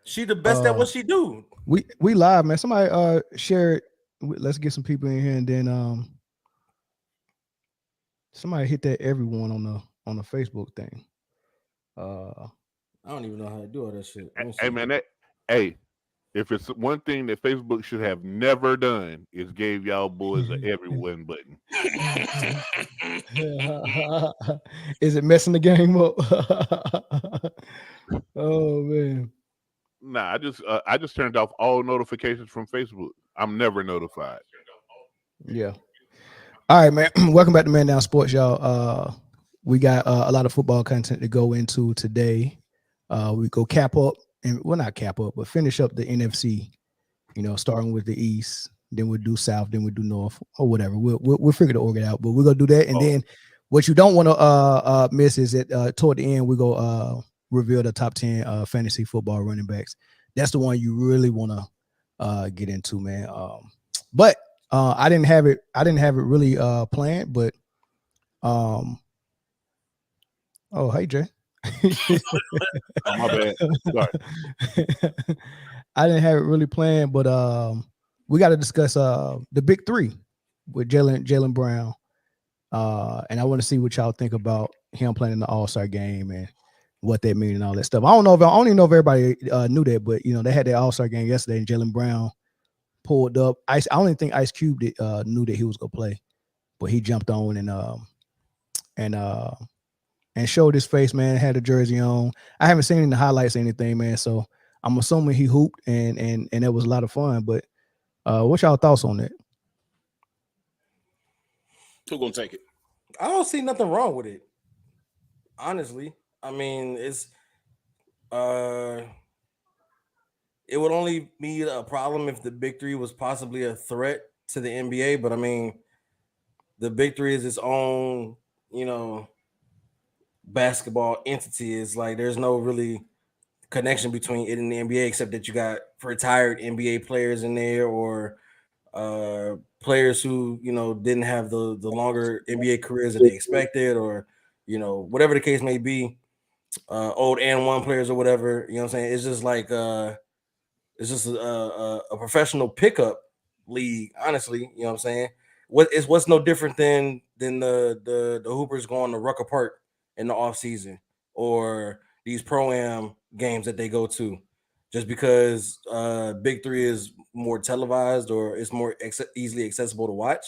She the best at what she do. We live, man. Somebody share it. Let's get some people in here, and then somebody hit that everyone on the Facebook thing. I don't even know how to do all that shit. Let me Hey see. man, hey, if it's one thing that Facebook should have never done is gave y'all boys a everyone button. Is it messing the game up? Oh man. Nah, I just turned off all notifications from Facebook. I'm never notified. Yeah. All right, man. Welcome back to Man Down Sports, y'all. We got a lot of football content to go into today. We go cap up and well, not cap up, but finish up the NFC. You know, starting with the East, then we'll do South, then we'll do North, or whatever. We'll figure the order out. But we're gonna do that, and then what you don't want to miss is that toward the end we go reveal the top 10 fantasy football running backs. That's the one you really want to get into, man. But I didn't have it really planned, but oh hey Jay. Oh, my bad. Sorry. I didn't have it really planned, but we got to discuss the big three with Jaylen Brown. And I want to see what y'all think about him playing in the All-Star game and what that means and all that stuff. I don't even know if everybody knew that, but you know, they had that All-Star game yesterday and Jaylen Brown pulled up. I don't think Ice Cube knew that he was gonna play, but he jumped on and showed his face, man, had a jersey on. I haven't seen any highlights or anything, man. So I'm assuming he hooped and it was a lot of fun. But what's y'all thoughts on that? Who gonna take it? I don't see nothing wrong with it. Honestly, I mean, it would only be a problem if the Big Three was possibly a threat to the NBA. But I mean, the Big Three is its own, basketball entity. Is like there's no really connection between it and the NBA except that you got retired NBA players in there or players who didn't have the longer NBA careers that they expected, or whatever the case may be, old and one players or whatever. You know what I'm saying? It's just like it's just a professional pickup league, honestly. You know what I'm saying? What's no different than the Hoopers going to Rucker Park in the off season or these pro-am games that they go to, just because Big Three is more televised or it's more easily accessible to watch.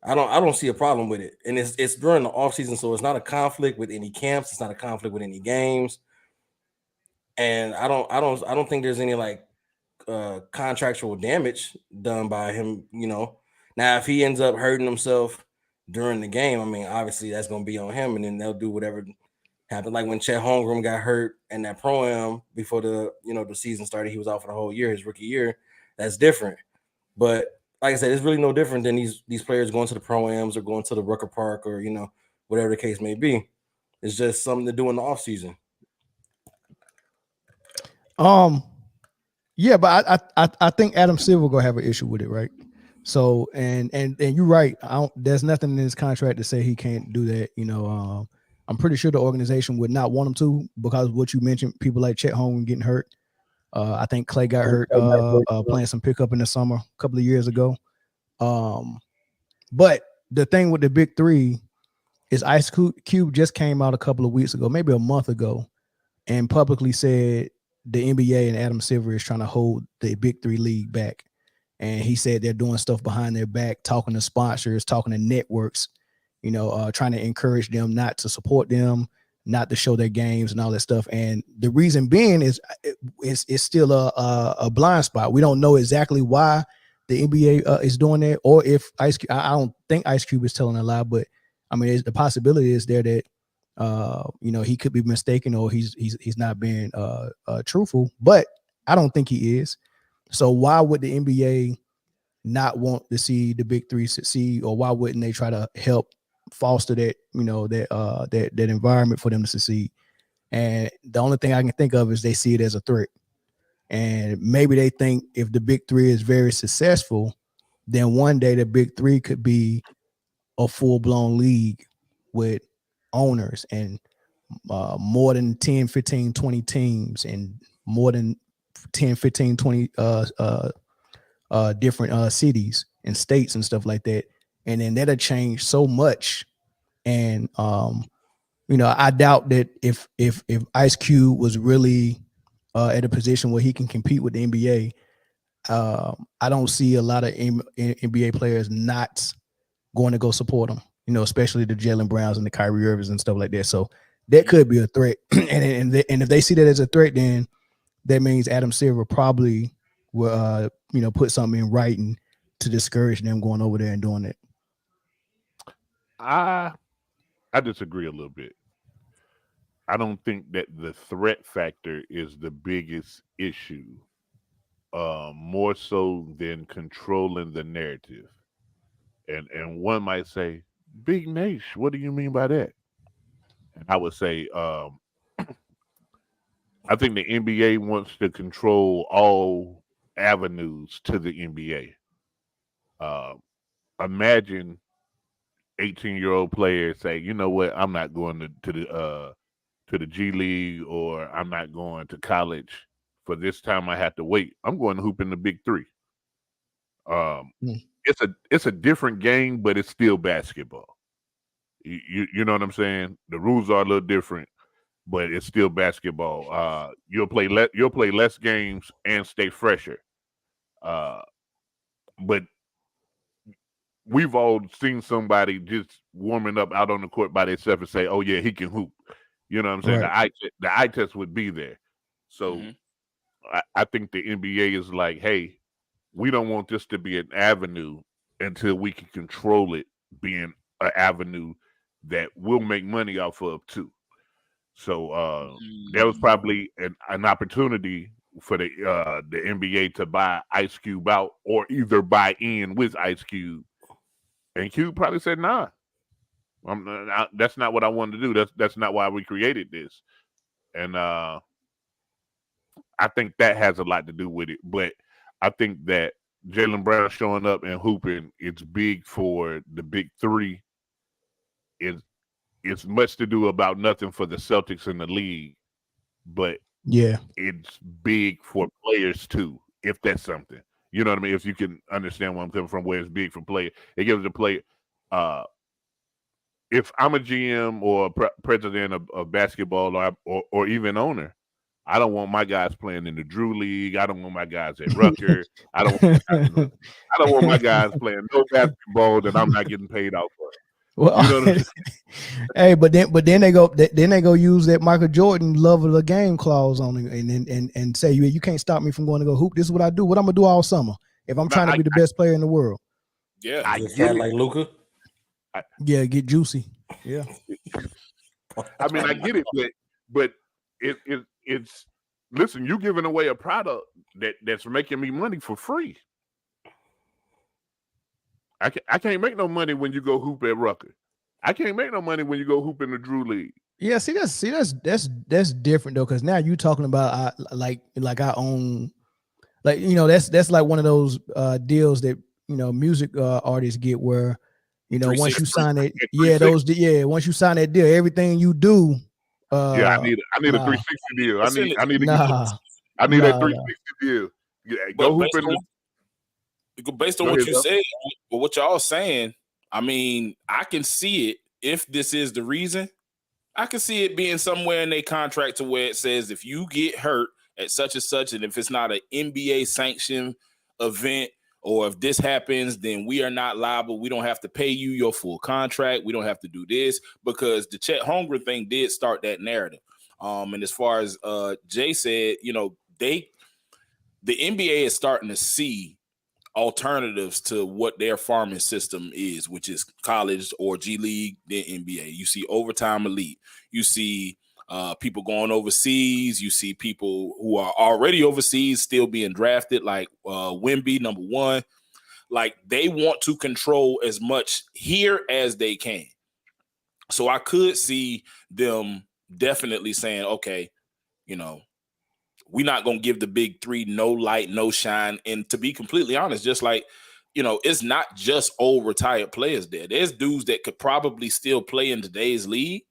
I don't see a problem with it, and it's during the off season, so it's not a conflict with any camps. It's not a conflict with any games, and I don't think there's any like contractual damage done by him. Now if he ends up hurting himself during the game, I mean, obviously that's gonna be on him, and then they'll do whatever happened. Like when Chet Holmgren got hurt in that pro-am before the season started, he was out for the whole year, his rookie year. That's different. But like I said, it's really no different than these players going to the pro-ams or going to the Rucker Park or whatever the case may be. It's just something to do in the off season. Yeah, but I think Adam Silver gonna have an issue with it, right? So and you're right. There's nothing in his contract to say he can't do that. I'm pretty sure the organization would not want him to because of what you mentioned, people like Chet Holmgren getting hurt. I think Clay got hurt playing some pickup in the summer a couple of years ago. But the thing with the Big Three is Ice Cube just came out a couple of weeks ago, maybe a month ago, and publicly said the NBA and Adam Silver is trying to hold the Big Three league back. And he said they're doing stuff behind their back, talking to sponsors, talking to networks, trying to encourage them not to support them, not to show their games and all that stuff. And the reason being is it's still a blind spot. We don't know exactly why the NBA is doing that, or if Ice Cube, I don't think Ice Cube is telling a lie, but I mean, the possibility is there that he could be mistaken or he's not being truthful, but I don't think he is. So why would the NBA not want to see the Big Three succeed, or why wouldn't they try to help foster that that environment for them to succeed? And the only thing I can think of is they see it as a threat, and maybe they think if the Big Three is very successful, then one day the Big Three could be a full-blown league with owners and more than 10, 15, 20 teams and more than 10, 15, 20 different cities and states and stuff like that. And then that'll change so much. And I doubt that if Ice Cube was really at a position where he can compete with the NBA, I don't see a lot of NBA players not going to go support him, especially the Jaylen Browns and the Kyrie Irvings and stuff like that. So that could be a threat. and if they see that as a threat, then that means Adam Silver probably will, put something in writing to discourage them going over there and doing it. I disagree a little bit. I don't think that the threat factor is the biggest issue, more so than controlling the narrative. And one might say, Big Nash, what do you mean by that? And I would say, I think the NBA wants to control all avenues to the NBA. Imagine 18-year-old players say, you know what, I'm not going to the G League, or I'm not going to college for this time I have to wait. I'm going to hoop in the BIG3. It's a different game, but it's still basketball. You know what I'm saying? The rules are a little different, but it's still basketball. You'll play less games and stay fresher. But we've all seen somebody just warming up out on the court by themselves and say, "Oh yeah, he can hoop." You know what I'm saying? Right. The eye test would be there. So I think the NBA is like, hey, we don't want this to be an avenue until we can control it being an avenue that we'll make money off of too. So there was probably an opportunity for the NBA to buy Ice Cube out, or either buy in with Ice Cube. And Cube probably said, nah, that's not what I wanted to do. That's not why we created this. And I think that has a lot to do with it. But I think that Jaylen Brown showing up and hooping, it's big for the BIG3. It's much to do about nothing for the Celtics in the league. But yeah, it's big for players too, if that's something. You know what I mean? If you can understand where I'm coming from, where it's big for players. It gives the player, if I'm a GM or president of basketball or even owner, I don't want my guys playing in the Drew League. I don't want my guys at Rutgers. I don't want my guys playing no basketball that I'm not getting paid out for. Well, you know what I'm saying? Hey, but then they go use that Michael Jordan love of the game clause on it and say you can't stop me from going to go hoop. This is what I do. What I'm gonna do all summer if I'm trying to be the best player in the world. Yeah, I get like Luka. Yeah, get juicy. Yeah. I mean, I get it, but it's listen. You giving away a product that's making me money for free. I can't make no money when you go hoop at Rutgers. I can't make no money when you go hoop in the Drew League. Yeah, that's different though, because now you talking about like I own, like that's like one of those deals that music artists get where once you sign it, once you sign that deal, everything you do. I need a 360 deal. I need that 360 deal. Yeah, go hoop in the. Based on what you said, but what y'all saying, I mean, I can see it. If this is the reason, I can see it being somewhere in their contract to where it says if you get hurt at such and such, and if it's not an NBA sanctioned event, or if this happens, then we are not liable. We don't have to pay you your full contract. We don't have to do this, because the Chet Holmgren thing did start that narrative. And as far as Jay said, the NBA is starting to see alternatives to what their farming system is, which is college or G League, then NBA. You see overtime elite. You see people going overseas. You see people who are already overseas still being drafted, like Wemby, number one. Like, they want to control as much here as they can. So I could see them definitely saying, okay, we're not going to give the BIG3 no light, no shine. And to be completely honest, just like, it's not just old retired players there. There's dudes that could probably still play in today's league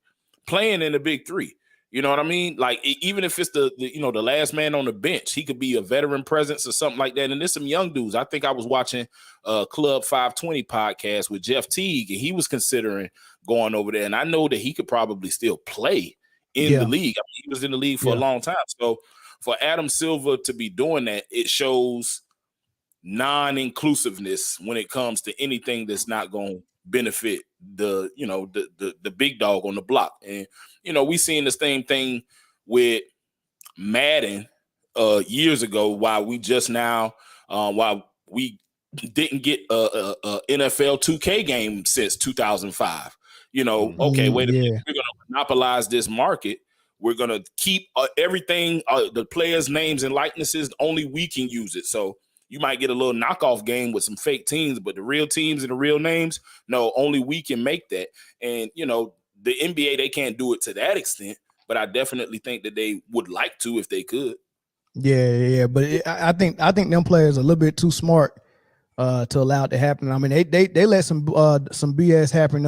playing in the BIG3. You know what I mean? Like even if it's the last man on the bench, he could be a veteran presence or something like that. And there's some young dudes. I think I was watching Club 520 podcast with Jeff Teague, and he was considering going over there. And I know that he could probably still play in the league. I mean, he was in the league for a long time. So for Adam Silver to be doing that, it shows non-inclusiveness when it comes to anything that's not going to benefit the big dog on the block. And we seen the same thing with Madden years ago, while we just now while we didn't get a NFL 2K game since 2005. Okay, wait a minute, we're going to monopolize this market. We're going to keep everything, the players' names and likenesses, only we can use it. So you might get a little knockoff game with some fake teams, but the real teams and the real names, no, only we can make that. And, the NBA, they can't do it to that extent, but I definitely think that they would like to if they could. Yeah. But I think them players are a little bit too smart to allow it to happen. I mean, they let some BS happen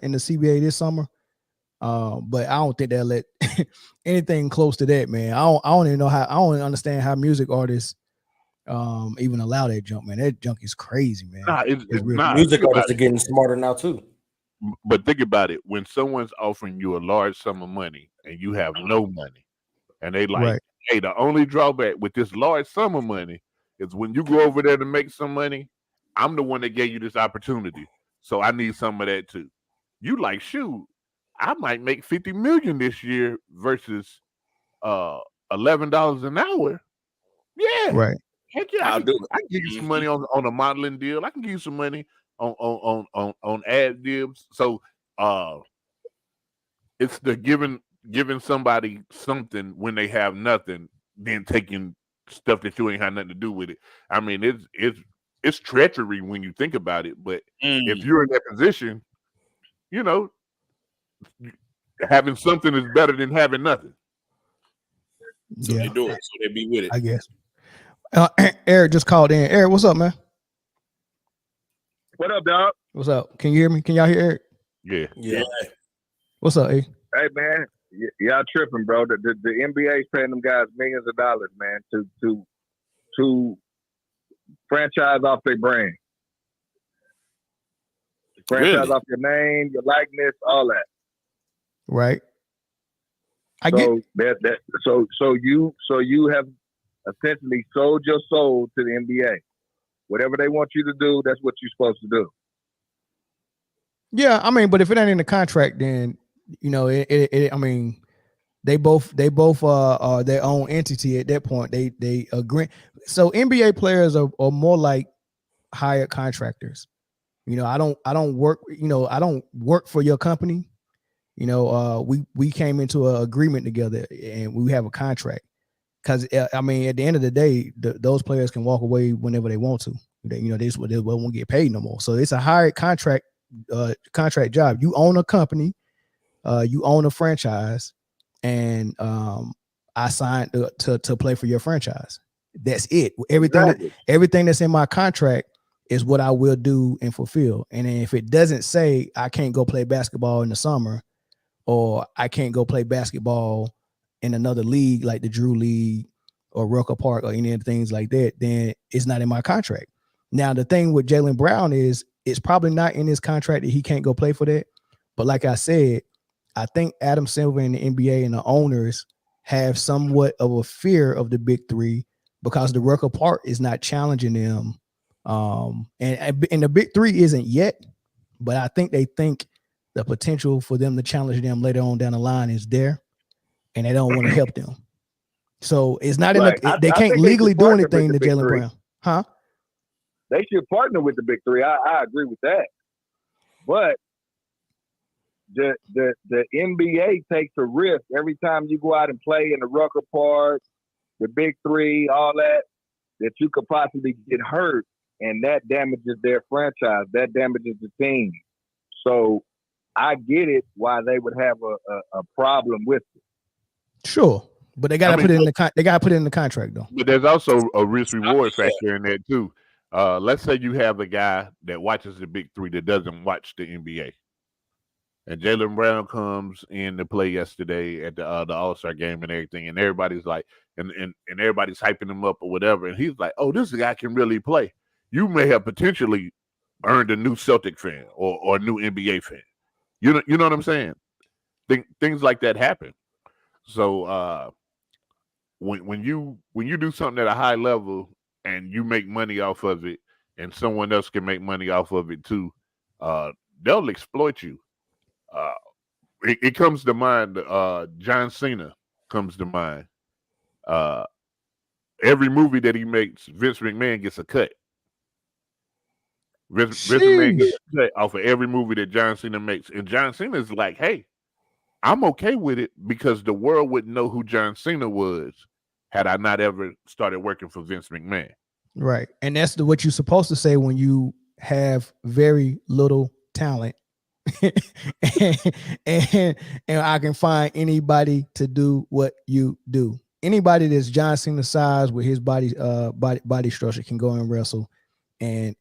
in the CBA this summer. But I don't think they'll let anything close to that, man. I don't even know how. I don't understand how music artists even allow that junk, man. That junk is crazy, man. Nah, it's not. Music artists are getting smarter now too. But think about it: when someone's offering you a large sum of money and you have no money, and they like, hey, the only drawback with this large sum of money is when you go over there to make some money, I'm the one that gave you this opportunity, so I need some of that too. You like, shoot, I might make $50 million this year versus $11 an hour. Yeah, right. Heck yeah, I can give you some money on a modeling deal. I can give you some money on ad deals. So it's the giving somebody something when they have nothing, then taking stuff that you ain't had nothing to do with it. I mean, it's treachery when you think about it. But if you're in that position, having something is better than having nothing. So they do it. So they be with it, I guess. Eric just called in. Eric, what's up, man? What up, dog? What's up? Can you hear me? Can y'all hear Eric? Yeah. What's up, E? Hey, man, y'all tripping, bro. The NBA is paying them guys millions of dollars, man, to franchise off their brand, franchise off your name, your likeness, all that. Right. So you have essentially sold your soul to the NBA. Whatever they want you to do, that's what you're supposed to do. Yeah, I mean, but if it ain't in the contract, then I mean, they both are their own entity at that point. They agree. So NBA players are more like hired contractors. I don't work. I don't work for your company. We came into an agreement together and we have a contract. Because I mean, at the end of the day, those players can walk away whenever they want to. They won't get paid no more. So it's a hired contract job. You own a company, you own a franchise, and I signed to play for your franchise. That's it. Everything that's in my contract is what I will do and fulfill. And then if it doesn't say I can't go play basketball in the summer, or I can't go play basketball in another league like the Drew League or Rucker Park or any of the things like that, then it's not in my contract. Now, the thing with Jaylen Brown is it's probably not in his contract that he can't go play for that. But like I said, I think Adam Silver and the NBA and the owners have somewhat of a fear of the Big Three because the Rucker Park is not challenging them. And the Big Three isn't yet, but I think they think the potential for them to challenge them later on down the line is there. And they don't want to help them. So it's not they can't legally do anything to Jaylen Brown. Huh? They should partner with the Big Three. I agree with that. But the NBA takes a risk every time you go out and play in the Rucker Park, the Big Three, all that you could possibly get hurt, and that damages their franchise. That damages the team. So I get it why they would have a problem with it. Sure, but they got to put it in the contract though. But there's also a risk reward factor in there too. Let's say you have a guy that watches the Big Three that doesn't watch the NBA. And Jaylen Brown comes in to play yesterday at the All-Star game and everything, and everybody's like, and everybody's hyping him up or whatever, and he's like, "Oh, this guy can really play." You may have potentially earned a new Celtic fan or a new NBA fan. You know what I'm saying? Things like that happen. So when you do something at a high level and you make money off of it, and someone else can make money off of it too, they'll exploit you. It comes to mind. John Cena comes to mind. Every movie that he makes, Vince McMahon gets a cut. Vince McMahon gets a cut off of every movie that John Cena makes, and John Cena's like, "Hey, I'm okay with it because the world wouldn't know who John Cena was had I not ever started working for Vince McMahon." Right, and that's what you're supposed to say when you have very little talent. and I can find anybody to do what you do. Anybody that's John Cena size with his body structure can go and wrestle and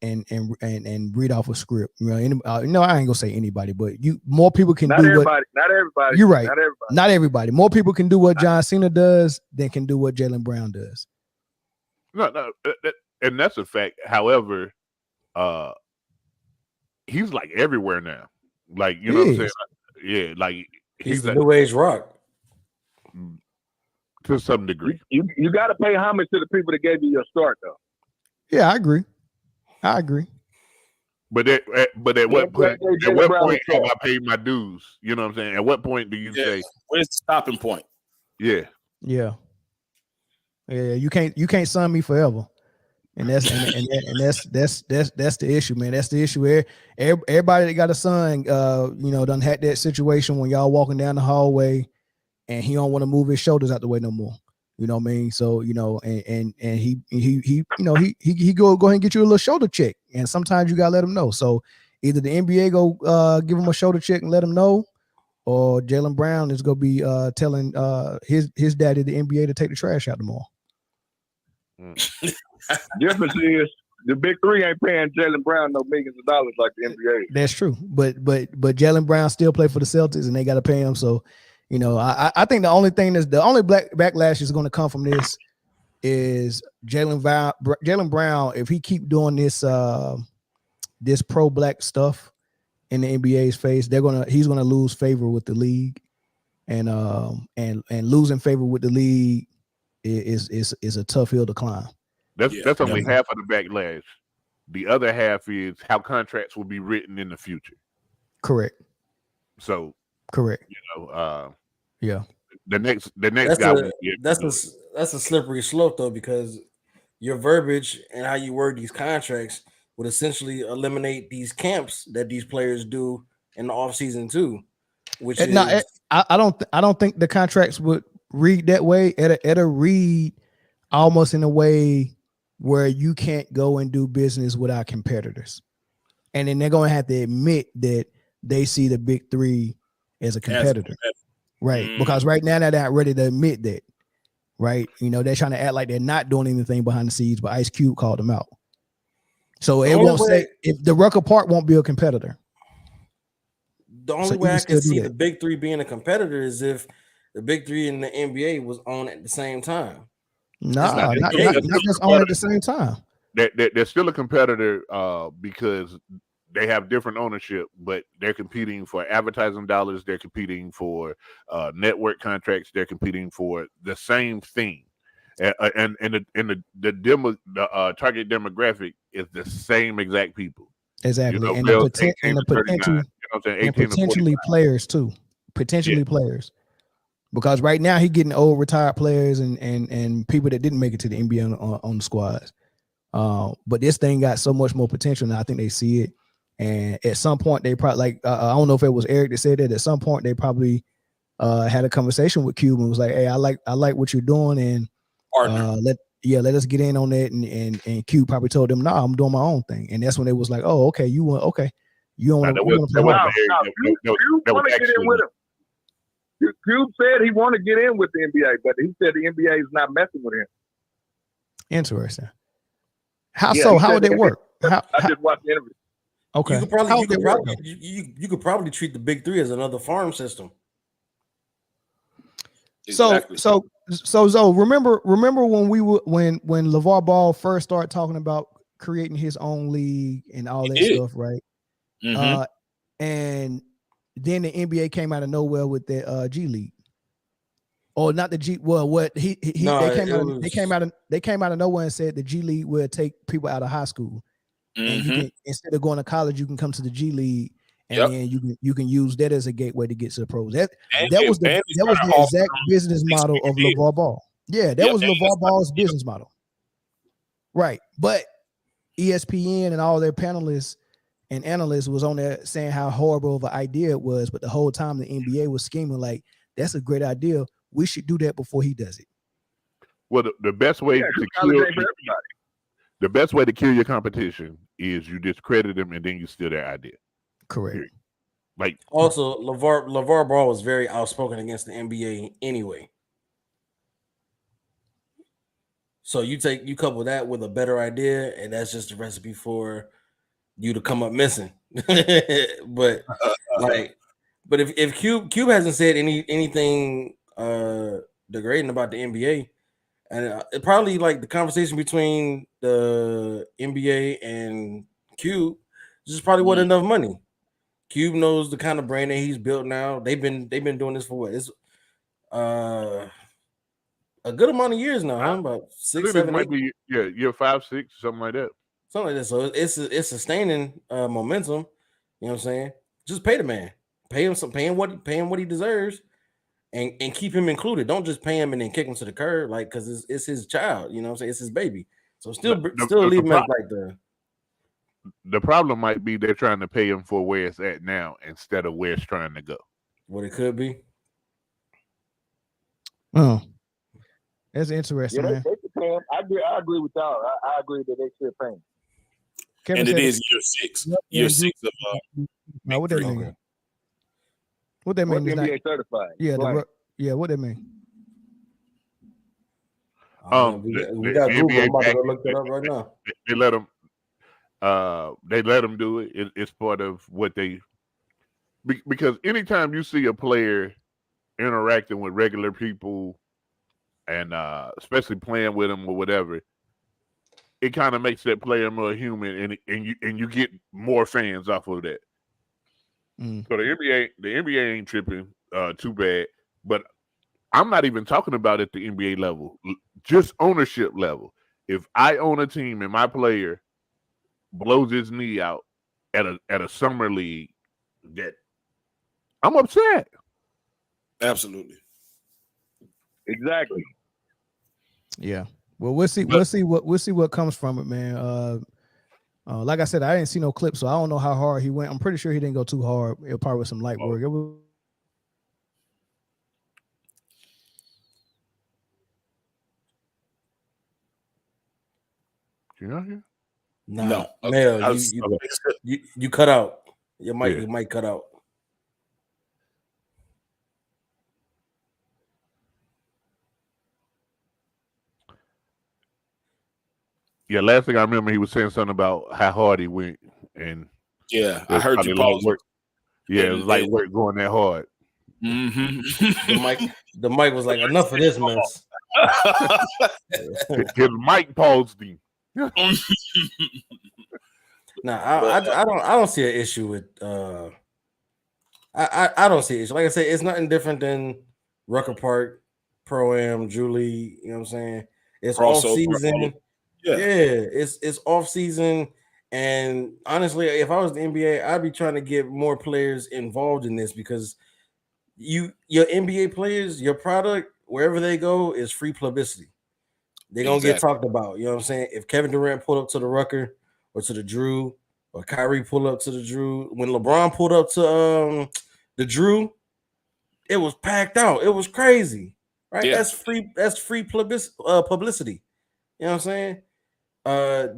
read off a script. You know, no, I ain't gonna say anybody, but more people can not do everybody. Not everybody. You're right. Not everybody. More people can do what John Cena does than can do what Jaylen Brown does. No, and that's a fact. However, he's like everywhere now. Like, you know what I'm saying? Yeah, like he's the new age Rock to some degree. You got to pay homage to the people that gave you your start, though. Yeah, I agree. But at what point? At what point have I paid my dues? You know what I'm saying? At what point do you say, "Where's the stopping point?" Yeah. You can't son me forever. And that's the issue, man. That's the issue. Everybody that got a son, done had that situation when y'all walking down the hallway, and he don't want to move his shoulders out the way no more. You know what I mean? So and he go ahead and get you a little shoulder check, and sometimes you gotta let him know. So either the NBA go give him a shoulder check and let him know, or Jaylen Brown is gonna be telling his daddy, the NBA, to take the trash out tomorrow. Difference is the big three ain't paying Jaylen Brown no millions of dollars like the NBA. That's true, but Jaylen Brown still play for the Celtics, and they got to pay him. So, I think the only black backlash is going to come from this is Jaylen Brown. If he keep doing this this pro black stuff in the NBA's face, he's gonna lose favor with the league, and losing favor with the league is a tough hill to climb. That's only half of the backlash. The other half is how contracts will be written in the future. Correct. So correct. The next guy. That's a slippery slope though, because your verbiage and how you word these contracts would essentially eliminate these camps that these players do in the offseason too. I don't think the contracts would read that way. It'll read almost in a way where you can't go and do business without competitors. And then they're going to have to admit that they see the big three as a competitor. Right. Because right now they're not ready to admit that. Right. They're trying to act like they're not doing anything behind the scenes, but Ice Cube called them out. So it won't say if the Rucker Park won't be a competitor. The only way I can see the big three being a competitor is if the big three in the NBA was on at the same time. Not just on at the same time. They're still a competitor because they have different ownership, but they're competing for advertising dollars. They're competing for network contracts. They're competing for the same thing, and the target demographic is the same exact people. Exactly, potentially players too. Players. Because right now he's getting old retired players and people that didn't make it to the NBA on the squads. But this thing got so much more potential, and I think they see it. And at some point, they probably I don't know if it was Eric that said that. At some point, they probably had a conversation with Cube and was like, "Hey, I like what you're doing, and let us get in on that." And Cube probably told them, "Nah, I'm doing my own thing." And that's when they was like, "Oh, okay, you want you don't want to play." Cube want to get in with him. Cube said he want to get in with the NBA, but he said the NBA is not messing with him. Interesting. How so? How would it work? I just watched the interview. Okay. You could probably treat the Big Three as another farm system. Exactly. So remember when when LeVar Ball first started talking about creating his own league and all that stuff, right? Mm-hmm. And then the NBA came out of nowhere with the G League. Or not the G. Well, what they came out of nowhere and said the G League will take people out of high school, and you can, instead of going to college, you can come to the G League, and then you can use that as a gateway to get to the pros. That was the exact business model of LeVar Ball. Yeah, that was LeVar Ball's business model. Right, but ESPN and all their panelists and analysts was on there saying how horrible of an idea it was, but the whole time the NBA was scheming like, that's a great idea. We should do that before he does it. Well, the best way to kill your competition is you discredit them and then you steal their idea. Correct. Period. Like also, LeVar Ball was very outspoken against the NBA anyway. So you couple that with a better idea, and that's just a recipe for you to come up missing. but if Cube hasn't said anything degrading about the NBA, and it probably like the conversation between the NBA and Cube just probably wasn't enough money. Cube knows the kind of brand that he's built now. They've been doing this for what? It's a good amount of years now, huh? About 6, 7, 8. Be, year 5, 6, something like that. Something like that. So it's sustaining momentum. You know what I'm saying? Just pay the man. Pay him what he deserves, and keep him included. Don't just pay him and then kick him to the curb, like, because it's his child. You know what I'm saying? It's his baby. So still leave him as like the. The problem might be they're trying to pay him for where it's at now instead of where it's trying to go. What it could be. Oh, that's interesting, man. They should pay him. I agree with y'all. I agree that they should pay him. And it is year 6. Year 6 of now, what that mean? What that mean? NBA certified. Yeah, what that mean? We got Google. I'm about to go look that up right now. They let them do it. It's part of what they, because anytime you see a player interacting with regular people and especially playing with them or whatever, it kind of makes that player more human, and you get more fans off of that. So the NBA ain't tripping too bad, but I'm not even talking about at the NBA level, just ownership level. If I own a team and my player blows his knee out at a summer league, that I'm upset. Absolutely. Exactly. Yeah. Well, we'll see what comes from it, man. Like I said, I didn't see no clip, so I don't know how hard he went. I'm pretty sure he didn't go too hard. It probably was some light work. It was. You know here? No. Mel, you cut out. Your mic cut out. Yeah, last thing I remember, he was saying something about how hard he went, and I heard you pause. It was like work going that hard. Mm-hmm. The mic was like, enough of this mess. His mic paused him. I don't see an issue with I don't see an issue. Like I said, it's nothing different than Rucker Park, Pro-Am, Julie. You know what I'm saying? It's off season. It's off season. And honestly, if I was the NBA, I'd be trying to get more players involved in this, because your NBA players, your product, wherever they go, is free publicity. They're gonna get talked about. You know what I'm saying? If Kevin Durant pulled up to the Rucker or to the Drew, or Kyrie pulled up to the Drew, when LeBron pulled up to the Drew, it was packed out. It was crazy, right? Yeah. That's free publicity. You know what I'm saying?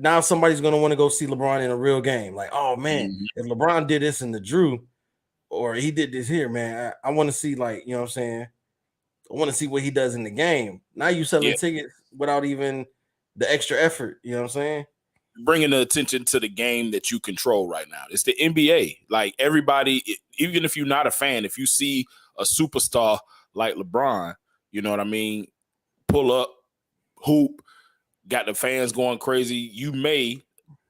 Now somebody's gonna want to go see LeBron in a real game. Like, oh man, if LeBron did this in the Drew, or he did this here, man, I want to see, like, you know what I'm saying? I want to see what he does in the game. Now you selling tickets without even the extra effort. You know what I'm saying? bringing the attention to the game that you control right now. It's the NBA. Like everybody, even if you're not a fan, if you see a superstar like LeBron, you know what I mean, pull up, hoop, got the fans going crazy, you may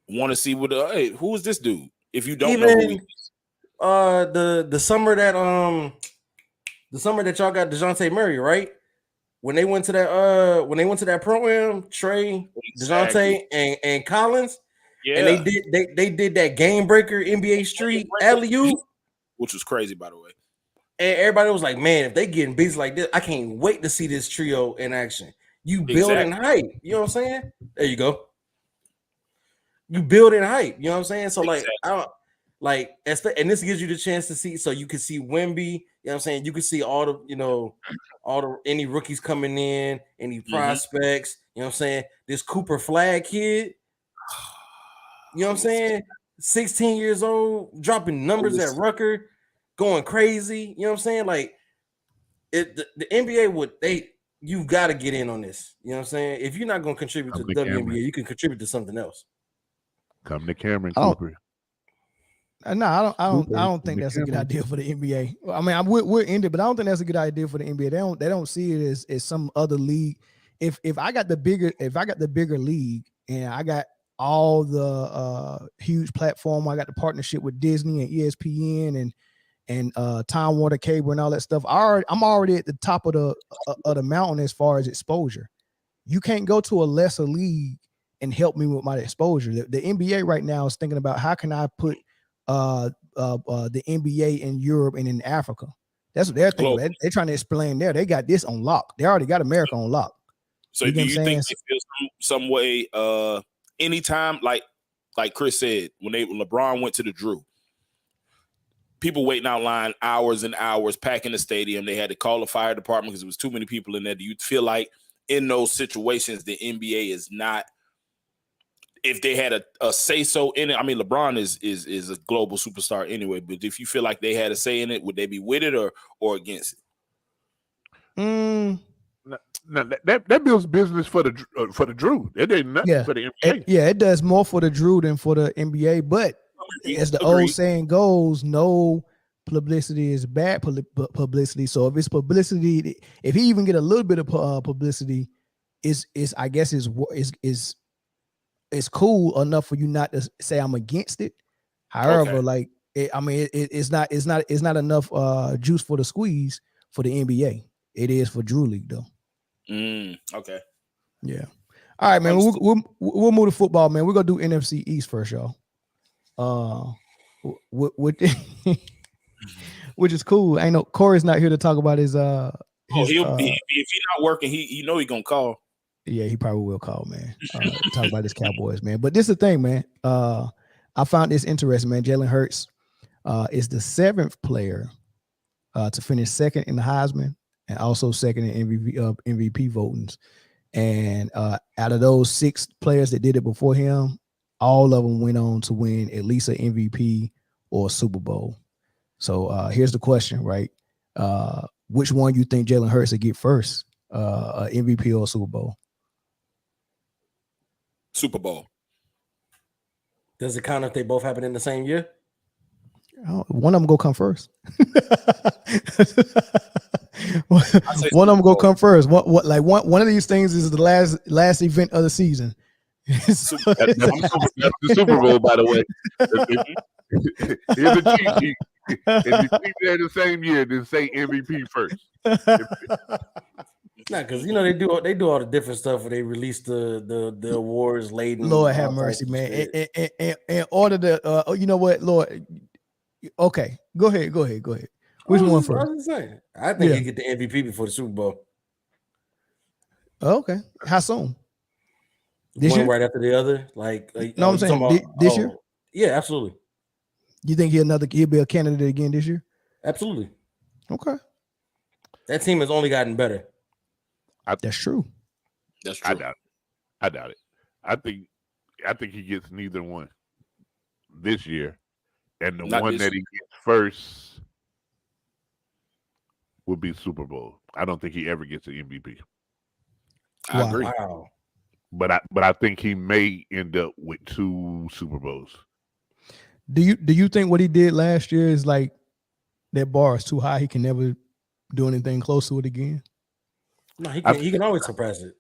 want to see hey, who is this dude? If you don't know who he is. The summer that y'all got DeJounte Murray, right? When they went to that program, Trey, exactly. DeJounte, and Collins, and they did that game breaker NBA Street alley-oop, which was crazy, by the way. And everybody was like, "Man, if they getting beats like this, I can't wait to see this trio in action." You build in hype, you know what I'm saying? There you go. You build in hype, you know what I'm saying? So and this gives you the chance to see, so you can see Wemby, you know what I'm saying? You can see all the any rookies coming in, any prospects, you know what I'm saying? This Cooper Flag kid, you know what I'm saying? 16 years old, dropping numbers at Rucker, going crazy, you know what I'm saying? Like the NBA you've got to get in on this, you know what I'm saying? If you're not going to contribute to the WNBA, you can contribite to something else. Come to Cameron Cooper. No, I don't think that's a good idea for the NBA. I mean, we're in it, but I don't think that's a good idea for the NBA. They don't see it as some other league. If I got the bigger league and I got all the huge platform, I got the partnership with Disney and ESPN and Time Warner Cable and all that stuff. I'm already at the top of the mountain as far as exposure. You can't go to a lesser league and help me with my exposure. The NBA right now is thinking about how can I put the NBA in Europe and in Africa. That's what they're thinking. They're trying to explain there. They got this on lock. They already got America on lock. So do you think they feel some way anytime, like Chris said, when LeBron went to the Drew, people waiting out line hours and hours, packing the stadium. They had to call the fire department because there was too many people in there. Do you feel like in those situations the NBA is not, if they had a say so in it? I mean, LeBron is a global superstar anyway, but if you feel like they had a say in it, would they be with it or against it? No, that builds business for the Drew. It ain't nothing for the NBA. It does more for the Drew than for the NBA. But as the old saying goes, no publicity is bad publicity. So if it's publicity, if he even get a little bit of publicity, is I guess is cool enough for you not to say I'm against it. However, it's not enough juice for the squeeze for the NBA. It is for Drew League though. Okay. Yeah. All right, man. We'll move to football, man. We're gonna do NFC East first, y'all. Which is cool. I know Corey's not here to talk about his. If he's not working, he know he's gonna call. Yeah, he probably will call, man. Talk about his Cowboys, man. But this is the thing, man. I found this interesting, man. Jalen Hurts is the 7th player to finish second in the Heisman and also second in MVP votings. And out of those 6 players that did it before him, all of them went on to win at least an MVP or a Super Bowl. So here's the question, right? Which one you think Jalen Hurts will get first, MVP or Super Bowl? Super Bowl. Does it count if they both happen in the same year? One of them go come first. One of them go come first. One of these things is the last event of the season. That's the Super Bowl, by the way. Here's a cheat sheet. If you keep that the same year, then say MVP first. Nah, because they do all the different stuff where they release the awards late. Lord have mercy, man. In order to you know what, Lord. Okay, go ahead. Which one first? I was saying, I think you get the MVP before the Super Bowl. Okay, how soon? This year, right after the other. No, I'm saying this year. Yeah, absolutely. You think he'll be a candidate again this year? Absolutely. Okay. That team has only gotten better. That's true. That's true. I doubt it. I think he gets neither one this year, and the one that he gets first would be Super Bowl. I don't think he ever gets an MVP. I agree. Wow. But I think he may end up with 2 Super Bowls. Do you think what he did last year is like that bar is too high? He can never do anything close to it again. No, he can always surpass it.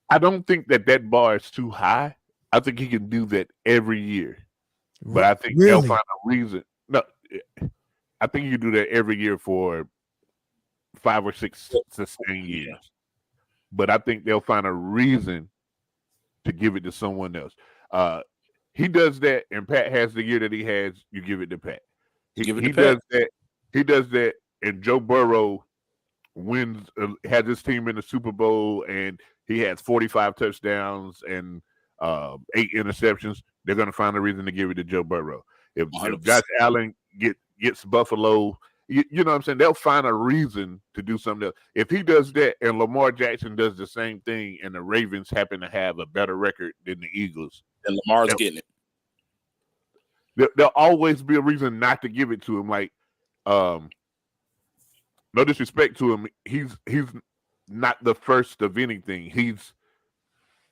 I don't think that bar is too high. I think he can do that every year. But I think they'll find a reason. No, I think you do that every year for 5 or 6 sustained years. But I think they'll find a reason to give it to someone else. He does that, and Pat has the year that he has. You give it to Pat. He does that. He does that, and Joe Burrow wins, has his team in the Super Bowl, and he has 45 touchdowns and 8 interceptions. They're going to find a reason to give it to Joe Burrow. If Josh Allen gets Buffalo, you know what I'm saying? They'll find a reason to do something else. If he does that and Lamar Jackson does the same thing and the Ravens happen to have a better record than the Eagles, and Lamar's getting it, there'll always be a reason not to give it to him. Like, no disrespect to him, he's not the first of anything. He's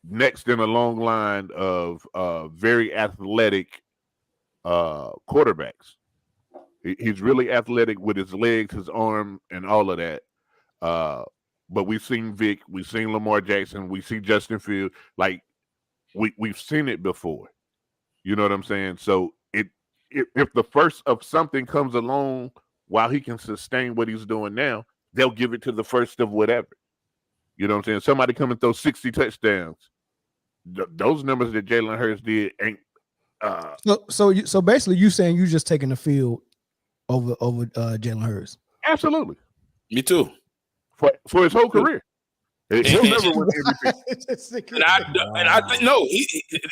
next in a long line of very athletic quarterbacks. He's really athletic with his legs, his arm, and all of that. But we've seen Vic, we've seen Lamar Jackson, we see Justin Fields. Like, we've seen it before. You know what I'm saying? So if the first of something comes along while he can sustain what he's doing now, they'll give it to the first of whatever. You know what I'm saying? Somebody come and throw 60 touchdowns. Those numbers that Jalen Hurts did ain't. So basically, you saying you just taking the field over Jalen Hurts? Absolutely. Me too. For his whole career. He'll never win MVP. And I think no,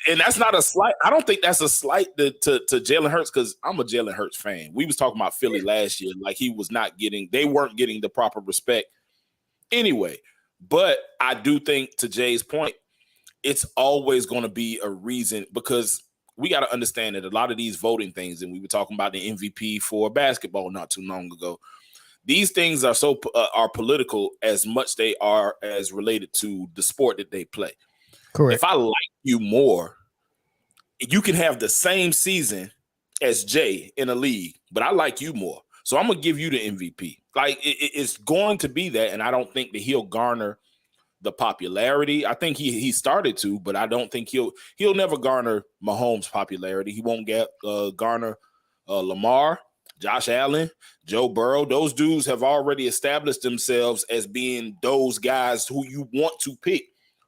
and that's not a slight. I don't think that's a slight to Jalen Hurts, because I'm a Jalen Hurts fan. We was talking about Philly last year, like they weren't getting the proper respect anyway. But I do think, to Jay's point, it's always going to be a reason, because we got to understand that a lot of these voting things, and we were talking about the MVP for basketball not too long ago. These things are are political as much they are as related to the sport that they play. Correct. If I like you more, you can have the same season as Jay in a league, but I like you more, so I'm gonna give you the MVP. Like, it's going to be that, and I don't think that he'll garner the popularity. I think he started to, but I don't think he'll never garner Mahomes' popularity. He won't garner Lamar, Josh Allen, Joe Burrow. Those dudes have already established themselves as being those guys who you want to pick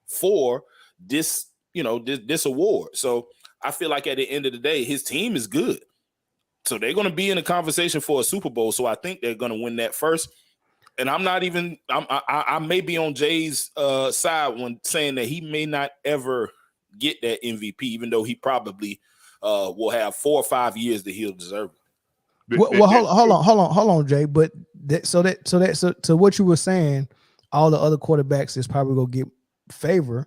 for this, this award. So I feel like at the end of the day, his team is good. So they're going to be in a conversation for a Super Bowl. So I think they're going to win that first. And I may be on Jay's side when saying that he may not ever get that MVP, even though he probably will have 4 or 5 years that he'll deserve it. Well, hold on, Jay. But so what you were saying, all the other quarterbacks is probably gonna get favor.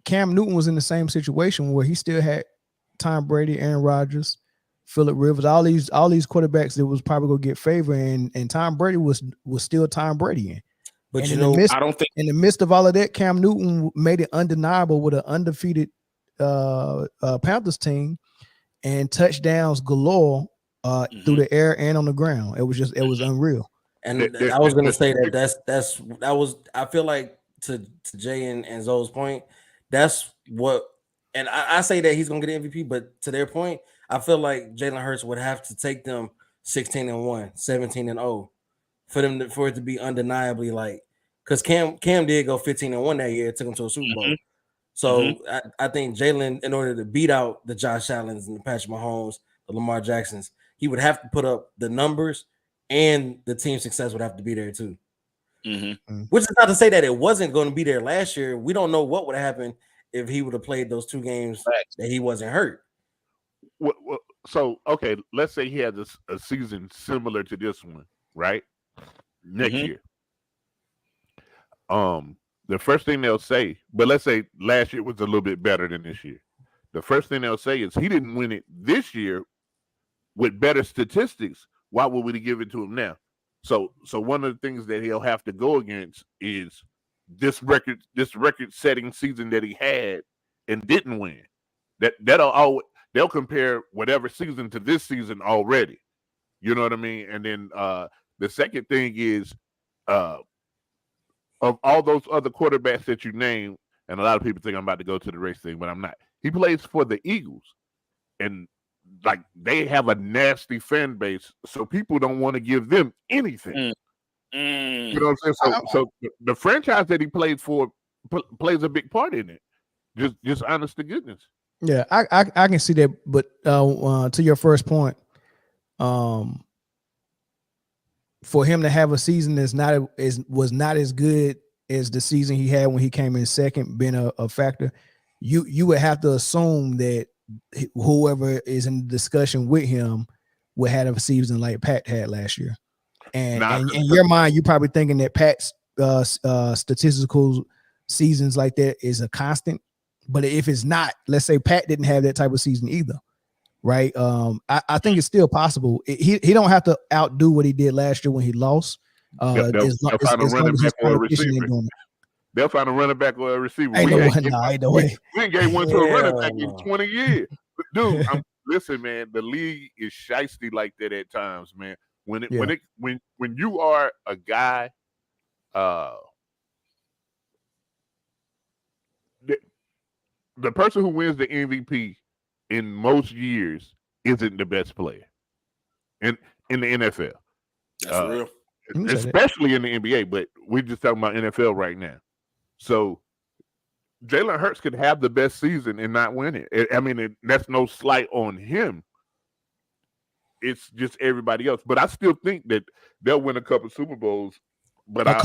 Cam Newton was in the same situation where he still had Tom Brady, Aaron Rodgers, Phillip Rivers, all these quarterbacks that was probably gonna get favor, and Tom Brady was still Tom Brady. But I don't think in the midst of all of that, Cam Newton made it undeniable with an undefeated Panthers team and touchdowns galore. Through the air and on the ground. It was unreal. And I was gonna say I feel like to Jay and Zoe's point, that's what, and I say that he's gonna get MVP, but to their point, I feel like Jalen Hurts would have to take them 16-1, 17-0 for it to be undeniably, like, because Cam did go 15-1 that year, took him to a Super Bowl. So I think Jalen, in order to beat out the Josh Allens and the Patrick Mahomes, the Lamar Jacksons, he would have to put up the numbers, and the team success would have to be there too. Which is not to say that it wasn't going to be there last year. We don't know what would have happened if he would have played those 2 games that he wasn't hurt. Well, so, okay, let's say he has a season similar to this one, right? Next year. The first thing they'll say, but let's say last year was a little bit better than this year. The first thing they'll say is he didn't win it this year with better statistics. Why would we give it to him now? So one of the things that he'll have to go against is this record-setting season that he had and didn't win. They'll compare whatever season to this season already. You know what I mean? And then the second thing is of all those other quarterbacks that you named, and a lot of people think I'm about to go to the race thing, but I'm not. He plays for the Eagles, and like they have a nasty fan base, so people don't want to give them anything. You know what I'm saying? So the franchise that he played for plays a big part in it. Just honest to goodness. Yeah, I can see that, but to your first point, for him to have a season was not as good as the season he had when he came in second, being a factor, you would have to assume that whoever is in the discussion with him would have a season like Pat had last year. And in your mind, you're probably thinking that Pat's statistical seasons like that is a constant. But if it's not, let's say Pat didn't have that type of season either, right? I think it's still possible. He don't have to outdo what he did last year when he lost. They'll find a running back or a receiver. They'll find a running back or a receiver. Ain't no way. We ain't gave one to a running back in 20 years. Dude, listen, man, the league is shiesty like that at times, man. When you are a guy, the person who wins the MVP in most years isn't the best player in the NFL. That's real. Especially in the NBA, but we're just talking about NFL right now. So Jalen Hurts could have the best season and not win it. I mean, that's no slight on him. It's just everybody else. But I still think that they'll win a couple Super Bowls. But that's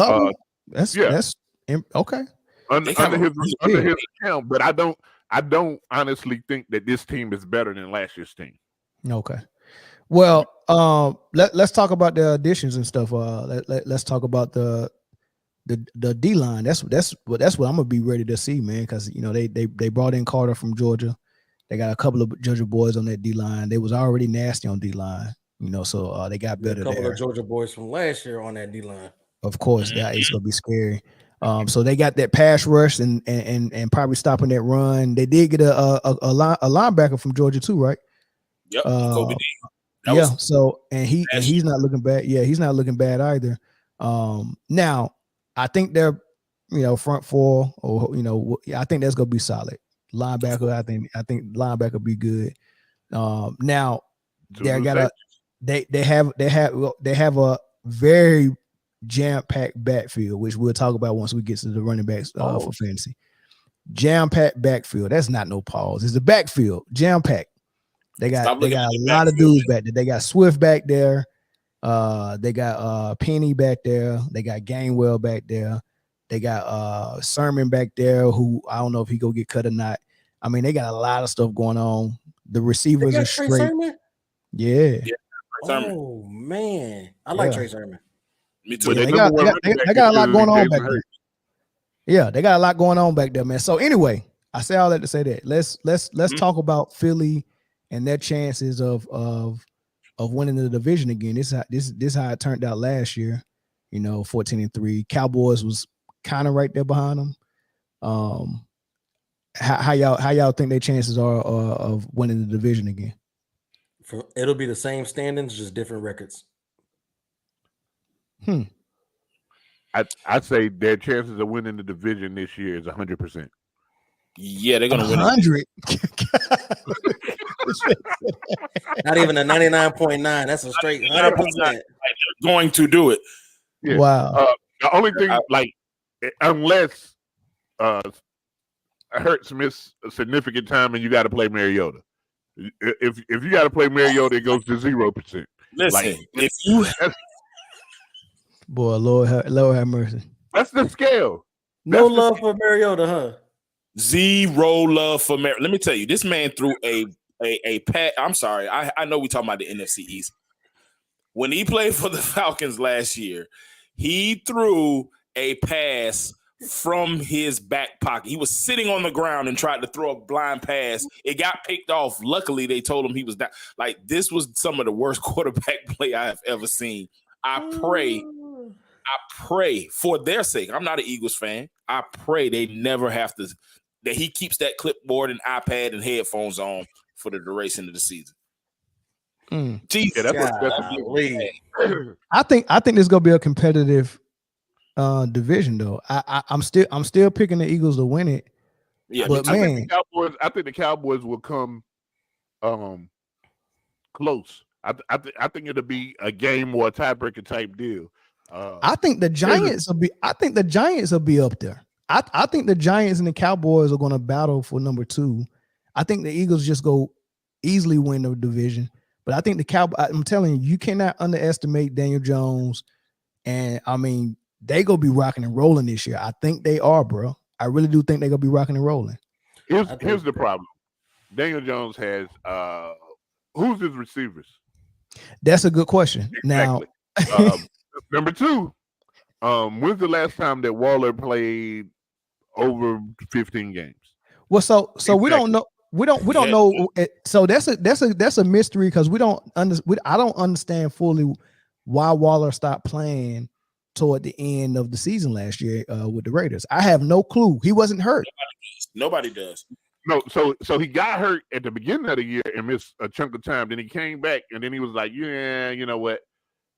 okay. Under his account, but I don't honestly think that this team is better than last year's team. Okay. Well, let's talk about the additions and stuff. Let's talk about the D line. That's what I'm gonna be ready to see, man. Because they brought in Carter from Georgia. They got a couple of Georgia boys on that D line. They was already nasty on D line, so they got better. A couple of Georgia boys from last year on that D line. Of course, that is gonna be scary. So they got that pass rush and probably stopping that run. They did get a linebacker from Georgia too, right? Yep. So he's not looking bad. Yeah, he's not looking bad either. Now I think they're front four or I think that's gonna be solid. Linebacker, I think linebacker will be good. Now they have a very jam-packed backfield, which we'll talk about once we get to the running backs for fantasy. Jam-packed backfield. That's not no pause. It's the backfield. Jam-packed. They got a lot of dudes back there. They got Swift back there. They got Penny back there. They got Gainwell back there. They got Sermon back there, who I don't know if he go get cut or not. I mean, they got a lot of stuff going on. The receivers are straight. Sermon? Yeah. Oh man, I like Trey Sermon. Me too. Yeah, they got a lot going on back there. Yeah, they got a lot going on back there, man. So anyway, I say all that to say that let's talk about Philly and their chances of winning the division again. This is how it turned out last year. 14-3. Cowboys was kind of right there behind them. How y'all think their chances are of winning the division again? It'll be the same standings, just different records. I'd say their chances of winning the division this year is 100%. Yeah, they're gonna win 100. Not even a 99.9. That's a straight 100%. They're going to do it. Yeah. Wow. The only thing, unless Hurts miss a significant time and you got to play Mariota. If you got to play Mariota, it goes to 0%. Listen, if you boy, Lord have mercy. That's the scale. No love for Mariota, huh? Zero love for Mariota. Let me tell you, this man threw a pat. I'm sorry, I know we're talking about the NFC East. When he played for the Falcons last year, he threw a pass from his back pocket. He was sitting on the ground and tried to throw a blind pass. It got picked off. Luckily, they told him he was down. Like, this was some of the worst quarterback play I have ever seen. I pray I pray for their sake. I'm not an Eagles fan. I pray they never have to. That he keeps that clipboard and iPad and headphones on for the duration of the season. Jesus, yeah, I think this is gonna be a competitive division though. I'm still picking the Eagles to win it. Yeah, but I think the Cowboys will come close. I think it'll be a game or a tiebreaker type deal. I think the Giants will be up there. I think the Giants and the Cowboys are going to battle for number 2. I think the Eagles just go easily win the division. But I think the Cowboys, I'm telling you, you cannot underestimate Daniel Jones. And I mean, they gonna be rocking and rolling this year. I think they are, bro. I really do think they're gonna be rocking and rolling. Here's the problem. Daniel Jones has who's his receivers? That's a good question. Exactly. Now number 2, when's the last time that Waller played over 15 games? Well, so exactly. we don't know. We don't know. So that's a mystery because I don't understand fully why Waller stopped playing toward the end of the season last year with the Raiders. I have no clue. He wasn't hurt. Nobody does. No, so he got hurt at the beginning of the year and missed a chunk of time. Then he came back and then he was like, yeah, you know what?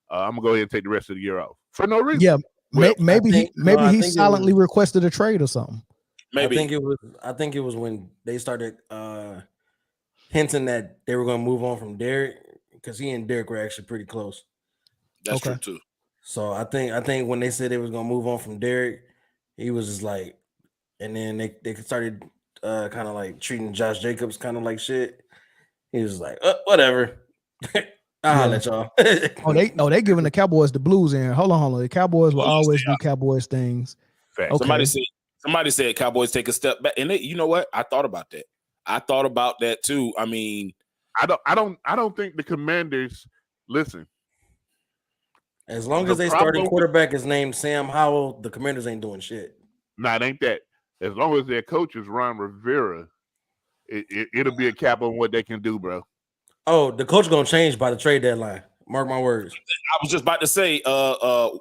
I'm gonna go ahead and take the rest of the year off for no reason. Yeah, maybe he silently requested a trade or something. Maybe I think it was when they started hinting that they were going to move on from Derek because he and Derek were actually pretty close. That's true too. So I think when they said they was going to move on from Derek, he was just like, and then they started kind of like treating Josh Jacobs kind of like shit. He was like, whatever. I'll let y'all. they giving the Cowboys the blues in. Hold on. The Cowboys will always do Cowboys things. Okay. Somebody said Cowboys take a step back, and you know what? I thought about that. I thought about that too. I mean, I don't think the Commanders listen. As long as they starting quarterback is named Sam Howell, the Commanders ain't doing shit. Nah, it ain't that. As long as their coach is Ron Rivera, it'll be a cap on what they can do, bro. Oh, the coach gonna change by the trade deadline. Mark my words. I was just about to say,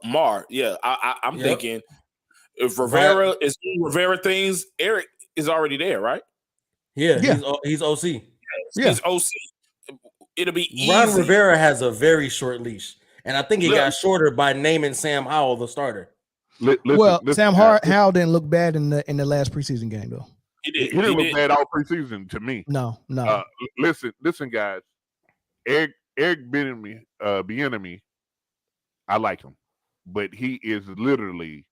Mar. Yeah, I'm thinking if Rivera is doing Rivera things, Eric is already there, right? Yeah. He's OC. He's OC. It'll be easy. Ron Rivera has a very short leash, and I think he got shorter by naming Sam Howell the starter. Listen, Sam Howell didn't look bad in the last preseason game though. He didn't look bad all preseason to me. No. Listen, guys. Eric Bieniemy, I like him, but he is literally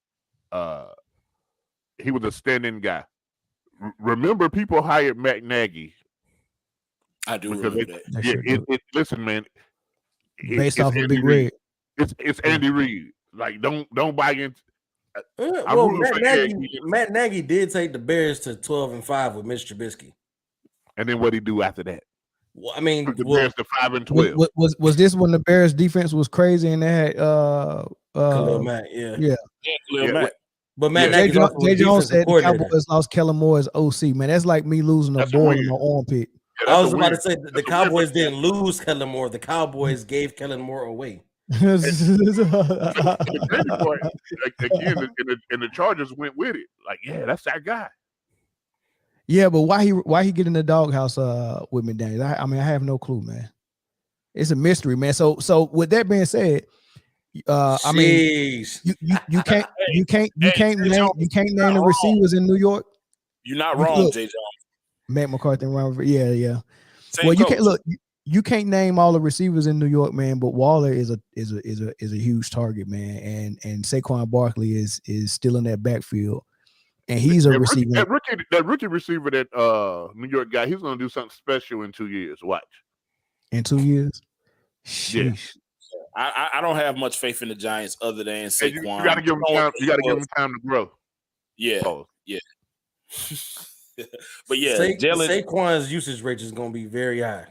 he was a stand-in guy. Remember, people hired Matt Nagy. I do remember that. Listen, man. Based off of Big Red. It's Andy Reid. Like, don't buy into. Matt Nagy did take the Bears to 12-5 with Mitch Trubisky. And then what did he do after that? Well, I mean, the Bears to 5-12. Was this when the Bears defense was crazy and they had Khalil Mack, Khalil Mack. But Matt Jay Jones said the Cowboys lost Kellen Moore as OC. Man, that's like me losing a ball in my armpit. I was about to say the Cowboys didn't lose Kellen Moore. The Cowboys gave Kellen Moore away. Again, and the Chargers went with it. Like, yeah, that's that guy. Yeah, but why he get in the doghouse with me, Danny? I mean, I have no clue, man. It's a mystery, man. So with that being said, I mean, you can't name the receivers in New York. You're not wrong, Jay Jones. Matt McCarthy and Ron. Yeah. Well, you can't look. You can't name all the receivers in New York, man. But Waller is a huge target, man. And Saquon Barkley is still in that backfield. And he's a receiver. That rookie receiver that New York guy, he's going to do something special in 2 years. Watch. In 2 years? Yeah. I don't have much faith in the Giants other than Saquon. You got to give him time. You got to give him time to grow. Yeah. Yeah. But yeah, Saquon's usage rate is going to be very high.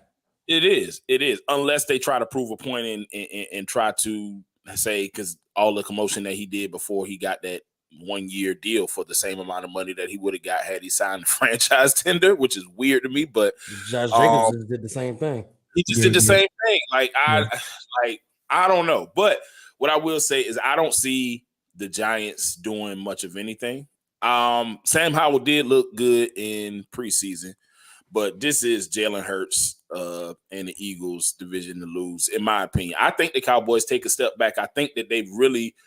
It is. Unless they try to prove a point and try to say, because all the commotion that he did before he got that 1 year deal for the same amount of money that he would have got had he signed the franchise tender, which is weird to me. But Josh Jacobs just did the same thing. He just did the same thing. Like I don't know. But what I will say is I don't see the Giants doing much of anything. Sam Howell did look good in preseason, but this is Jalen Hurts and the Eagles division to lose, in my opinion. I think the Cowboys take a step back. I think that they've really –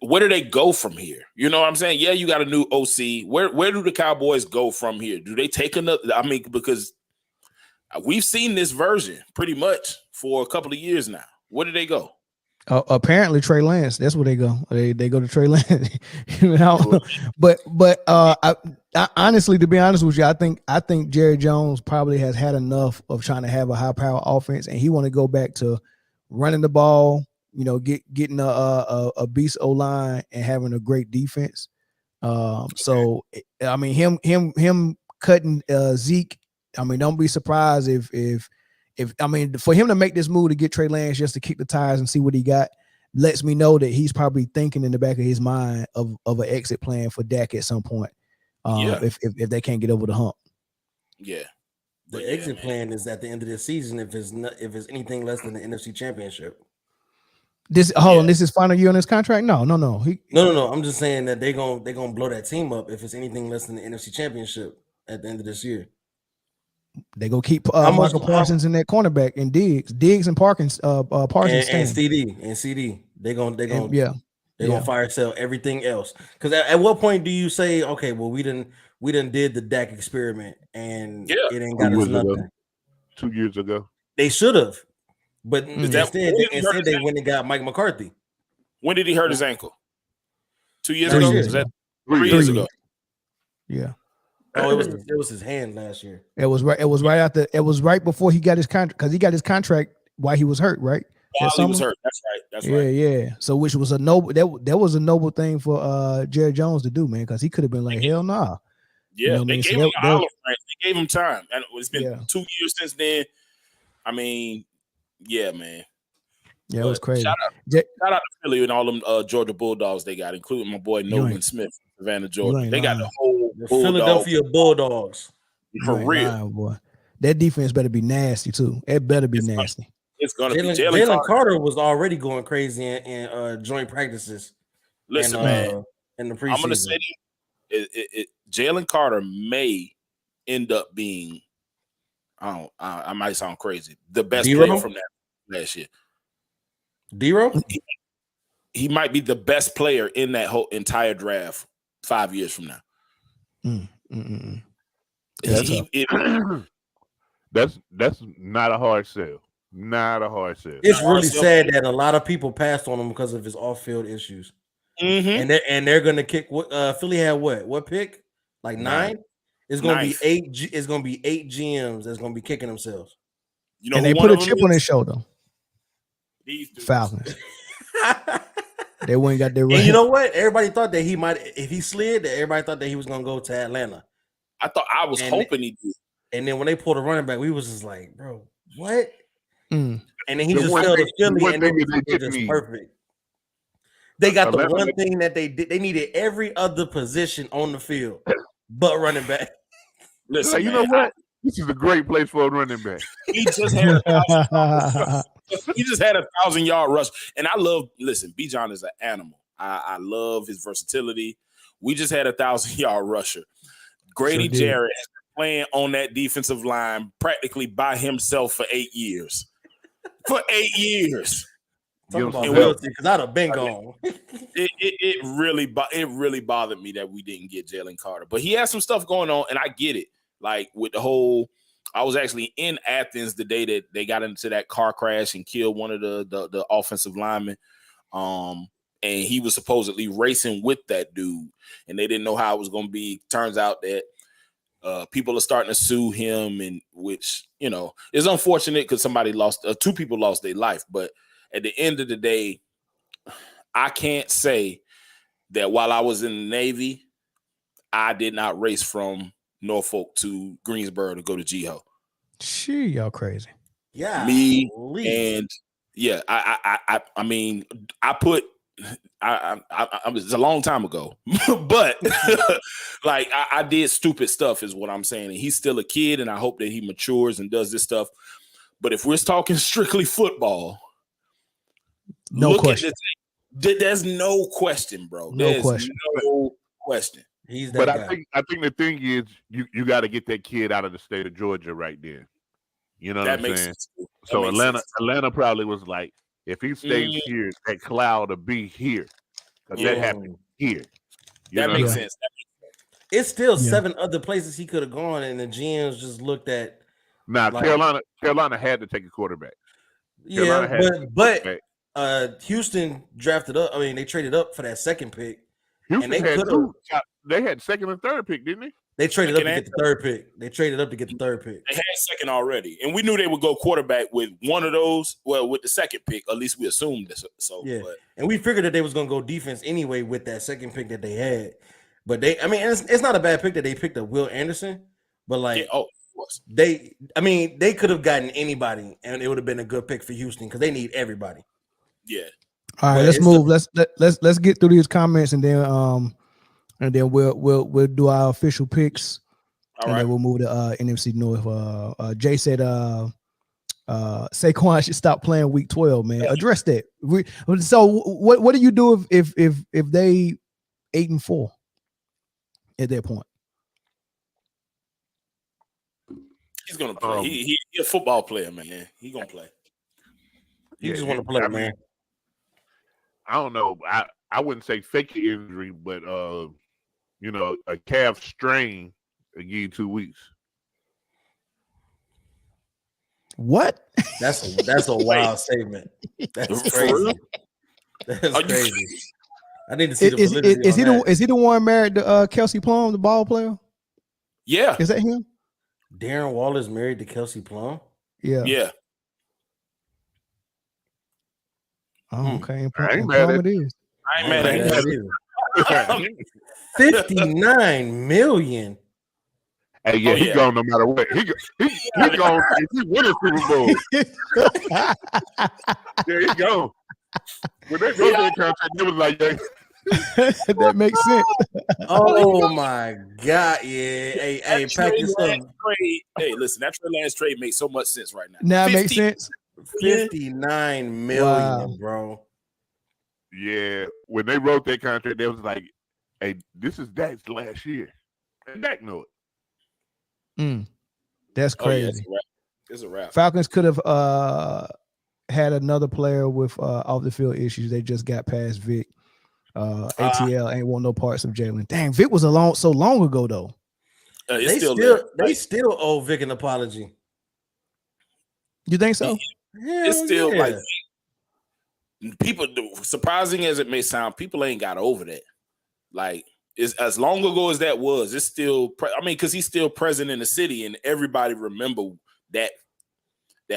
where do they go from here? You know what I'm saying? Yeah, you got a new OC. Where do the Cowboys go from here? Do they take another – I mean, because we've seen this version pretty much for a couple of years now. Where do they go? Apparently Trey Lance. That's where they go. They go to Trey Lance. You know? But I honestly, to be honest with you, I think Jerry Jones probably has had enough of trying to have a high power offense, and he want to go back to running the ball. You know, getting a beast O-line and having a great defense. So I mean, him cutting Zeke. I mean, don't be surprised if I mean, for him to make this move to get Trey Lance just to kick the tires and see what he got lets me know that he's probably thinking in the back of his mind of an exit plan for Dak at some point. If they can't get over the hump. Yeah. The exit plan is at the end of this season if it's anything less than the NFC Championship. This this is final year on his contract? No. No. I'm just saying that they're gonna blow that team up if it's anything less than the NFC Championship at the end of this year. They go keep Michael Parsons in that cornerback and Diggs and Parsons and CD. They're gonna fire sell everything else. Because at what point do you say, okay, well we didn't did the Dak experiment and it ain't got us nothing. 2 years ago, they should have. But instead they went and got Mike McCarthy. When did he hurt his ankle? 2 years ago? Was that 3 years ago? Yeah. Oh, it was his hand last year. It was right before he got his contract, because he got his contract while he was hurt, right? While he was hurt. That's right. Yeah. So which was a noble that was a noble thing for Jerry Jones to do, man, because he could have been like, hell nah. Yeah, you know they gave him they gave him time. And it's been 2 years since then. I mean, yeah, man. Yeah, it was crazy. Shout out to Philly and all them Georgia Bulldogs they got, including my boy Nolan Smith, Savannah, Georgia. They got the whole Philadelphia Bulldogs. For real. Lying, boy. That defense better be nasty, too. It better be nasty. It's going to be Jaylen Carter was already going crazy in joint practices. Listen, man. In the preseason. I'm going to say Jaylen Carter may end up being, I might sound crazy, the best player from that last year. D-Row? He might be the best player in that whole entire draft 5 years from now. That's not a hard sell. Not a hard sell. It's really sad that a lot of people passed on him because of his off-field issues. Mm-hmm. And they're gonna kick. Philly had what pick? Like 9? It's gonna be 8. It's gonna be 8 GMs that's gonna be kicking themselves. You know, and they put a chip on his shoulder. These Falcons. They went and got their. And you know what? Everybody thought that he might, if he slid, that everybody thought that he was gonna go to Atlanta. I was hoping he did. And then when they pulled a running back, we was just like, bro, what? And then he just fell to Philly, and they just perfect. They got the one thing that they did. They needed every other position on the field, but running back. Listen, you know what? This is a great place for a running back. He just had 1,000-yard rush, and I love. Listen, Bijan is an animal. I love his versatility. We just had 1,000-yard rusher. Grady Jarrett has been playing on that defensive line practically by himself for 8 years. For 8 years. Talk about loyalty, because I'd have been gone. It really bothered me that we didn't get Jaylen Carter, but he has some stuff going on, and I get it. Like with the whole, I was actually in Athens the day that they got into that car crash and killed one of the offensive linemen. And he was supposedly racing with that dude, and they didn't know how it was going to be. Turns out that people are starting to sue him, and which, you know, is unfortunate because somebody lost, 2 people lost their life. But at the end of the day, I can't say that while I was in the Navy, I did not race from Norfolk to Greensboro to go to G-Ho. Shit, y'all crazy. Yeah. Me and yeah, I mean, it's a long time ago, but like I did stupid stuff is what I'm saying. And he's still a kid, and I hope that he matures and does this stuff. But if we're talking strictly football, No question. There's no question, bro. No question. No question. He's that guy. I think the thing is you got to get that kid out of the state of Georgia right there. You know what I'm saying? So Atlanta probably was like, if he stays here, that cloud will be here. Because that happened here. That makes sense. It's still 7 other places he could have gone, and the GMs just looked at. Now, Carolina had to take a quarterback. But Houston drafted up. I mean, they traded up for that second pick. Houston they had second and third pick, didn't they? They traded up to get the third pick. They had second already, and we knew they would go quarterback with one of those. Well, with the second pick, at least we assumed this. So and we figured that they was going to go defense anyway with that second pick that they had. But it's not a bad pick that they picked up Will Anderson. But they could have gotten anybody, and it would have been a good pick for Houston because they need everybody. Yeah. All right, let's move. Let's get through these comments, and then we'll do our official picks. All right. Then we'll move to NFC North. Jay said Saquon should stop playing week 12, man. Address that. So what do you do if they 8-4 at that point? He's gonna play. He's a football player, man. He's gonna play. He just want to play, man. I don't know. I wouldn't say fake the injury, but a calf strain will give you 2 weeks. What? That's a wild statement. That's crazy. That's crazy. I need to see the validity is he the one married to Kelsey Plum, the ball player? Yeah. Is that him? Darren Waller's married to Kelsey Plum? Yeah. Yeah. Oh, okay. I ain't mad at it. I ain't mad at it. $59 million. Hey, he gone no matter what. He gone if he win a Super Bowl. He gone. When they wrote that contract, it was like that makes sense. Oh my God. Yeah. Hey, pack this up. Hey, listen, that Trey Lance trade makes so much sense right now. Now it makes sense. $59 million, bro. Yeah. When they wrote that contract, they was like, hey, this is Dak's last year. And Dak know it. That's crazy. It's a wrap. Falcons could have had another player with off the field issues. They just got past Vic. ATL ain't want no parts of Jaylen. Dang, Vic was so long ago though. They still owe Vic an apology. You think so? It's still like people. Surprising as it may sound, people ain't got over that. Like it's as long ago as that was. It's still. Because he's still present in the city, and everybody remember that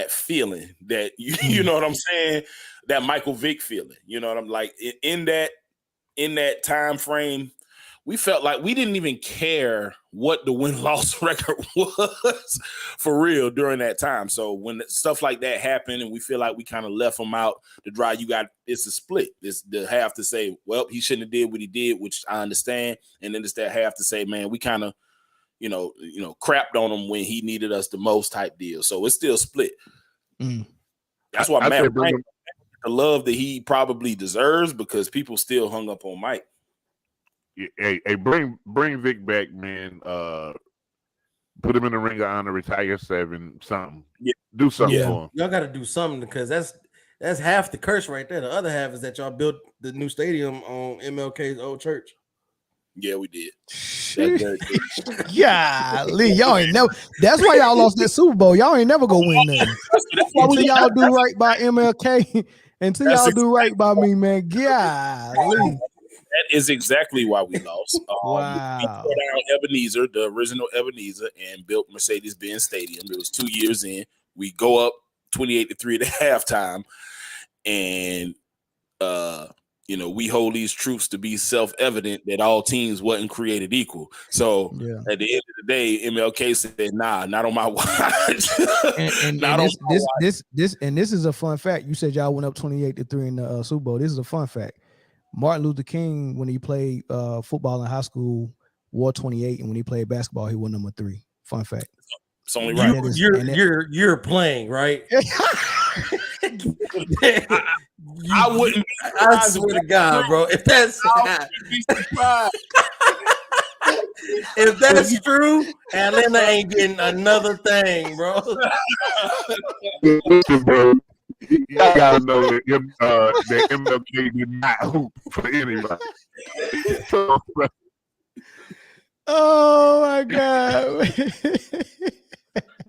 feeling. That you know what I'm saying. That Michael Vick feeling. You know what I'm like in that time frame. We felt like we didn't even care what the win-loss record was for real during that time. So when stuff like that happened and we feel like we kind of left them out to dry, it's a split. It's the half to say, well, he shouldn't have did what he did, which I understand. And then it's that half to say, man, we kind of, crapped on him when he needed us the most type deal. So it's still split. That's why Matt Mike, the love that he probably deserves because people still hung up on Mike. Hey, bring Vic back, man. Put him in the ring of honor, retire 7, something. Yeah. Do something for him. Y'all got to do something because that's half the curse right there. The other half is that y'all built the new stadium on MLK's old church. Yeah, we did. Yeah, Lee, y'all ain't never. That's why y'all lost that Super Bowl. Y'all ain't never gonna win that. Until y'all do right by MLK. Until y'all do right by me, man. Yeah, Lee. That is exactly why we lost. Wow. We put out Ebenezer, the original Ebenezer, and built Mercedes-Benz Stadium. It was 2 years in. We go up 28-3 at halftime, and we hold these truths to be self-evident that all teams wasn't created equal. So at the end of the day, MLK said, "Nah, not on my watch." This is a fun fact. You said y'all went up 28-3 in the Super Bowl. This is a fun fact. Martin Luther King, when he played football in high school, wore 28, and when he played basketball, he wore number 3. Fun fact. It's only right. You're playing, right? I wouldn't. I swear to God, bro. If that's if that's true, Atlanta ain't getting another thing, bro. Listen, bro. Y'all gotta know that MLK did not hoop for anybody. So, Oh my God.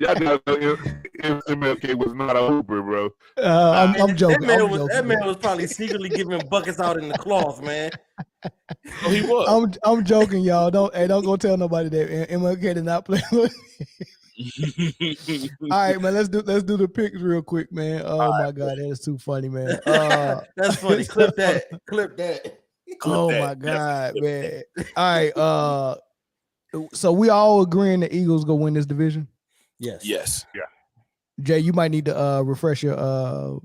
y'all gotta know MLK was not a hooper, bro. I'm joking. That man was probably secretly giving buckets out in the cloth, man. Oh, he was. I'm joking, y'all. Don't go tell nobody that MLK did not play. All right, man. Let's do the picks real quick, man. Oh my God, that is too funny, man. That's funny. Clip that. My God, man. All right. So we all agreeing the Eagles go win this division? Yes. Yeah. Jay, you might need to refresh your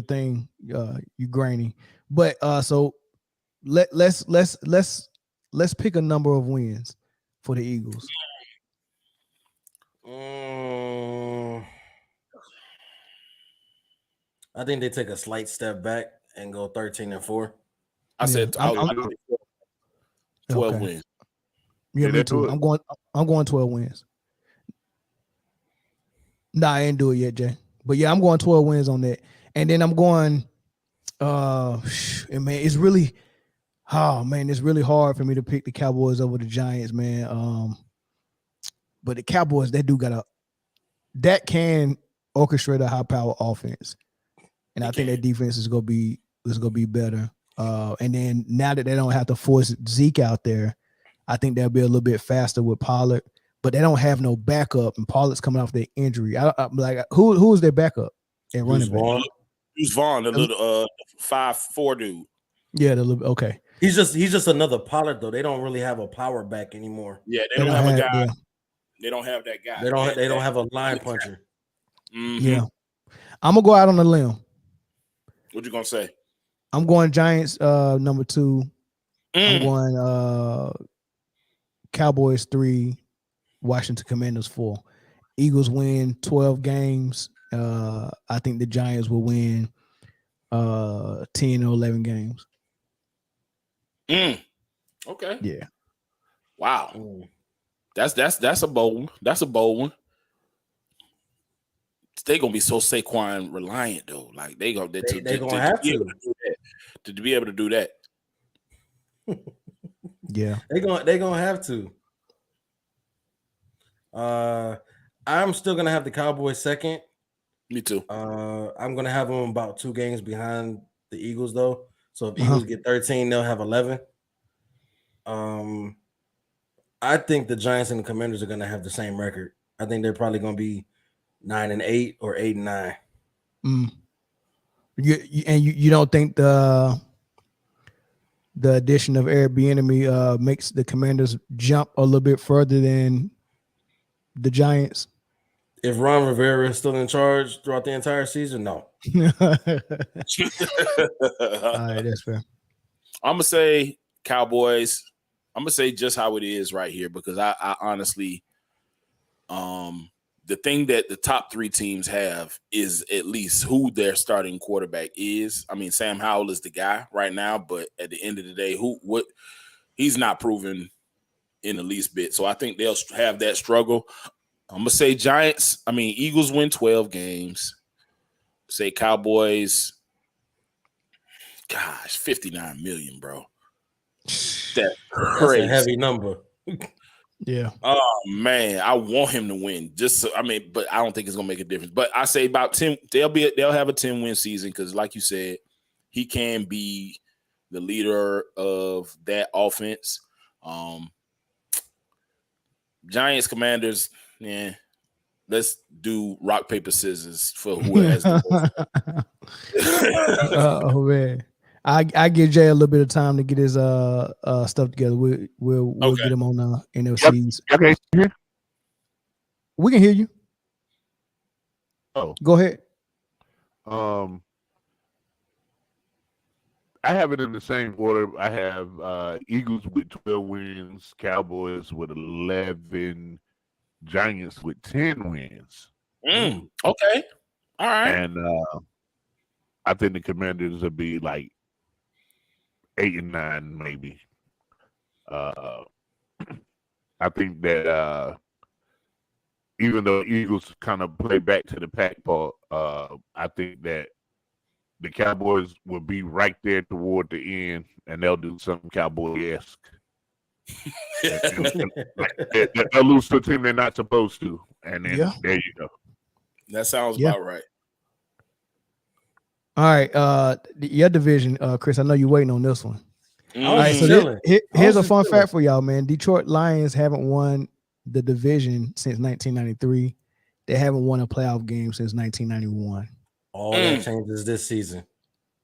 thing, you grainy. But so let's pick a number of wins for the Eagles. I think they take a slight step back and go 13-4. I said 12 okay. wins. Yeah, me too. I'm going 12 wins. Nah, I ain't do it yet, Jay. But yeah, I'm going 12 wins on that. And then I'm going and man, it's really hard for me to pick the Cowboys over the Giants, man. But the Cowboys, that can orchestrate a high power offense. And I think that defense is gonna be better. And then now that they don't have to force Zeke out there, I think they'll be a little bit faster with Pollard. But they don't have no backup, and Pollard's coming off their injury. I'm like, who is their backup at running back? Who's Vaughn, the little 5'4" dude? Yeah, okay. He's just another Pollard though. They don't really have a power back anymore. Yeah, they don't have a guy. Yeah. They don't have that guy. They don't have a line puncher. Mm-hmm. Yeah, I'm gonna go out on a limb. What you gonna say? I'm going Giants number 2. I'm going Cowboys 3, Washington Commanders 4. Eagles win 12 games. I think the Giants will win 10 or 11 games. Okay. Yeah. Wow. That's a bold one. That's a bold one. They're gonna be so Saquon reliant though. Like they're gonna have to be able to do that. Yeah. They're gonna have to. I'm still gonna have the Cowboys second. Me too. I'm gonna have them about 2 games behind the Eagles though. So if Eagles get 13, they'll have 11. I think the Giants and the Commanders are gonna have the same record. I think they're probably gonna be 9-8 or 8-9. You don't think the addition of Eric Bieniemy makes the Commanders jump a little bit further than the Giants? If Ron Rivera is still in charge throughout the entire season, no. All right, that's fair. I'm gonna say Cowboys. I'm gonna say just how it is right here because I honestly, the thing that the top 3 teams have is at least who their starting quarterback is. I mean, Sam Howell is the guy right now, but at the end of the day, he's not proven in the least bit. So I think they'll have that struggle. I'm gonna say Eagles win 12 games. Say Cowboys. Gosh, 59 million, bro. That's crazy. That's a heavy number. Yeah. Oh man, I want him to win. But I don't think it's gonna make a difference. But I say about 10. They'll have a 10-win season because, like you said, he can be the leader of that offense. Giants, Commanders. Yeah, let's do rock paper scissors for who has the Oh man. I give Jay a little bit of time to get his stuff together. We'll get him on NFC East. Okay. We can hear you. Oh, go ahead. I have it in the same order. I have Eagles with 12 wins, Cowboys with 11, Giants with 10 wins. Okay. All right. And I think the Commanders will be like 8-9, maybe. I think that even though Eagles kind of play back to the pack part, I think that the Cowboys will be right there toward the end, and they'll do something Cowboy-esque. They'll lose to a team they're not supposed to, and then there you go. That sounds about right. All right, your division, Chris. I know you're waiting on this one. All right, so here's a fun fact for y'all, man. Detroit Lions haven't won the division since 1993. They haven't won a playoff game since 1991. All that changes this season.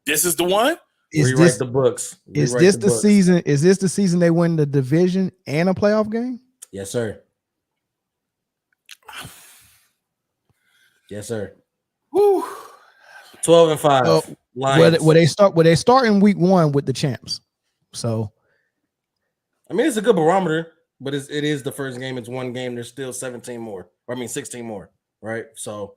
This is the one? Rewrite the books. Is this the season? Is this the season they win the division and a playoff game? Yes, sir. Yes, sir. Woo. 12-5. Where they start in week 1 with the champs. So, I mean, it's a good barometer, but it is the first game. It's one game. There's still 16 more, right? So,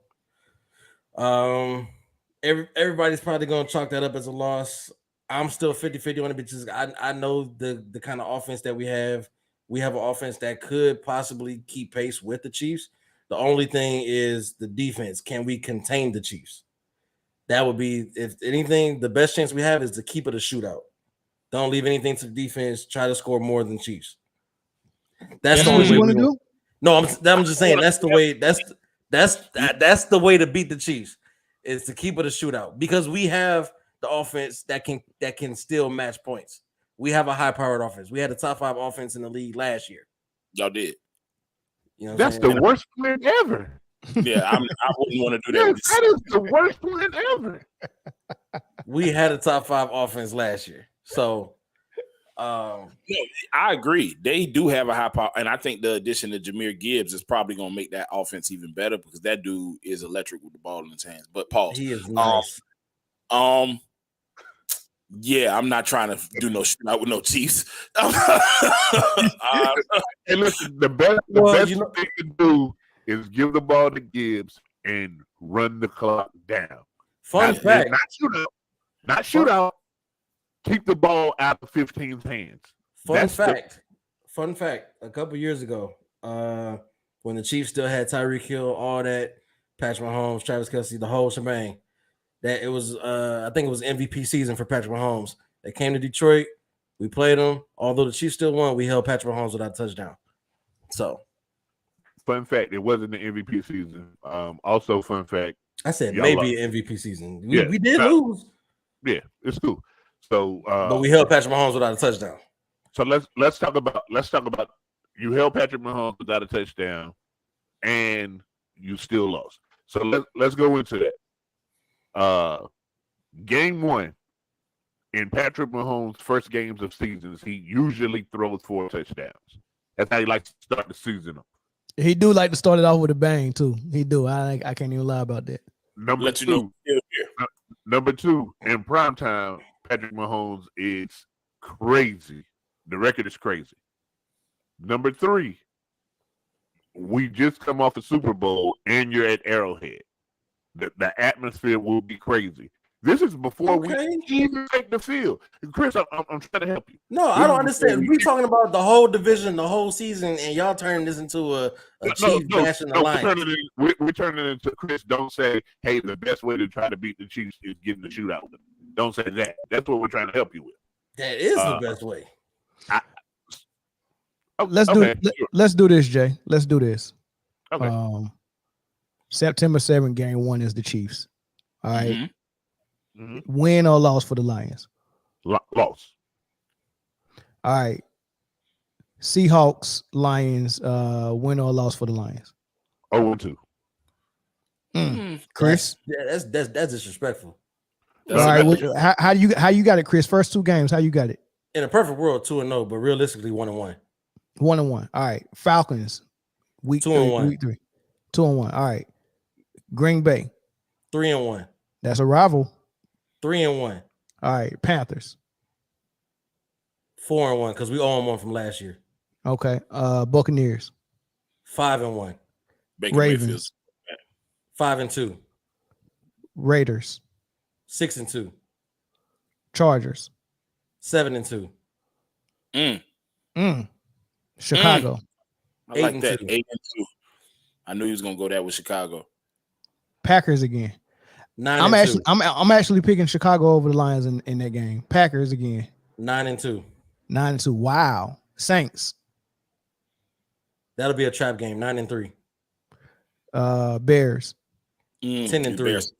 everybody's probably going to chalk that up as a loss. I'm still 50-50 on it because I know the kind of offense that we have. We have an offense that could possibly keep pace with the Chiefs. The only thing is the defense. Can we contain the Chiefs? That would be, if anything, the best chance we have is to keep it a shootout. Don't leave anything to the defense. Try to score more than Chiefs. That's the only way you want to do. No, I'm just saying that's the way. That's the way to beat the Chiefs is to keep it a shootout because we have the offense that can still match points. We have a high-powered offense. We had the top 5 offense in the league last year. Y'all did. You know that's the worst plan ever. Yeah, I wouldn't want to do that. That is the worst plan ever. We had a top 5 offense last year. So I agree. They do have a high power, and I think the addition of Jahmyr Gibbs is probably going to make that offense even better because that dude is electric with the ball in his hands. But pause. He is nice. Yeah, I'm not trying to do no shootout with no Chiefs. Hey, listen, the best thing to do is give the ball to Gibbs and run the clock down. Fun fact. Not shootout. Keep the ball out of 15's hands. Fun fact. A couple years ago, when the Chiefs still had Tyreek Hill, all that, Patrick Mahomes, Travis Kelce, the whole shebang, that it was, I think it was MVP season for Patrick Mahomes. They came to Detroit. We played them. Although the Chiefs still won, we held Patrick Mahomes without a touchdown. So, fun fact, it wasn't the MVP season. Also, fun fact, I said maybe an MVP season. We did lose. Yeah, it's cool. So, but we held Patrick Mahomes without a touchdown. So let's talk about you held Patrick Mahomes without a touchdown, and you still lost. So let's go into that. Game 1 in Patrick Mahomes' first games of seasons, he usually throws 4 touchdowns. That's how he likes to start the season. He do like to start it off with a bang too. He do. I can't even lie about that. Number two, in primetime, Patrick Mahomes is crazy. The record is crazy. Number 3, we just come off a Super Bowl and you're at Arrowhead. The atmosphere will be crazy. This is before we even take the field. Chris, I'm trying to help you. No, I don't understand. We're talking about the whole division, the whole season, and y'all turning this into a Chiefs bash in the line. We're turning it into Chris. Don't say, hey, the best way to try to beat the Chiefs is getting the shootout with them. Don't say that. That's what we're trying to help you with. That is the best way. Let's do this, Jay. Let's do this. Okay. September 7th, game 1 is the Chiefs. All right. Mm-hmm. Win or loss for the Lions? Loss. All right. Seahawks, Lions, win or loss for the Lions? 0-2. Chris? That's disrespectful. All right. How you got it, Chris? First 2 games, how you got it? In a perfect world, 2-0, but realistically, 1-1. 1-1. All right. Falcons, week 2-1. Week 3. 2-1. All right. Green Bay. 3-1. That's a rival. 3-1. All right. Panthers. 4-1 because we own 1 from last year. Okay. Buccaneers. 5-1. Ravens. 5-2. Raiders. 6-2. Chargers. 7-2. Chicago. I like that. 8-2. 8-2. I knew he was gonna go there with Chicago. Packers again. 9-2. I'm actually picking Chicago over the Lions in that game. Packers again. 9-2. 9-2. Wow. Saints. That'll be a trap game. 9-3. Bears. 10-3.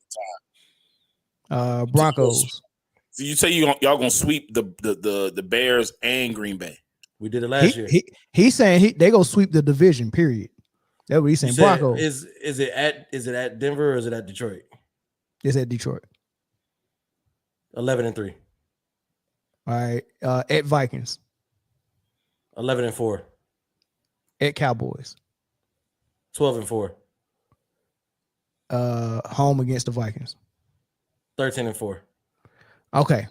Broncos. So you say y'all gonna sweep the Bears and Green Bay? We did it last year. He's saying they go sweep the division. Period. That's what he's saying. Broncos. Is it at Denver or is it at Detroit? It's at Detroit. 11-3. All right. At Vikings. 11-4. At Cowboys. 12-4. Home against the Vikings. 13-4. Okay.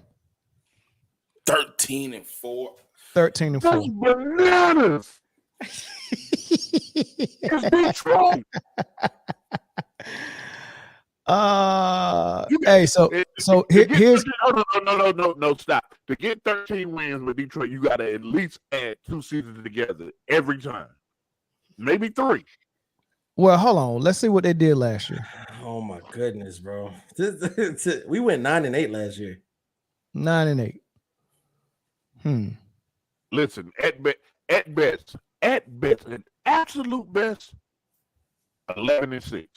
13-4. 13-4. That's bananas. It's Detroit. Hey, so here's no, stop. To get 13 wins with Detroit, you got to at least add 2 seasons together every time, maybe 3. Well, hold on. Let's see what they did last year. Oh my goodness, bro. We went 9-8 last year. 9-8. Listen, at best, an absolute best, 11-6.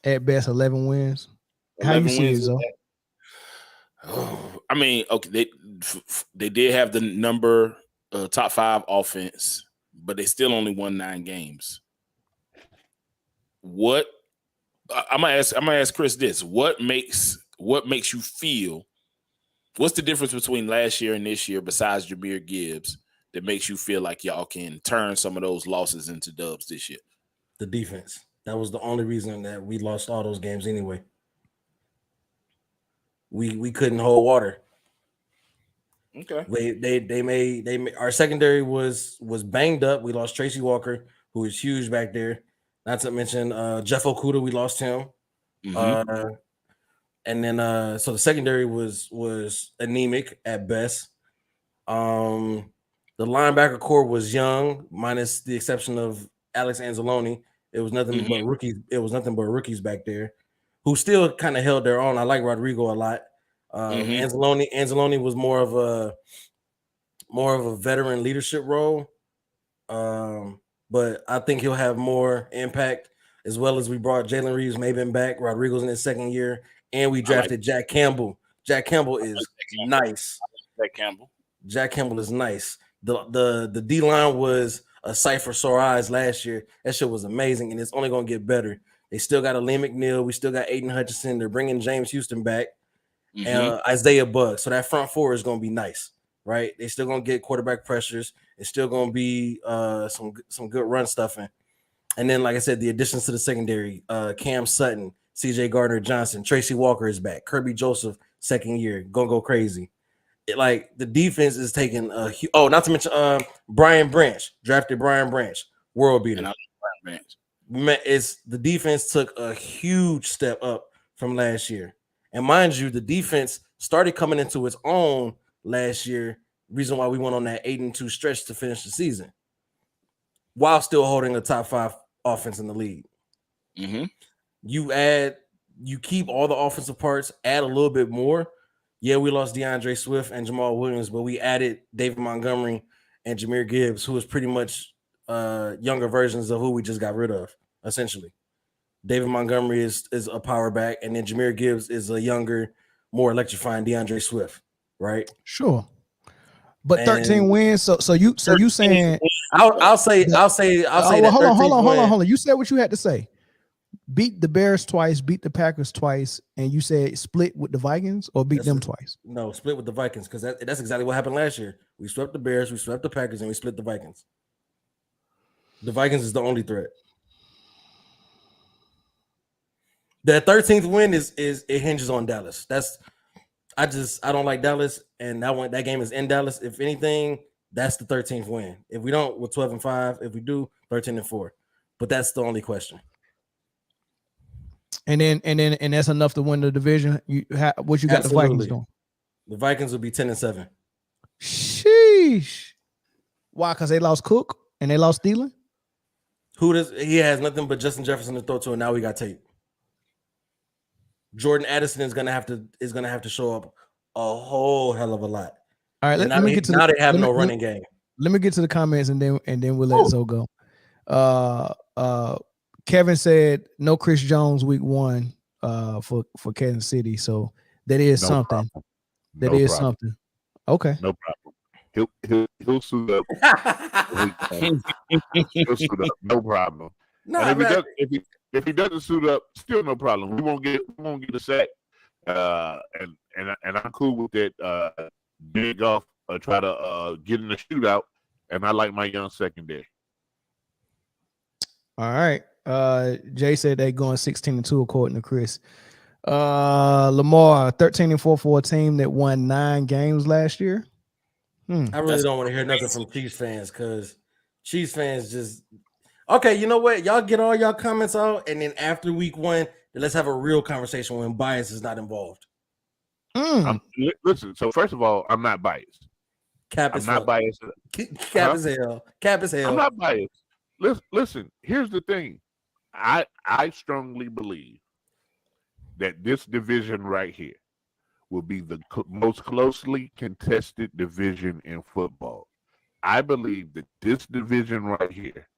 At best, 11 wins. How you see it, though? I mean, okay, they did have the number top 5 offense, but they still only won 9 games. What I'm gonna ask Chris this: what makes you feel? What's the difference between last year and this year, besides Jahmyr Gibbs, that makes you feel like y'all can turn some of those losses into dubs this year? The defense. That was the only reason that we lost all those games anyway. We couldn't hold water. Okay. They made our secondary was banged up. We lost Tracy Walker, who is huge back there. Not to mention Jeff Okudah, we lost him. Mm-hmm. And then so the secondary was anemic at best. The linebacker core was young, minus the exception of Alex Anzalone. It was nothing but rookies. It was nothing but rookies back there, who still kind of held their own. I like Rodrigo a lot. Anzalone was more of a veteran leadership role, but I think he'll have more impact. As well as we brought Jalen Reeves-Maybin back. Rodrigo's in his second year, and we drafted Jack Campbell. Jack Campbell is nice. Jack Campbell is nice. The D line was a sight for sore eyes last year. That shit was amazing, and it's only gonna get better. They still got Aleem McNeil. We still got Aiden Hutchinson. They're bringing James Houston back and Isaiah Buggs. So that front four is gonna be nice, right? They still gonna get quarterback pressures. It's still gonna be some good run stuffing. And then, like I said, the additions to the secondary: Cam Sutton, C.J. Gardner-Johnson, Tracy Walker is back. Kirby Joseph, second year, gonna go crazy. The defense is taking a not to mention Brian Branch, drafted Brian Branch, world beater. The defense took a huge step up from last year. And mind you, the defense started coming into its own last year, reason why we went on that 8-2 stretch to finish the season, while still holding a top 5 offense in the league. You keep all the offensive parts, add a little bit more. Yeah, we lost DeAndre Swift and Jamal Williams, but we added David Montgomery and Jahmyr Gibbs, who was pretty much younger versions of who we just got rid of, essentially. David Montgomery is a power back, and then Jahmyr Gibbs is a younger, more electrifying DeAndre Swift, right? Sure. But 13 wins. So you saying I'll say well, hold on. You said what you had to say. Beat the Bears twice, beat the Packers twice, and you said split with the Vikings or beat them twice? No, split with the Vikings, because that's exactly what happened last year. We swept the Bears, we swept the Packers, and we split the Vikings. The Vikings is the only threat. That 13th win is it hinges on Dallas. I don't like Dallas, and that game is in Dallas. If anything, that's the 13th win. If we don't, we're 12-5. If we do, 13-4. but that's the only question. And that's enough to win the division. What you got the Vikings doing? The Vikings will be 10-7. Sheesh. Why? Because they lost Cook and they lost Thielen? He has nothing but Justin Jefferson to throw to, and now we got tape. Jordan Addison is gonna have to show up a whole hell of a lot. All right, let me get to now they have no running game. Let me get to the comments and then we'll let Zoe go. Kevin said no Chris Jones week 1 for Kansas City, so that is something. That is something. Okay, no problem. He'll suit up. He'll suit up, no problem. And if he doesn't suit up, still no problem. We won't get a sack. And I'm cool with that. Big off, try to get in the shootout, and I like my young secondary. All right. Jay said they going 16-2 according to Chris. Lamar 13-4 for a team that won 9 games last year. I really don't want to hear nothing from Chiefs fans because Chiefs fans just okay. You know what? Y'all get all y'all comments out, and then after week 1, let's have a real conversation when bias is not involved. Listen. So first of all, I'm not biased. Cap is hell. Cap is hell. I'm not biased. Listen. Here's the thing. I strongly believe that this division right here will be the most closely contested division in football. I believe that this division right here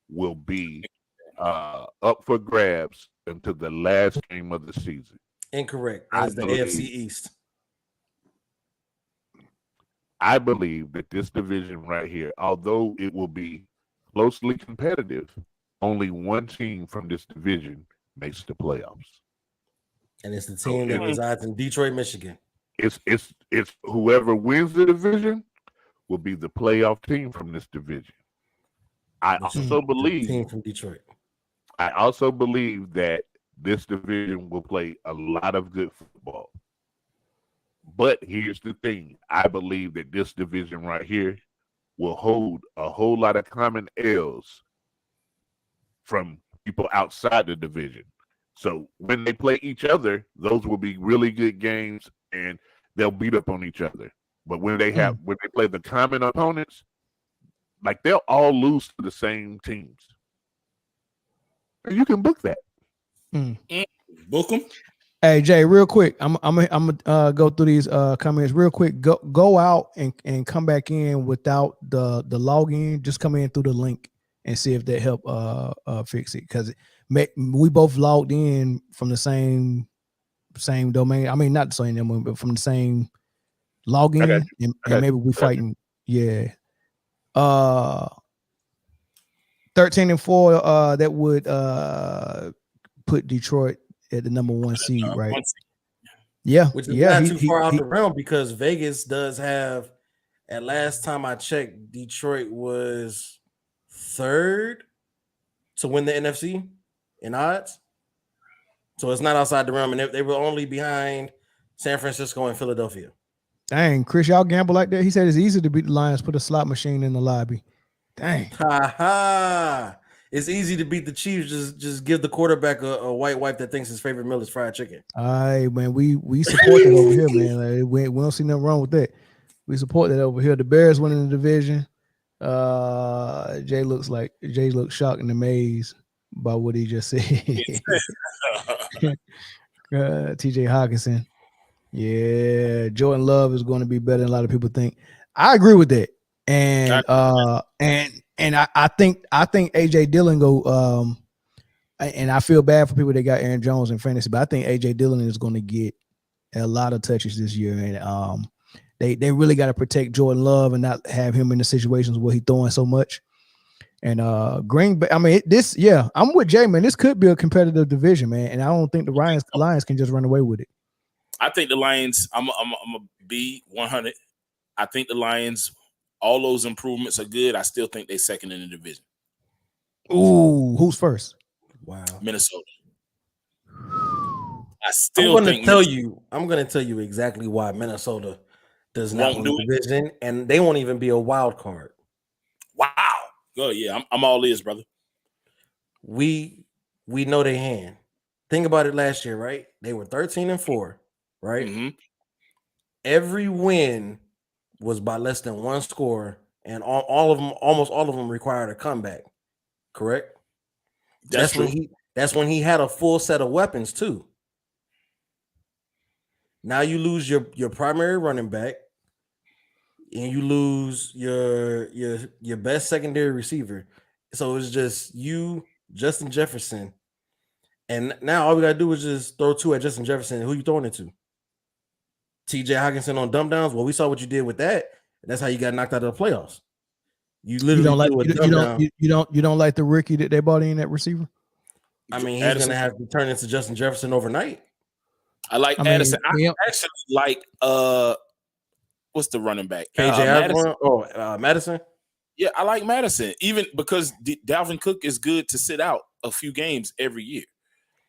will be up for grabs until the last game of the season. Incorrect. As the NFC East. I believe that this division right here, although it will be closely competitive, only one team from this division makes the playoffs. And it's the team that resides in Detroit, Michigan. It's whoever wins the division will be the playoff team from this division. I also believe team from Detroit. I also believe that this division will play a lot of good football. But here's the thing. I believe that this division right here will hold a whole lot of common L's from people outside the division. So when they play each other, those will be really good games and they'll beat up on each other. But when they play the common opponents, like they'll all lose to the same teams. And you can book that. Book them. Hey Jay, real quick, I'm gonna go through these comments real quick. Go out and come back in without the login. Just come in through the link and see if that help fix it. Because we both logged in from the same domain. I mean, not the same domain, but from the same login, and maybe we fighting. Yeah. 13-4. That would put Detroit at the number 1 seed, right? Yeah, which is not too far out the realm because Vegas does have. At last time I checked, Detroit was 3rd to win the NFC in odds. So it's not outside the realm, and they were only behind San Francisco and Philadelphia. Dang, Chris, y'all gamble like that? He said it's easy to beat the Lions. Put a slot machine in the lobby. Dang. Ha. It's easy to beat the Chiefs. Just give the quarterback a white wife that thinks his favorite meal is fried chicken. All right, man. We support that over here, man. Like, we don't see nothing wrong with that. We support that over here. The Bears winning the division. Jay looks shocked and amazed by what he just said. TJ Hawkinson. Yeah, Jordan Love is going to be better than a lot of people think. I agree with that. And I think AJ Dillon go and I feel bad for people that got Aaron Jones in fantasy, but I think AJ Dillon is going to get a lot of touches this year, and they really got to protect Jordan Love and not have him in the situations where he's throwing so much. And Green Bay, I mean I'm with Jay, man. This could be a competitive division, man, and I don't think the Lions can just run away with it. I think the Lions. I'm gonna be 100. I think the Lions. All those improvements are good. I still think they're second in the division. Ooh, who's first? Wow, Minnesota. I'm going to tell you exactly why Minnesota does not win the division, and they won't even be a wild card. Wow. Oh yeah, I'm all ears, brother. we know their hand. Think about it last year, right? They were 13-4, right? Mm-hmm. Every win was by less than one score, and almost all of them required a comeback. Correct? That's true. That's when he had a full set of weapons too. Now you lose your primary running back, and you lose your best secondary receiver. So it's just you, Justin Jefferson, and now all we gotta do is just throw two at Justin Jefferson. Who you throwing it to? TJ Hawkinson on dump downs. Well, we saw what you did with that. That's how you got knocked out of the playoffs. You literally you don't like the rookie that they bought in that receiver. I mean, he's gonna have to turn into Justin Jefferson overnight. I like Addison. I actually like what's the running back? KJ Madison. Yeah, I like Madison, even because Dalvin Cook is good to sit out a few games every year.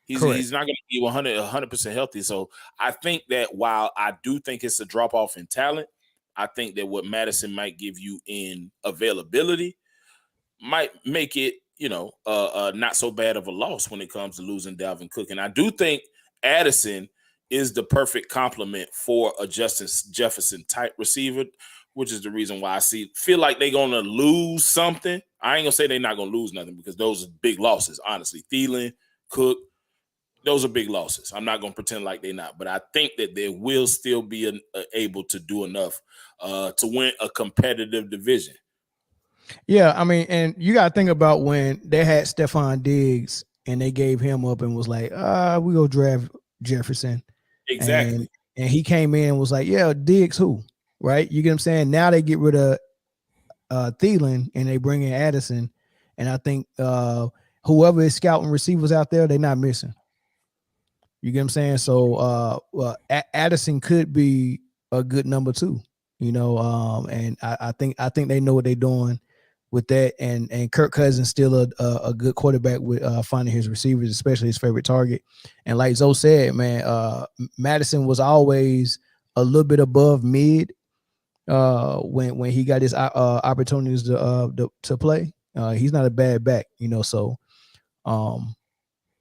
He's not going to be 100% healthy. So I think that while I do think it's a drop off in talent, I think that what Madison might give you in availability might make it, not so bad of a loss when it comes to losing Dalvin Cook. And I do think Addison is the perfect complement for a Justin Jefferson type receiver, which is the reason why I feel like they're going to lose something. I ain't going to say they're not going to lose nothing because those are big losses, honestly. Thielen, Cook, those are big losses. I'm not going to pretend like they're not, but I think that they will still be able to do enough to win a competitive division. Yeah, I mean, and you got to think about when they had Stephon Diggs and they gave him up and was like, we go draft Jefferson. Exactly. And he came in and was like, yeah, Diggs who? Right? You get what I'm saying? Now they get rid of Thielen and they bring in Addison. And I think whoever is scouting receivers out there, they're not missing. You get what I'm saying? So Addison could be a good number 2, and I think they know what they're doing with that. And Kirk Cousins still a good quarterback with finding his receivers, especially his favorite target. And like Zoe said, man, Madison was always a little bit above mid when he got his opportunities to play. He's not a bad back, so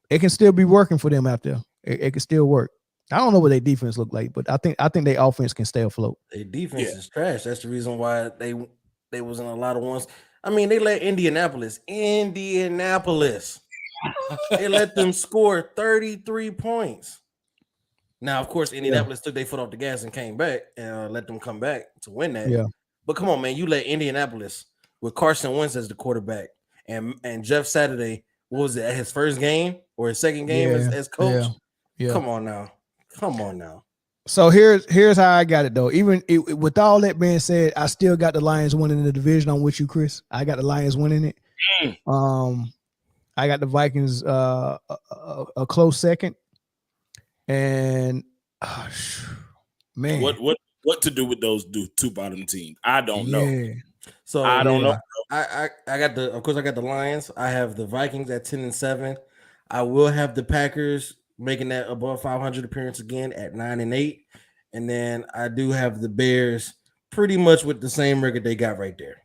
it can still be working for them out there. It can still work. I don't know what their defense look like, but I think their offense can stay afloat. Their defense is trash. That's the reason why they was in a lot of ones. I mean, they let Indianapolis. They let them score 33 points. Now, of course, Indianapolis took their foot off the gas and came back and let them come back to win that. Yeah. But come on, man, you let Indianapolis with Carson Wentz as the quarterback and Jeff Saturday, what was it, his first game or his second game as coach? Yeah. Come on now. So here's how I got it though. Even with all that being said, I still got the Lions winning the division. I'm with you, Chris. I got the Lions winning it. I got the Vikings a close second. And man, what to do with those two bottom teams? I don't know. So I don't know. I got the Lions. I have the Vikings at 10-7. I will have the Packers making that above 500 appearance again at 9-8, and then I do have the Bears pretty much with the same record they got right there.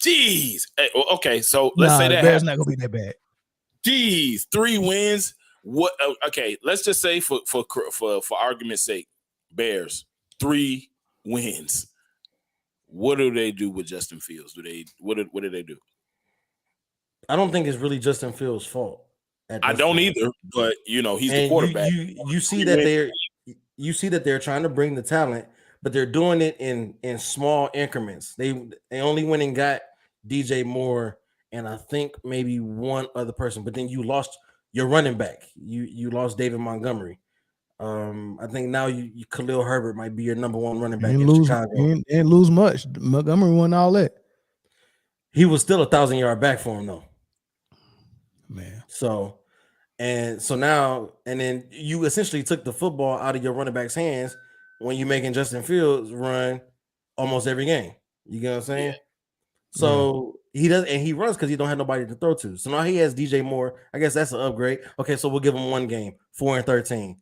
Jeez. Hey, okay, so let's say that the Bears not gonna be that bad. Jeez, 3 wins. What? Okay, let's just say for argument's sake, Bears 3 wins. What do they do with Justin Fields? What do they do? I don't think it's really Justin Fields' fault. I don't either, but he's the quarterback. You see that they're trying to bring the talent, but they're doing it in small increments. They only went and got DJ Moore and I think maybe one other person, but then you lost your running back. You lost David Montgomery. I think now Khalil Herbert might be your number 1 running back in Chicago. Didn't lose much. Montgomery won all that. He was still 1,000-yard back for him though. Man. So now, and then you essentially took the football out of your running back's hands when you're making Justin Fields run almost every game. You get what I'm saying? Yeah. So he does, and he runs because he don't have nobody to throw to. So now he has DJ Moore. I guess that's an upgrade. Okay, so we'll give him 1 game, 4-13.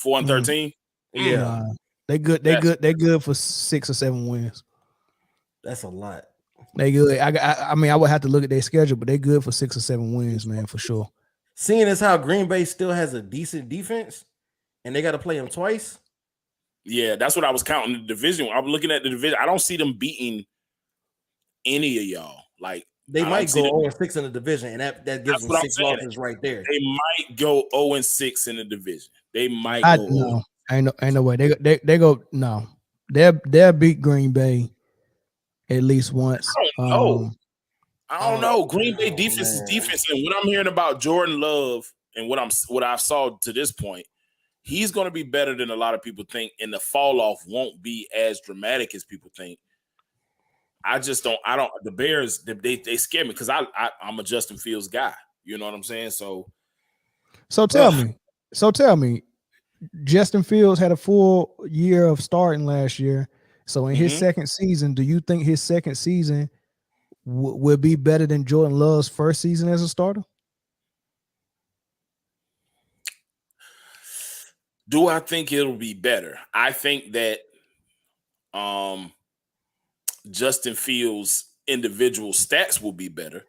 4-13. Yeah, they good. They good for 6 or 7 wins. That's a lot. They good. I mean, I would have to look at their schedule, but they good for 6 or 7 wins, man, for sure. Seeing as how Green Bay still has a decent defense, and they got to play them twice. Yeah, that's what I was counting the division. I'm looking at the division. I don't see them beating any of y'all. Like they might go 0-6 in the division, and that gives them 6 losses right there. They might go 0-6 in the division. They might go. No, ain't no way. They go no. They'll beat Green Bay at least once. I don't know. Green Bay defense is defense, and what I'm hearing about Jordan Love and what I've saw to this point, he's going to be better than a lot of people think, and the fall off won't be as dramatic as people think. I don't. The Bears they scare me because I'm a Justin Fields guy. You know what I'm saying? So tell me, Justin Fields had a full year of starting last year. So in his second season, do you think his second season will be better than Jordan Love's first season as a starter? Do I think it'll be better? I think that Justin Fields' individual stats will be better.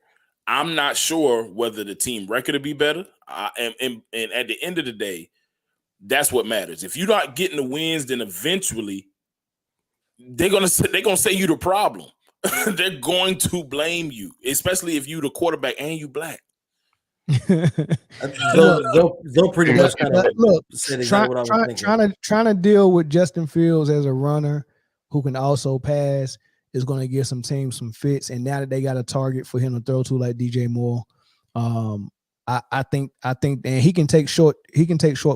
I'm not sure whether the team record will be better. And at the end of the day, that's what matters. If you're not getting the wins, then eventually they're gonna say you the problem. They're going to blame you, especially if you the quarterback and you black. They'll pretty much kind of look. said exactly what I was thinking. Trying to deal with Justin Fields as a runner who can also pass is going to give some teams some fits. And now that they got a target for him to throw to like DJ Moore, I think and he can take short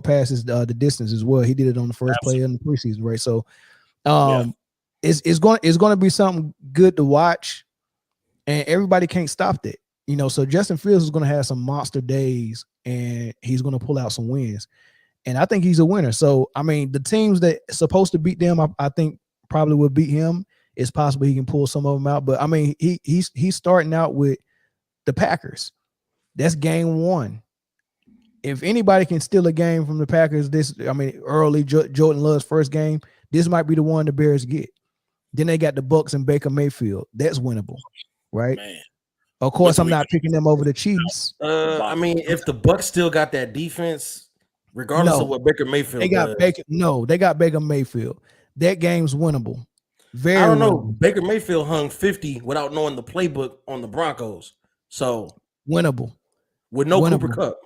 passes the distance as well. He did it on the first play in the preseason, right? So it's going to be something good to watch, and everybody can't stop that. You know, so Justin Fields is going to have some monster days, and he's going to pull out some wins. And I think he's a winner. So, I mean, the teams that are supposed to beat them, I think probably will beat him. It's possible he can pull some of them out. But, I mean, he's starting out with the Packers. That's game 1. If anybody can steal a game from the Packers, early Jordan Love's first game, this might be the one the Bears get. Then they got the Bucs and Baker Mayfield. That's winnable, right? Man. Of course, I'm not picking them over the Chiefs. I mean, if the Bucs still got that defense, regardless of what Baker Mayfield they got does. They got Baker Mayfield. That game's winnable. I don't know. Baker Mayfield hung 50 without knowing the playbook on the Broncos. So winnable. With no Cooper Kupp.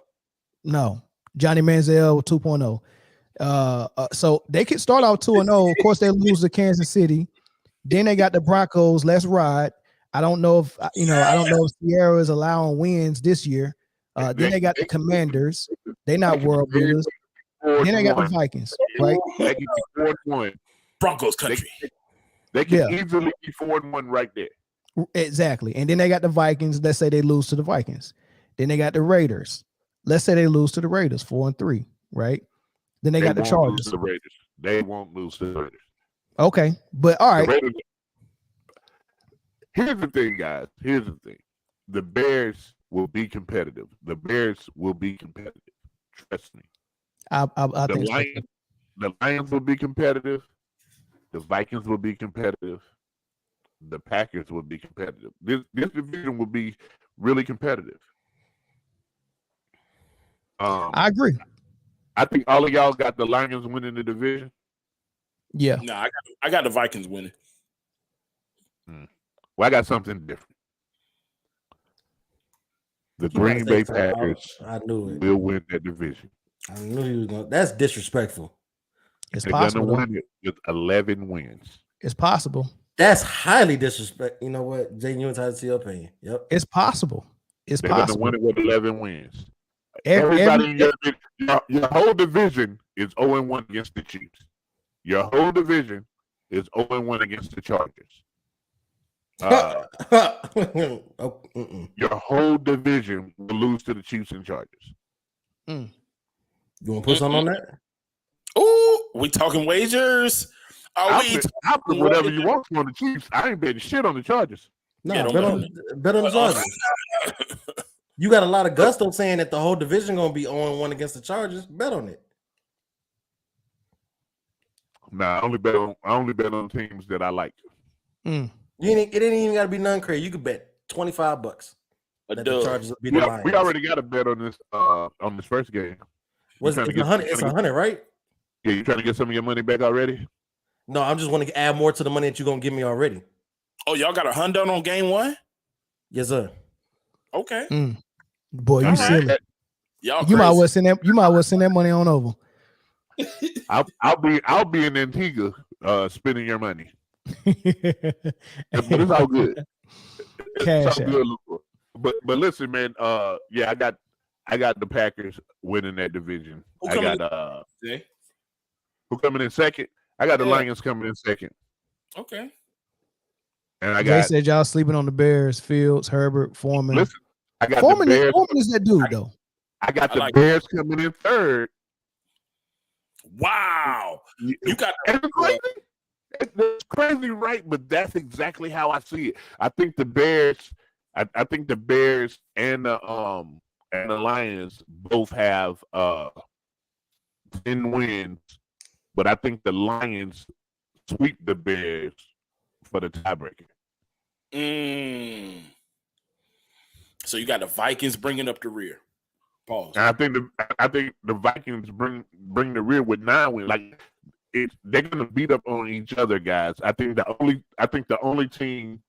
No. Johnny Manziel 2.0. So they could start out 2-0. Of course, they lose to Kansas City. Then they got the Broncos. Let's ride. I don't know if Sierra is allowing wins this year. Then they got the Commanders. They're not world beaters. Then they got the Vikings, right? They can be 4-1. Broncos country. They can easily be 4-1 right there. Exactly. And then they got the Vikings. Let's say they lose to the Vikings. Then they got the Raiders. Let's say they lose to the Raiders, 4-3, right? Then they got the Chargers. The Raiders. They won't lose to the Raiders. Okay, but all right. Here's the thing, guys. Here's the thing. The Bears will be competitive. The Bears will be competitive. Trust me. I think the Lions will be competitive. The Vikings will be competitive. The Packers will be competitive. This division will be really competitive. I agree. I think all of y'all got the Lions winning the division. Yeah. No, I got the Vikings winning. Well, I got something different. The Green Bay Packers will win that division. I knew he was going to. That's disrespectful. They're possible. They're going to win it with 11 wins. It's possible. That's highly disrespectful. You know what? Jay, you entitled to your opinion. Yep. It's possible. They're going to win it with 11 wins. Everybody in your whole division is 0-1 against the Chiefs. Your whole division is 0-1 against the Chargers. Your whole division will lose to the Chiefs and Chargers. You want to put something on that? Oh, we talking wagers? I'll put whatever you want on the Chiefs. I ain't betting shit on the Chargers. No, bet on the Chargers. You got a lot of gusto saying that the whole division going to be 0-1 against the Chargers. Bet on it. Nah, I only bet on teams that I like. It ain't even got to be none crazy. You could bet $25 that the Chargers will beat the Lions. We already got a bet on this first game. It's 100. It's 100, right? Yeah, you trying to get some of your money back already? No, I'm just want to add more to the money that you're gonna give me already. Oh, y'all got $100 on game 1? Yes, sir. Okay. Boy, you silly. Y'all you might well send that. You might well send that money on over. I'll be in Antigua spending your money. But it's all good. Cash it's all good. But listen, man. Yeah, I got the Packers winning that division. Who coming in second? I got the Lions coming in second. Okay. And I Jay said y'all sleeping on the Bears, Fields, Herbert, Foreman. Listen, I got Foreman, the Bears. Foreman is that dude, though. I got the Bears coming in third. Wow. You got that's crazy, right? But that's exactly how I see it. I think the Bears, I think the Bears and the Lions both have 10 wins, but I think the Lions sweep the Bears for the tiebreaker. So you got the Vikings bringing up the rear. Pause. And I think the Vikings bring the rear with 9 wins. Like they're gonna beat up on each other, guys. I think the only team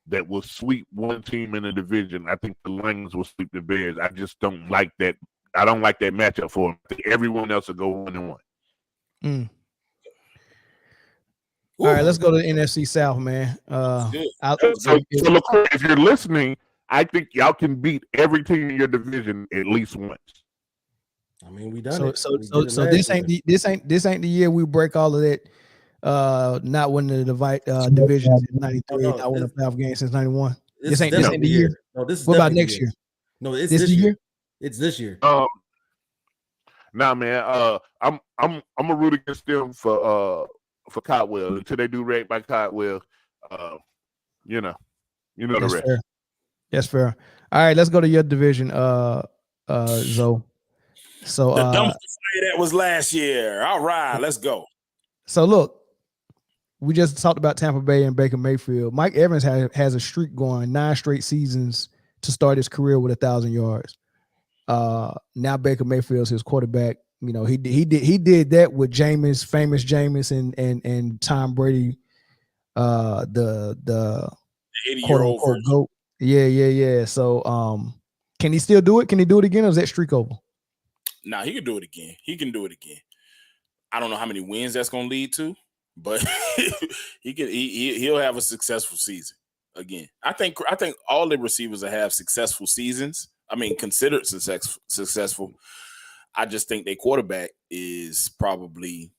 that will sweep one team in the division, I think the Lions will sweep the Bears. I just don't like that. I don't like that matchup for them. I think everyone else will go 1-1. All right, let's go to the NFC South, man. So look, if you're listening, I think y'all can beat every team in your division at least once. I mean, we done it. So this ain't the year we break all of that. Not winning the divisions in '93, not winning a playoff game since '91. This ain't the year. No, this is what about next year? No, it's this year. It's this year. Nah, man. I'm a root against them for Cotwell until they do right by Cotwell. You know the rest. Fair. That's fair. All right, let's go to your division, Zoe. So the dumpster fire that was last year. All right, let's go. So look, we just talked about Tampa Bay and Baker Mayfield. Mike Evans has a streak going 9 straight seasons to start his career with 1,000 yards. Now Baker Mayfield's his quarterback. You know, he did that with famous Jameis and Tom Brady, the 80-year-old GOAT. Yeah. So can he still do it? Can he do it again, or is that streak over? Nah, he can do it again. I don't know how many wins that's gonna lead to, but he'll have a successful season again. I think all the receivers will have successful seasons. I mean, considered successful. I just think their quarterback is probably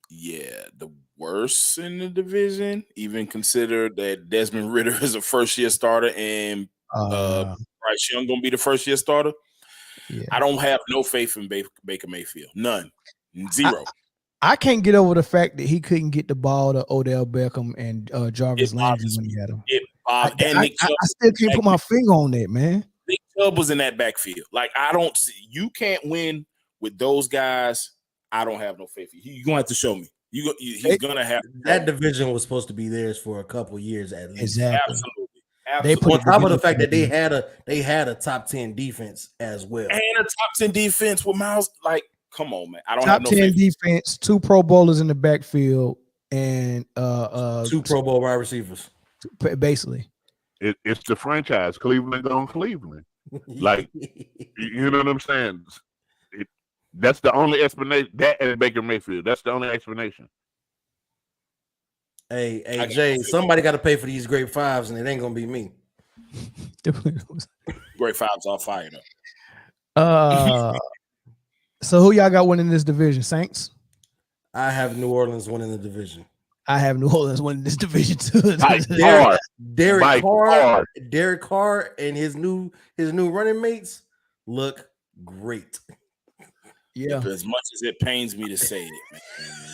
the worst in the division. Even consider that Desmond Ridder is a first-year starter and Bryce Young gonna be the first-year starter. Yeah. I don't have no faith in Baker Mayfield. None. Zero. I can't get over the fact that he couldn't get the ball to Odell Beckham and Jarvis Landry when he had him. I still can't put my finger on that, man. Nick Chubb was in that backfield. Like, you can't win with those guys. I don't have no faith. You're going to have to show me. He's going to have that division was supposed to be theirs for a couple years at least. Exactly. Absolutely. On top of the fact that they had a top 10 defense as well. And a top 10 defense with Miles. Like, come on, man. I don't top have no 10 faith. Defense, 2 Pro Bowlers in the backfield, and 2 Pro Bowl wide receivers. Basically. It's the franchise. Cleveland on Cleveland. Like, you know what I'm saying? That's the only explanation. That and Baker Mayfield. That's the only explanation. Hey, Jay, somebody got to pay for these grade 5s, and it ain't gonna be me. Grade 5s all fired up. So who y'all got winning this division? Saints? I have New Orleans winning the division. I have New Orleans winning this division too. Derek Carr and his new running mates look great. Yeah. As much as it pains me to say it, man.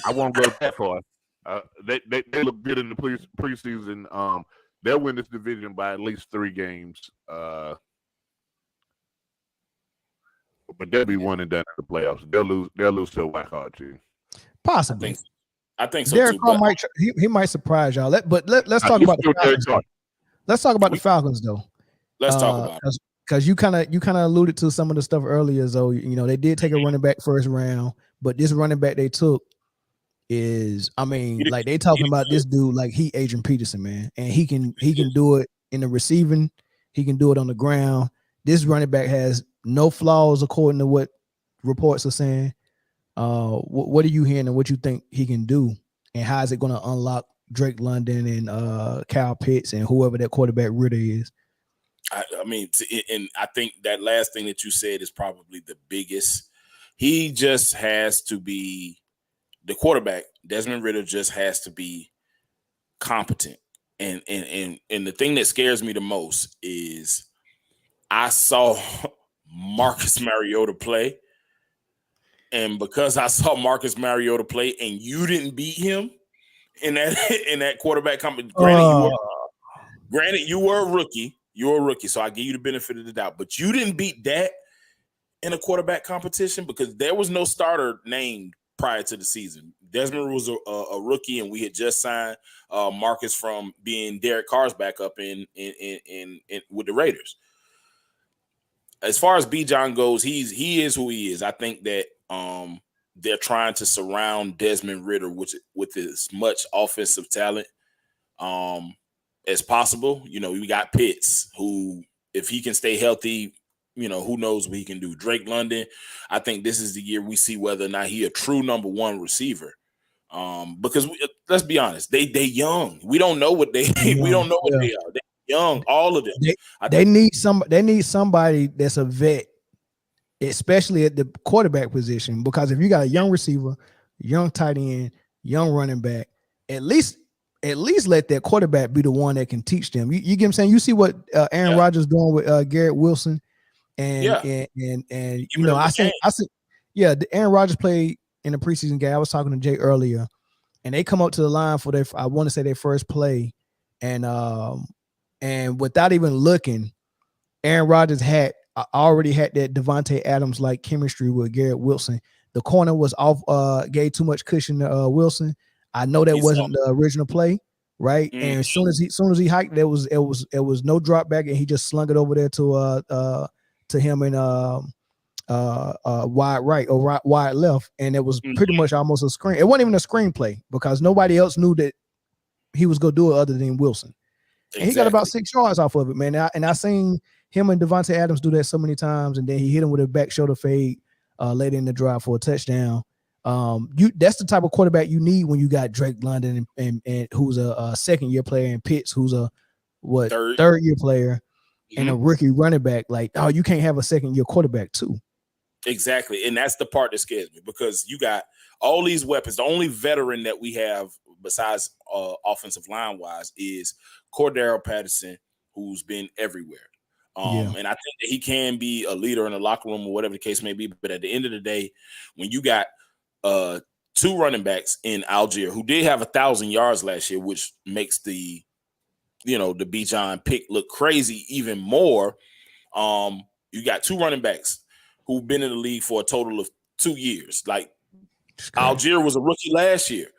I won't go that far. They look good in the preseason. They'll win this division by at least 3 games. But they'll be one and done in the playoffs. They'll lose to a wild card team. Possibly. I think so Derek too. Carr might he might surprise y'all. Let's talk about the Falcons. Let's talk about the Falcons though. Let's talk about it. Because you kind of alluded to some of the stuff earlier. So they did take a running back first round, but this running back they took is, I mean, like they talking about this dude like he Adrian Peterson, man, and he can do it in the receiving, he can do it on the ground. This running back has no flaws according to what reports are saying. What are you hearing and what you think he can do, and how is it going to unlock Drake London and Kyle Pitts and whoever that quarterback Ritter is? I mean, and I think that last thing that you said is probably the biggest. He just has to be the quarterback. Desmond Ritter just has to be competent. And the thing that scares me the most is I saw Marcus Mariota play. And because I saw Marcus Mariota play and you didn't beat him in that quarterback competition, granted, you were a rookie. You're a rookie, so I give you the benefit of the doubt. But you didn't beat that in a quarterback competition because there was no starter named prior to the season. Desmond was a rookie, and we had just signed Marcus from being Derek Carr's backup in with the Raiders. As far as Bijan goes, he is who he is. I think that they're trying to surround Desmond Ritter with as much offensive talent as possible. We got Pitts, who, if he can stay healthy, who knows what he can do. Drake London, I think this is the year we see whether or not he a true number one receiver. Because let's be honest, they young. We don't know what they we don't know what they are. They're young, all of them. They need somebody that's a vet, especially at the quarterback position. Because if you got a young receiver, young tight end, young running back, at least let that quarterback be the one that can teach them. You get what I'm saying? You see what Aaron Rodgers doing with Garrett Wilson, and I said, Aaron Rodgers played in the preseason game. I was talking to Jay earlier, and they come up to the line for I want to say their first play, and without even looking, Aaron Rodgers already had that Devontae Adams like chemistry with Garrett Wilson. The corner was off, gave too much cushion to Wilson. I know that wasn't the original play, right? Mm-hmm. And as soon as he hiked, it was no drop back, and he just slung it over there to him in wide right or wide left, and it was pretty much almost a screen. It wasn't even a screenplay because nobody else knew that he was gonna do it other than Wilson. Exactly. And he got about 6 yards off of it, man. And I seen him and Devontae Adams do that so many times, and then he hit him with a back shoulder fade later in the drive for a touchdown. That's the type of quarterback you need when you got Drake London and who's a second-year player, and Pitts, who's a third-year player, and a rookie running back. Like, you can't have a second-year quarterback too. Exactly, and that's the part that scares me because you got all these weapons. The only veteran that we have besides offensive line-wise is Cordero Patterson, who's been everywhere. And I think that he can be a leader in the locker room or whatever the case may be. But at the end of the day, when you got two running backs in Algier who did have 1,000 yards last year, which makes the Bijan pick look crazy even more. You got two running backs who've been in the league for a total of 2 years. Like Algier was a rookie last year.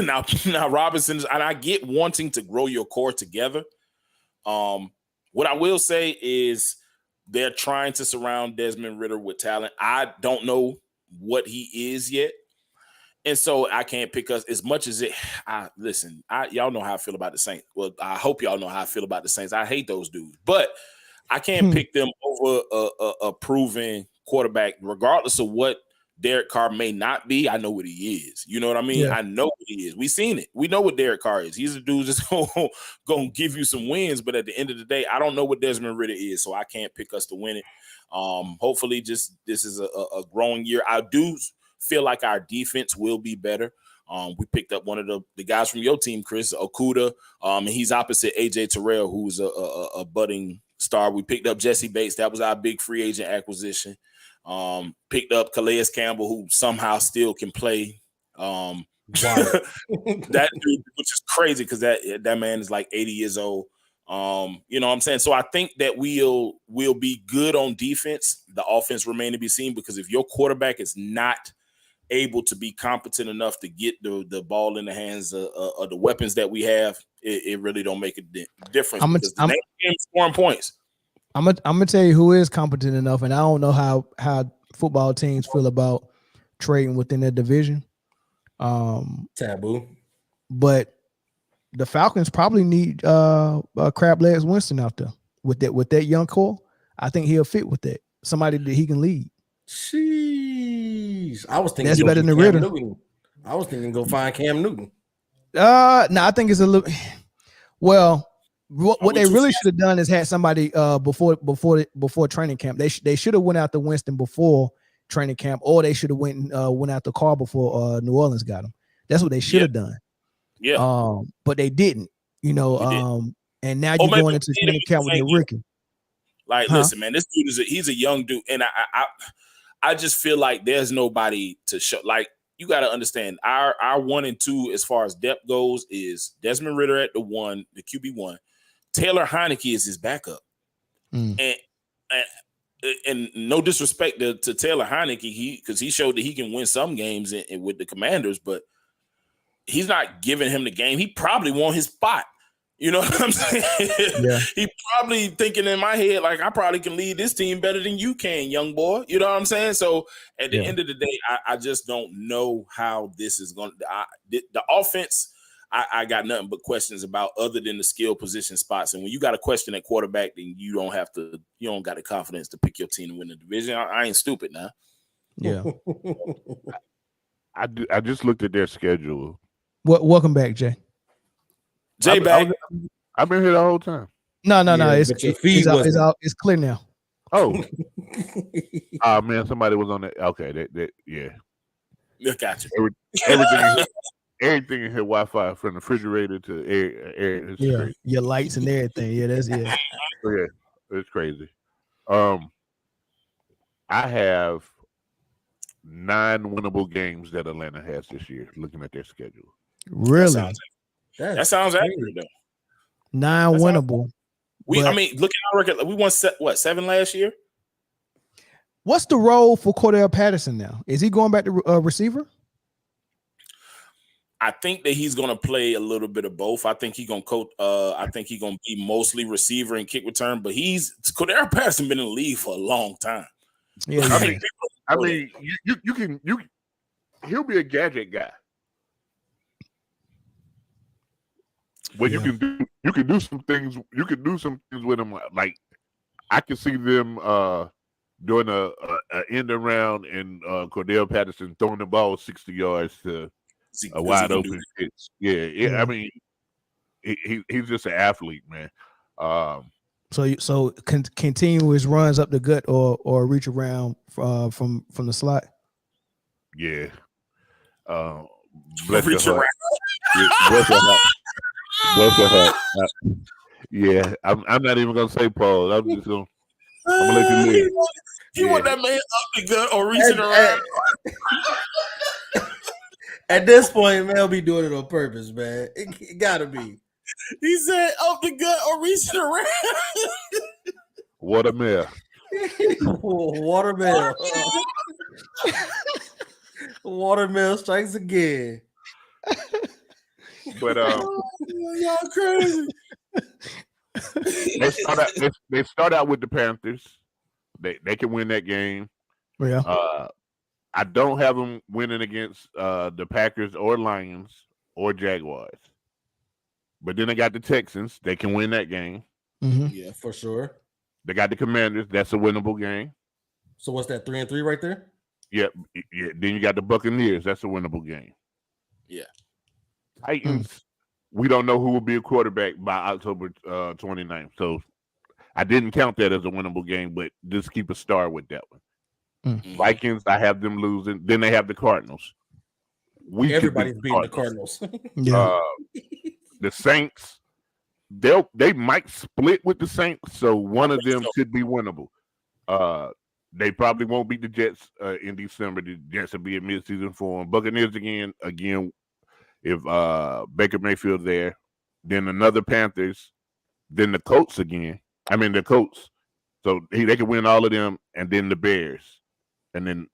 now Robinson, and I get wanting to grow your core together. What I will say is they're trying to surround Desmond Ritter with talent. I don't know what he is yet. And so I can't pick us as much as y'all know how I feel about the Saints. Well, I hope y'all know how I feel about the Saints. I hate those dudes, but I can't pick them over a proven quarterback, regardless of what Derek Carr may not be. I know what he is. You know what I mean? Yeah. I know what he is. We've seen it. We know what Derek Carr is. He's a dude that's going to give you some wins, but at the end of the day, I don't know what Desmond Ritter is, so I can't pick us to win it. Hopefully, this is a growing year. I do feel like our defense will be better. We picked up one of the guys from your team, Chris Okuda, and he's opposite AJ Terrell, who's a budding star. We picked up Jesse Bates. That was our big free agent acquisition. Picked up Calais Campbell, who somehow still can play. That dude, which is crazy because that man is like 80 years old. You know what I'm saying? So I think that we'll be good on defense. The offense remain to be seen because if your quarterback is not able to be competent enough to get the ball in the hands of the weapons that we have, it really don't make a difference because the next game is scoring points. I'm gonna tell you who is competent enough, and I don't know how football teams feel about trading within their division. Taboo. But the Falcons probably need Crab Legs Winston out there with that young core. I think he'll fit with that. Somebody that he can lead. Jeez. I was thinking that's better than the Ritter. I was thinking go find Cam Newton. No, I think it's a little. Well, what they really should have done is had somebody before training camp. They should have went out to Winston before training camp, or they should have went out the car before New Orleans got him. That's what they should have done. Yeah. But they didn't. And now you're going into training camp with your rookie. Like, listen, man, this dude he's a young dude, and I just feel like there's nobody to show. Like, you got to understand, our 1 and 2 as far as depth goes is Desmond Ridder at the QB1. Taylor Heineke is his backup, and no disrespect to Taylor Heineke, because he showed that he can win some games with the Commanders, but he's not giving him the game. He probably won his spot. You know what I'm saying? Yeah. He probably thinking in my head, like, I probably can lead this team better than you can, young boy. You know what I'm saying? So at the end of the day, I just don't know how this is going to – the offense, I got nothing but questions about other than the skill position spots. And when you got a question at quarterback, then you don't got the confidence to pick your team to win the division. I ain't stupid now. Yeah. I just looked at their schedule. Welcome back, Jay. Jay back. I've been here the whole time. No. It's clear now. Oh. Man, somebody was on that. Okay, yeah. Gotcha. Everything in here Wi-Fi from the refrigerator to air. Yeah, crazy. Your lights and everything. Yeah, that's Yeah, it's crazy. I have 9 winnable games that Atlanta has this year. Looking at their schedule. Really? That sounds accurate though. 9 winnable. Look at our record. We won 7 last year. What's the role for Cordell Patterson now? Is he going back to receiver? I think that he's going to play a little bit of both. I think he's going to coach. I think he's going to be mostly receiver and kick return. But Cordell Patterson been in the league for a long time. Yeah. I mean, he'll be a gadget guy. Well, you can do some things. You can do some things with him. Like, I can see them doing a end around and Cordell Patterson throwing the ball 60 yards to a wide open pitch. Yeah. I mean, he's just an athlete, man. So continuous runs up the gut or reach around from the slot. Yeah. Reach around. Bless her heart. Yeah, I'm not even gonna say pause. I'm gonna let you live. You want that man up the gut or reaching around? At this point, man, I'll be doing it on purpose, man. It gotta be. He said up the gut or reaching around. Watermill. Watermill. Watermill strikes again. But y'all crazy. They start out with the Panthers. They can win that game. Yeah. I don't have them winning against the Packers or Lions or Jaguars. But then they got the Texans. They can win that game. Mm-hmm. Yeah, for sure. They got the Commanders. That's a winnable game. So what's that, 3-3 right there? Yeah. Then you got the Buccaneers. That's a winnable game. Yeah. Titans, we don't know who will be a quarterback by October 29th. So I didn't count that as a winnable game, but just keep a star with that one. Mm-hmm. Vikings, I have them losing. Then they have the Cardinals. Everybody's beating the Cardinals. Yeah. The Saints, they might split with the Saints, so one of them should be winnable. They probably won't beat the Jets in December. The Jets will be in midseason form. Buccaneers again. If Baker Mayfield there, then another Panthers, then the Colts again. I mean the Colts. So they can win all of them, and then the Bears, and then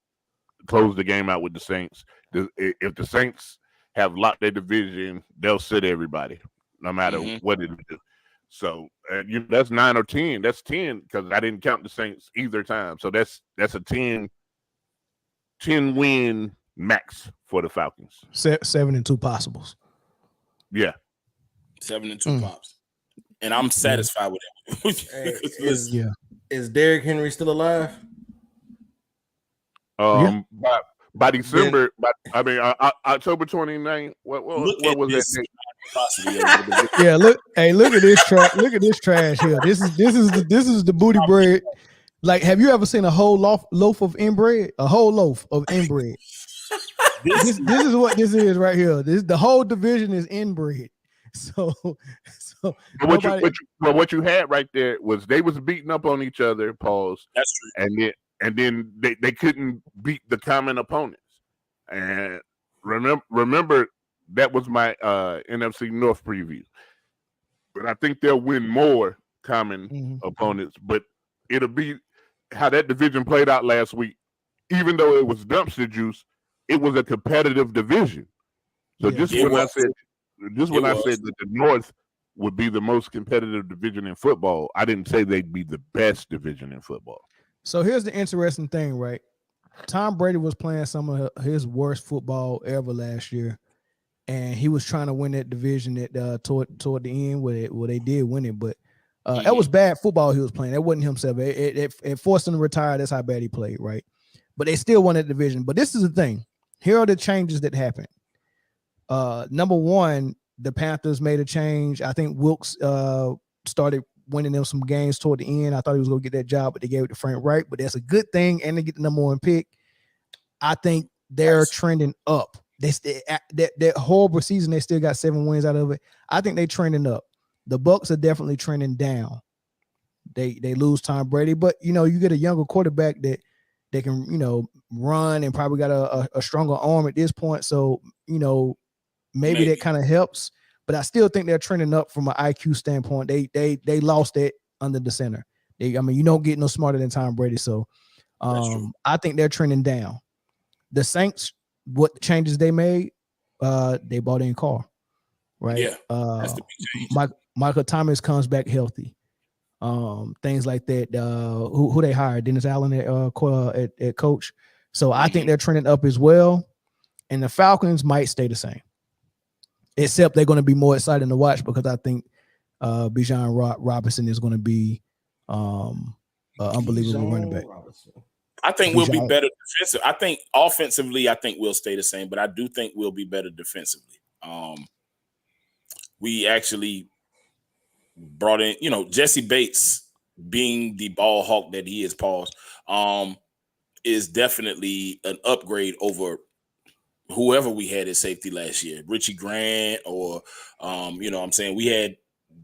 close the game out with the Saints. If the Saints have locked their division, they'll sit everybody, no matter what it is. So that's 9 or 10. That's 10 because I didn't count the Saints either time. So that's a 10 win max for the Falcons. 7 and 2 possibles. Yeah. 7 and 2 pops. And I'm satisfied with it. Is Derrick Henry still alive? By December, October 29th. What was that? Yeah, look at this trash. Look at this trash here. This is the booty bread. Like, have you ever seen a whole loaf of inbread? A whole loaf of inbread. This is what this is right here. The whole division is inbread. So what you had right there was they was beating up on each other. Pause. That's true. And then they couldn't beat the common opponents. And remember that was my NFC North preview. But I think they'll win more common opponents. But it'll be how that division played out last week. Even though it was dumpster juice, it was a competitive division. So when I said that the North would be the most competitive division in football, I didn't say they'd be the best division in football. So here's the interesting thing, right? Tom Brady was playing some of his worst football ever last year, and he was trying to win that division toward the end where they did win it, but that was bad football he was playing. That wasn't himself. It forced him to retire. That's how bad he played, right? But they still won that division. But this is the thing. Here are the changes that happened. Number one, the Panthers made a change. I think Wilkes started winning them some games toward the end. I thought he was going to get that job, but they gave it to Frank Wright. But that's a good thing, and they get the number 1 pick. I think they're trending up. That horrible season, they still got 7 wins out of it. I think they're trending up. The Bucs are definitely trending down. They lose Tom Brady, but you get a younger quarterback that they can run and probably got a stronger arm at this point. So maybe that kind of helps. But I still think they're trending up from an IQ standpoint. They lost it under the center. You don't get no smarter than Tom Brady. So I think they're trending down. The Saints, what changes they made, they bought in Carr, right? Yeah, that's the big change. Michael Thomas comes back healthy. Things like that. Who they hired? Dennis Allen at coach. So I think they're trending up as well. And the Falcons might stay the same. Except they're going to be more exciting to watch because I think Bijan Robinson is going to be an unbelievable running back. I think we'll be better defensive. I think offensively, I think we'll stay the same, but I do think we'll be better defensively. We actually brought in, Jesse Bates being the ball hawk that he is, is definitely an upgrade over whoever we had at safety last year, Richie Grant, or we had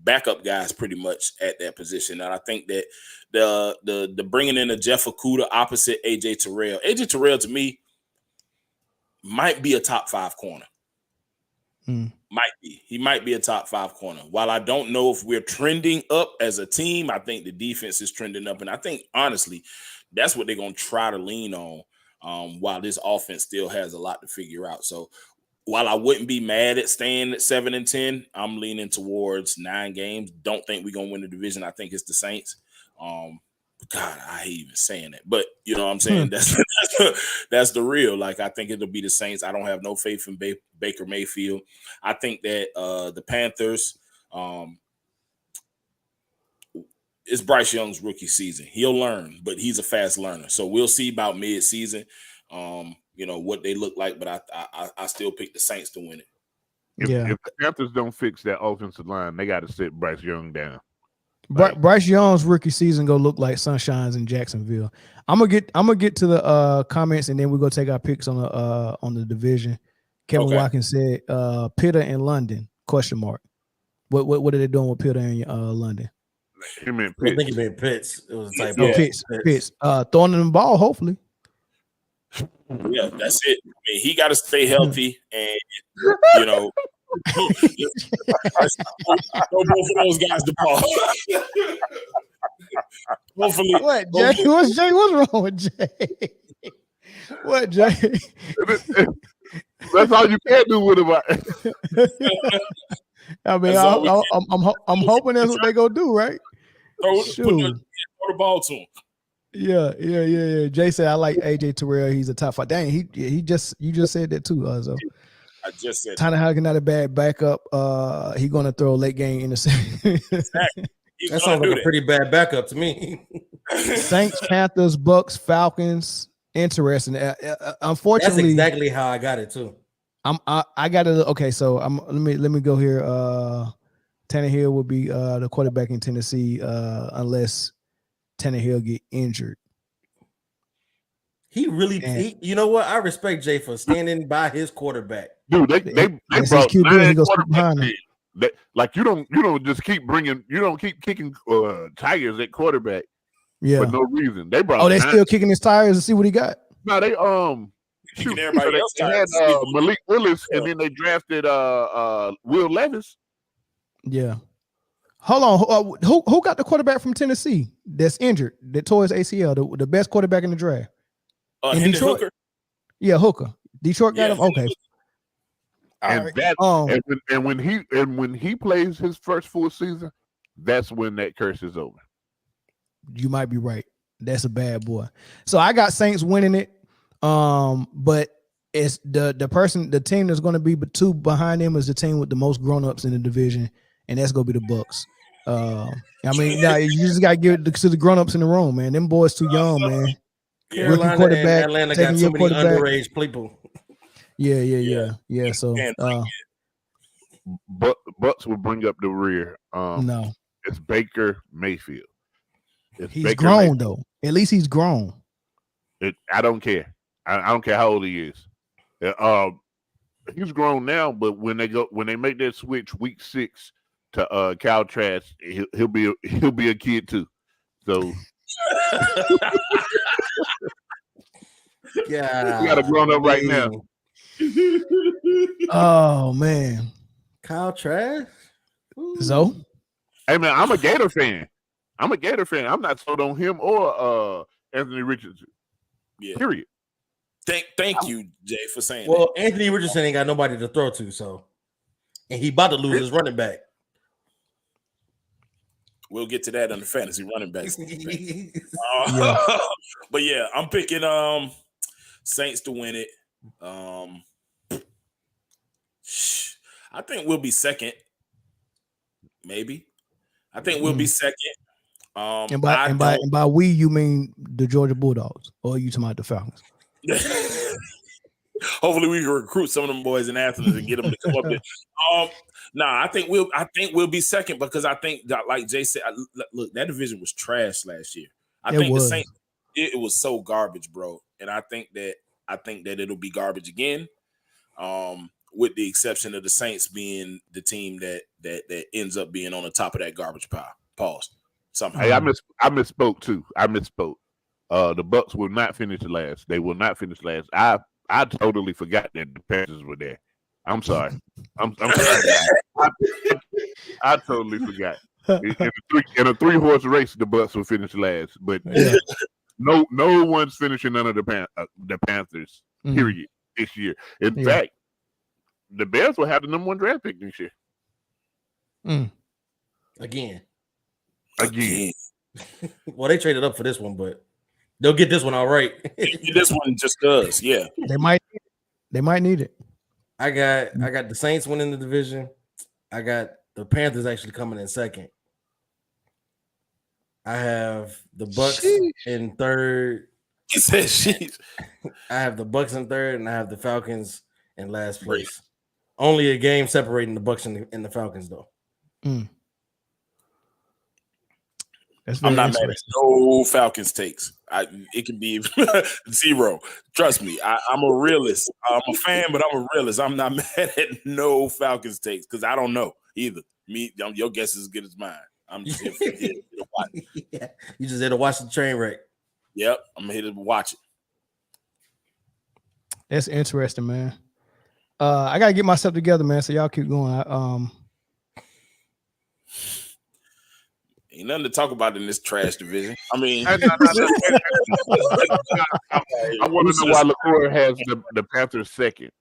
backup guys pretty much at that position. And I think that the bringing in a Jeff Okudah opposite AJ Terrell to me might be a top 5 corner. He might be a top 5 corner. While I don't know if we're trending up as a team, I think the defense is trending up, and I think honestly that's what they're going to try to lean on. While this offense still has a lot to figure out. So while I wouldn't be mad at staying at 7 and 10, I'm leaning towards 9 games. Don't think we're going to win the division. I think it's the Saints. God, I hate even saying that. But you know what I'm saying? That's the real. Like, I think it'll be the Saints. I don't have no faith in Baker Mayfield. I think that the Panthers, it's Bryce Young's rookie season. He'll learn, but he's a fast learner. So we'll see about mid-season, what they look like. But I still pick the Saints to win it. If the Panthers don't fix that offensive line, they got to sit Bryce Young down. Bryce Young's rookie season gonna look like sunshines in Jacksonville. I'm gonna get to the comments, and then we're gonna take our picks on the division. Kevin Watkins said Pitta in London ? What are they doing with Pitta in London? He meant I think he meant Pitts. It was like Pitts. Throwing them the ball, hopefully. Yeah, that's it. I mean, he got to stay healthy, and throw both of those guys the ball. Hopefully, what, Jay? What's wrong with Jay? What, Jay? That's all you can do with him. I mean, I'm hoping that's what they gonna do, right? Throw the ball to him. Yeah. Jay said I like AJ Terrell. He's a top 5. Dang, you just said that too. So I just said Tannehill not a bad backup. He gonna throw a late game interception. Exactly. That sounds like a pretty bad backup to me. Saints, Panthers, Bucks, Falcons. Interesting. Unfortunately, that's exactly how I got it too. I got it. Okay, so let me go here. Tannehill will be the quarterback in Tennessee unless Tannehill get injured. He you know what? I respect Jay for standing by his quarterback. Dude, they brought QB, he goes behind him. Like you don't just keep kicking tires at quarterback for no reason. They brought they still kicking his tires to see what he got. No, they everybody else they had Malik Willis and then they drafted Will Levis. Yeah. Hold on. Who got the quarterback from Tennessee that's injured that tore his ACL? The best quarterback in the draft. In Detroit. Hooker? Yeah, Hooker. Detroit got him. Okay. And when he plays his first full season, that's when that curse is over. You might be right. That's a bad boy. So I got Saints winning it. But it's the team that's going to be two behind them is the team with the most grown-ups in the division, and that's going to be the Bucks. I mean, now you just got to give it to the grown-ups in the room, man. Them boys too young, man. Carolina and Atlanta got too many underage people. Yeah. So Bucks will bring up the rear. No, it's Baker Mayfield. He's Baker grown Mayfield. Though. At least he's grown. I don't care. I don't care how old he is. He's grown now, but when they make that switch week 6 to Cal Trask, he'll be a kid too. So yeah, we got a grown up right now. Oh man, Kyle Trask. So, hey man, I'm a Gator fan. I'm not sold on him or Anthony Richardson. Yeah. Period. Thank you, Jay, for saying that. Well, Anthony Richardson ain't got nobody to throw to, so and he about to lose his running back. We'll get to that on the fantasy running backs. But yeah, I'm picking Saints to win it. I think we'll be second. Maybe. I think we'll be second. And by we you mean the Georgia Bulldogs, or are you talking about the Falcons? Hopefully we can recruit some of them boys in Athens and get them to come up there. I think we'll be second because I think that, like Jay said, look, that division was trash last year. I think the Saints it was so garbage, bro. And I think that it'll be garbage again. With the exception of the Saints being the team that ends up being on the top of that garbage pile. Pause. Somehow. Hey, I misspoke too. The Bucks will not finish last. They will not finish last. I totally forgot that the Panthers were there. I'm sorry. I'm sorry. I totally forgot. In a 3-horse race, the Bucks will finish last, but no one's finishing under the Panthers. Period. This year. In fact, the Bears will have the number 1 draft pick this year. Again. Well, they traded up for this one, but they'll get this one all right. This one just does, yeah. They might need it. I got the Saints winning the division. I got the Panthers actually coming in second. I have the Bucks in third. He said sheesh. I have the Bucks in third, and I have the Falcons in last place. Only a game separating the Bucks and the Falcons, though. I'm not mad at no Falcons takes. It can be 0. Trust me, I'm a realist. I'm a fan, but I'm a realist. I'm not mad at no Falcons takes because I don't know either. Your guess is as good as mine. I'm just here to watch. Yeah, you just here to watch the train wreck. Yep, I'm here to watch it. That's interesting, man. I gotta get myself together, man. So y'all keep going. Ain't nothing to talk about in this trash division. I mean, I want to know why LaCroix has the Panthers second.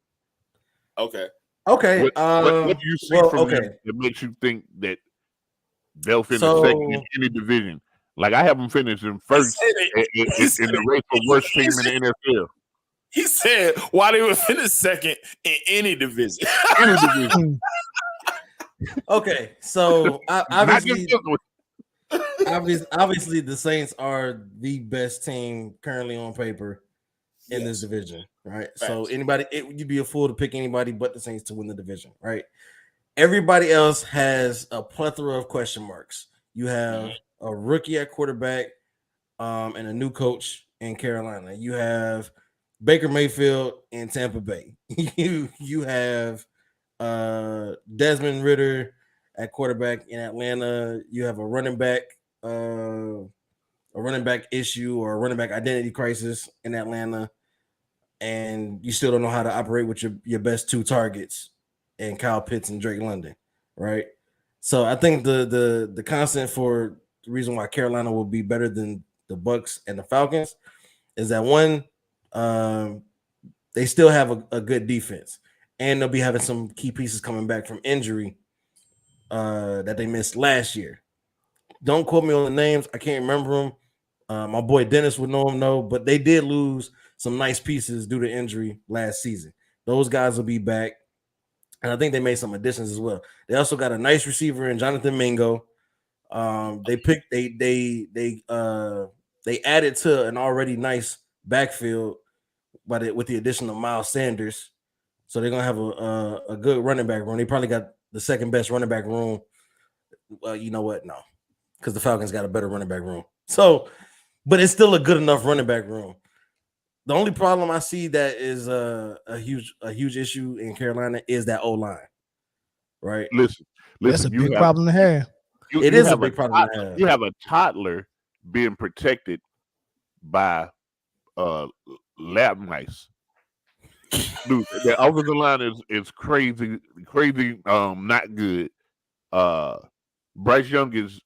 Okay. What do you see from them that makes you think that they'll finish second in any division? Like I have them finish in first in the race for worst team in the NFL. He said why they would finish second in any division. Any division. Okay, so obviously the Saints are the best team currently on paper in this division, right? Facts. So you'd be a fool to pick anybody but the Saints to win the division, right? Everybody else has a plethora of question marks. You have a rookie at quarterback, and a new coach in Carolina. You have Baker Mayfield in Tampa Bay. you have Desmond Ridder at quarterback in Atlanta. You have a running back issue or a running back identity crisis in Atlanta, and you still don't know how to operate with your best two targets, and Kyle Pitts and Drake London, right? So I think the constant for the reason why Carolina will be better than the Bucs and the Falcons is that one, they still have a good defense, and they'll be having some key pieces coming back from injury that they missed last year. Don't quote me on the names. I can't remember them. My boy Dennis would know them, but they did lose some nice pieces due to injury last season. Those guys will be back, and I think they made some additions as well. They also got a nice receiver in Jonathan Mingo. They added to an already nice backfield with the addition of Miles Sanders. So they're gonna have a good running back room. They probably got the second best running back room. You know what? No, because the Falcons got a better running back room. So, but it's still a good enough running back room. The only problem I see that is a huge issue in Carolina is that O-line. Right? Listen, that's a big problem to have. It is a big problem to have. You have a toddler being protected by lab mice. Dude, the offensive line is crazy, not good. Bryce Young is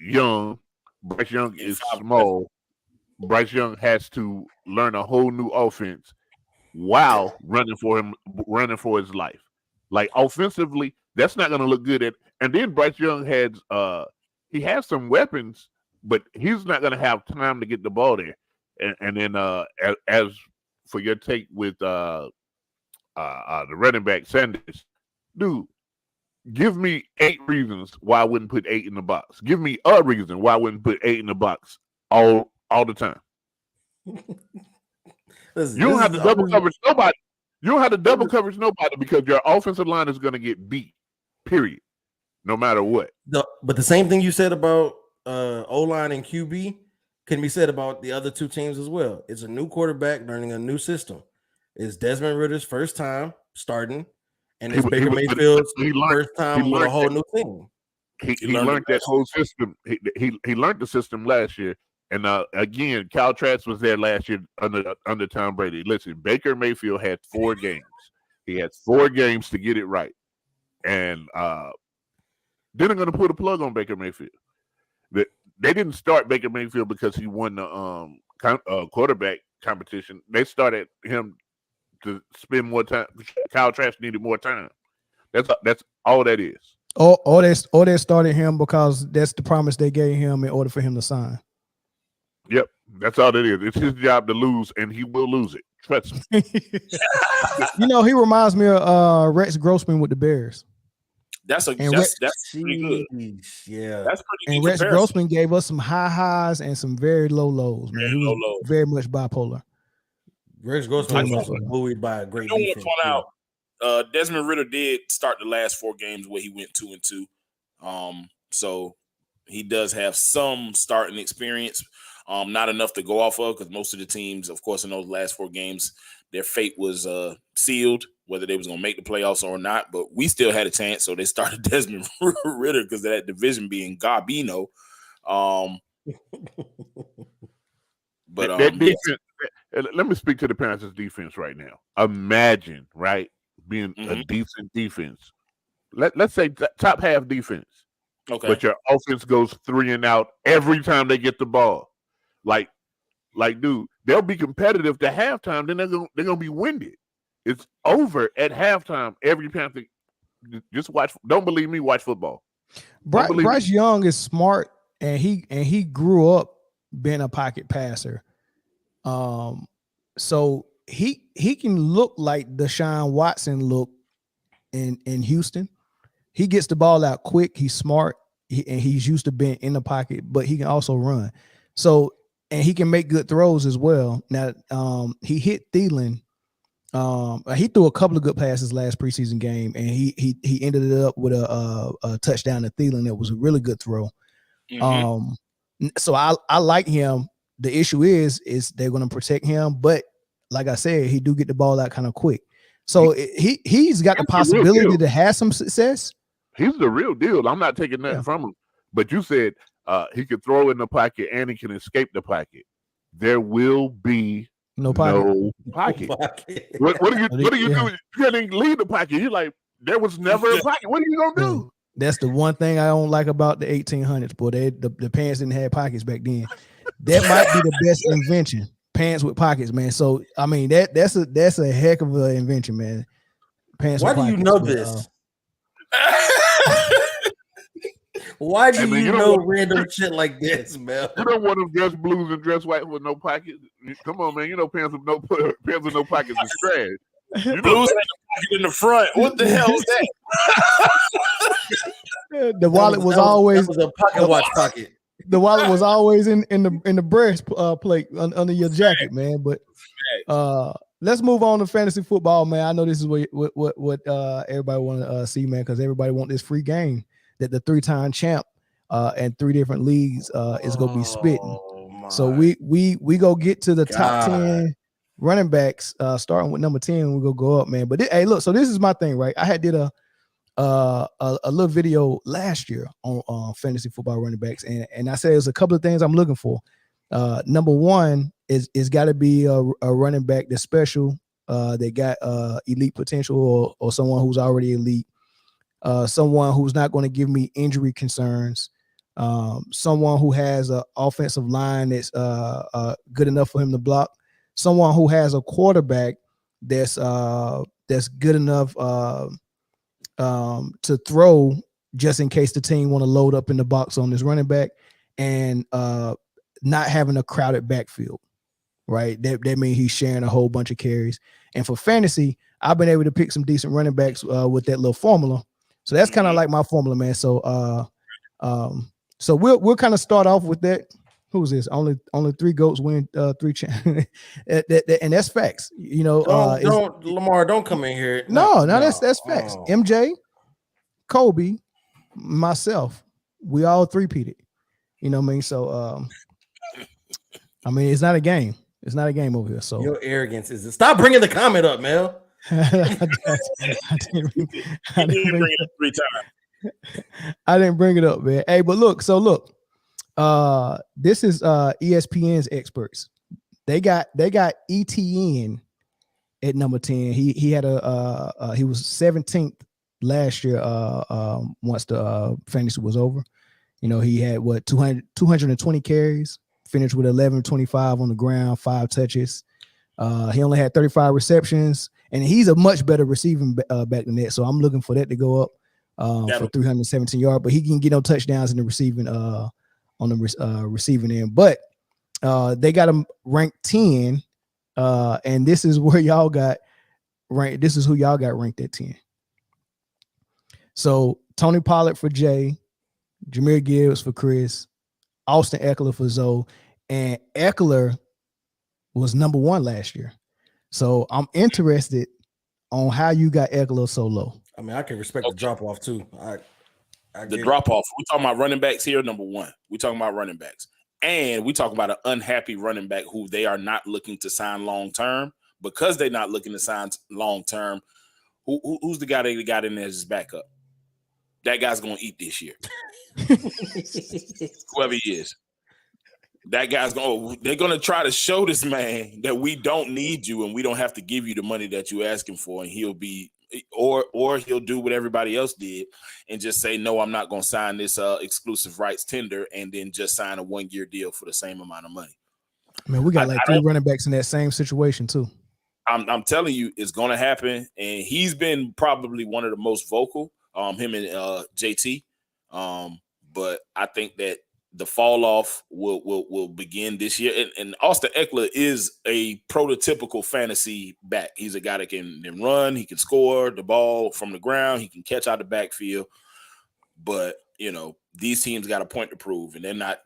young. Bryce Young is small. Bryce Young has to learn a whole new offense while running for his life. Like offensively, that's not going to look good. And then Bryce Young he has some weapons, but he's not going to have time to get the ball there. And then as for your take with the running back Sanders, dude, give me 8 reasons why I wouldn't put 8 in the box. Give me a reason why I wouldn't put 8 in the box all the time. You don't have to double coverage nobody. You don't have to double coverage nobody because your offensive line is going to get beat. Period. No matter what. But the same thing you said about O-line and QB can be said about the other two teams as well. It's a new quarterback learning a new system. It's Desmond Ridder's first time starting, and it's Baker Mayfield's first time with a whole new team. He learned that whole system. He learned the system last year. And again, Kyle Trask was there last year under Tom Brady. Listen, Baker Mayfield had 4 games. He had 4 games to get it right. And then I'm going to put a plug on Baker Mayfield. They didn't start Baker Mayfield because he won the quarterback competition. They started him to spend more time. Kyle Trask needed more time. That's all that is. Or they started him because that's the promise they gave him in order for him to sign. Yep, that's all it is. It's his job to lose, and he will lose it. Trust me. He reminds me of Rex Grossman with the Bears. That's pretty good. Yeah, that's pretty good. And Rex Grossman gave us some high highs and some very low lows. Man, he was very much bipolar. Rex Grossman was buoyed by a great defense. Desmond Ridder did start the last 4 games where he went 2-2. So he does have some starting experience. Not enough to go off of because most of the teams, of course, in those last 4 games, their fate was sealed, whether they was going to make the playoffs or not. But we still had a chance, so they started Desmond Ridder because of that division being Garbino. But that defense, let me speak to the Panthers defense right now. Imagine, right, being a decent defense. Let's say top half defense. Okay. But your offense goes 3 and out every time they get the ball. Like, dude, they'll be competitive to halftime. Then they're gonna be winded. It's over at halftime. Every Panther, just watch. Don't believe me? Watch football. Bryce Young is smart, and he grew up being a pocket passer. So he can look like Deshaun Watson looked in Houston. He gets the ball out quick. He's smart, and he's used to being in the pocket, but he can also run. So, and he can make good throws as well. Now, he hit Thielen. He threw a couple of good passes last preseason game, and he ended it up with a touchdown to Thielen. That was a really good throw. So I like him. The issue is they're going to protect him, but like I said, he do get the ball out kind of quick. So he's got the possibility to have some success. He's the real deal. I'm not taking that from him. But you said he could throw in the pocket and he can escape the pocket. There will be no pocket. What do you do? You can't even leave the pocket. You're like, there was never a pocket. What are you gonna do? That's the one thing I don't like about the 1800s, boy. The pants didn't have pockets back then. That might be the best invention. Pants with pockets, man. So I mean that's a heck of an invention, man. Pants. Why with do pockets, you know this? Why do you know random shit like this, man? You don't want them dress blues and dress white with no pockets. Come on, man. You know pants with no pockets is trash. You blues and a pocket in the front. What the hell is that? The wallet was always a pocket watch pocket. The wallet was always in the breast plate under your jacket, man. But let's move on to fantasy football, man. I know this is what everybody want to see, man, because everybody want this free game that the 3-time champ and 3 different leagues is gonna be spitting. So we go get to the top 10 running backs, starting with number 10. We're gonna go up, man. But hey, look, so this is my thing, right? I did a little video last year on fantasy football running backs, and I said there's a couple of things I'm looking for. Number one is got to be a running back that's special. They got elite potential or someone who's already elite. Someone who's not going to give me injury concerns. Someone who has an offensive line that's good enough for him to block. Someone who has a quarterback that's good enough to throw just in case the team want to load up in the box on this running back, and not having a crowded backfield, right? That means he's sharing a whole bunch of carries. And for fantasy, I've been able to pick some decent running backs with that little formula. So that's kind of like my formula, man. So so we'll kind of start off with that. Who's this? Only 3 GOATs win 3 and that's facts. You know, don't Lamar, don't come in here. No, that's facts. MJ, Kobe, myself, we all 3-peated. You know what I mean? So I mean, it's not a game. It's not a game over here. So your arrogance is stop bringing the comment up, Mel. I didn't bring it up, man. Hey, but look, this is ESPN's experts. They got ETN at number 10. He had he was 17th last year once the fantasy was over. You know, he had 220 carries, finished with 11-25 on the ground, 5 touches. He only had 35 receptions, and he's a much better receiving back than that. So I'm looking for that to go up for 317 yards, but he can get no touchdowns in the receiving on the receiving end. But they got him ranked 10, and this is where y'all got ranked. This is who y'all got ranked at 10. So Tony Pollard for Jay, Jahmyr Gibbs for Chris, Austin Eckler for Zoe, and Eckler was number 1 last year. So I'm interested on how you got Eckler so low. I mean, I can respect the drop off too. The drop off. We're talking about running backs here. Number 1, we're talking about running backs, and we talking about an unhappy running back who they are not looking to sign long term. Because they're not looking to sign long term, who's the guy they got in there as his backup? That guy's going to eat this year. Whoever he is. That guy's they're going to try to show this man that we don't need you and we don't have to give you the money that you're asking for, and he'll be or he'll do what everybody else did and just say, no, I'm not going to sign this exclusive rights tender and then just sign a 1-year deal for the same amount of money. Man, we got like 3 running backs in that same situation too. I'm telling you, it's going to happen. And he's been probably one of the most vocal, him and JT. But I think that the fall off will begin this year. And Austin Ekeler is a prototypical fantasy back. He's a guy that can run, he can score the ball from the ground, he can catch out the backfield. But these teams got a point to prove, and they're not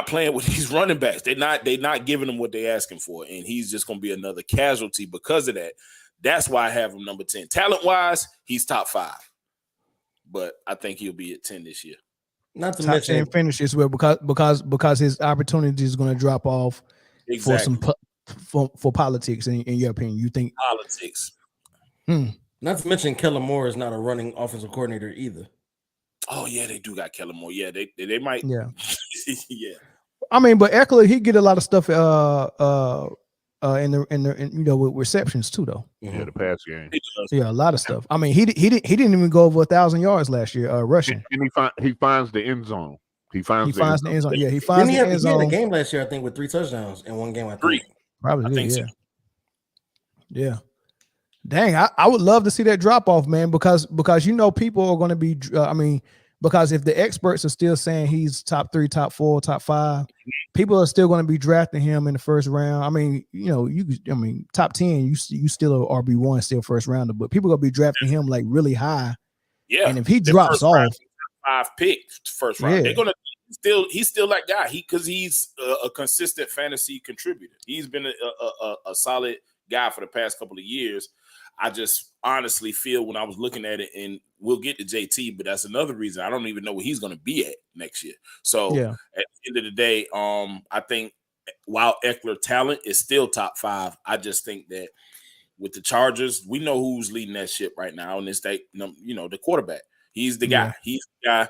playing with these running backs. They're not giving them what they're asking for, and he's just going to be another casualty because of that. That's why I have him number 10. Talent-wise, he's top 5, but I think he'll be at 10 this year. Not to top mention 10 finishes where because his opportunity is going to drop off exactly. for politics. In your opinion, you think politics? Not to mention Kellen Moore is not a running offensive coordinator either. Oh yeah, they do got Kellen Moore. Yeah, they might. Yeah, yeah. I mean, but Ekeler, he get a lot of stuff in with receptions too, though. Yeah, the pass game. Yeah, a lot of stuff. I mean, he didn't even go over 1,000 yards last year rushing. And he finds the end zone. He finds the end zone. Yeah, he finds the end zone. He had a game last year, I think, with 3 touchdowns in one game. I think. 3. Probably. I think yeah. so. Yeah. Dang, I would love to see that drop off, man, because people are going to be. Because if the experts are still saying he's top 3, top 4, top 5, people are still going to be drafting him in the first round. I mean, top 10, you still a RB1, still first rounder, but people are going to be drafting him like really high. Yeah, and if he drops off, 5 pick first round, yeah. They're gonna he's still that guy. Because he's a consistent fantasy contributor. He's been a solid guy for the past couple of years. I just honestly feel when I was looking at it, and we'll get to JT, but that's another reason I don't even know where he's going to be at next year. So at the end of the day, I think while Ekeler talent is still top 5, I just think that with the Chargers, we know who's leading that ship right now, and it's the quarterback. He's the guy. He's the guy.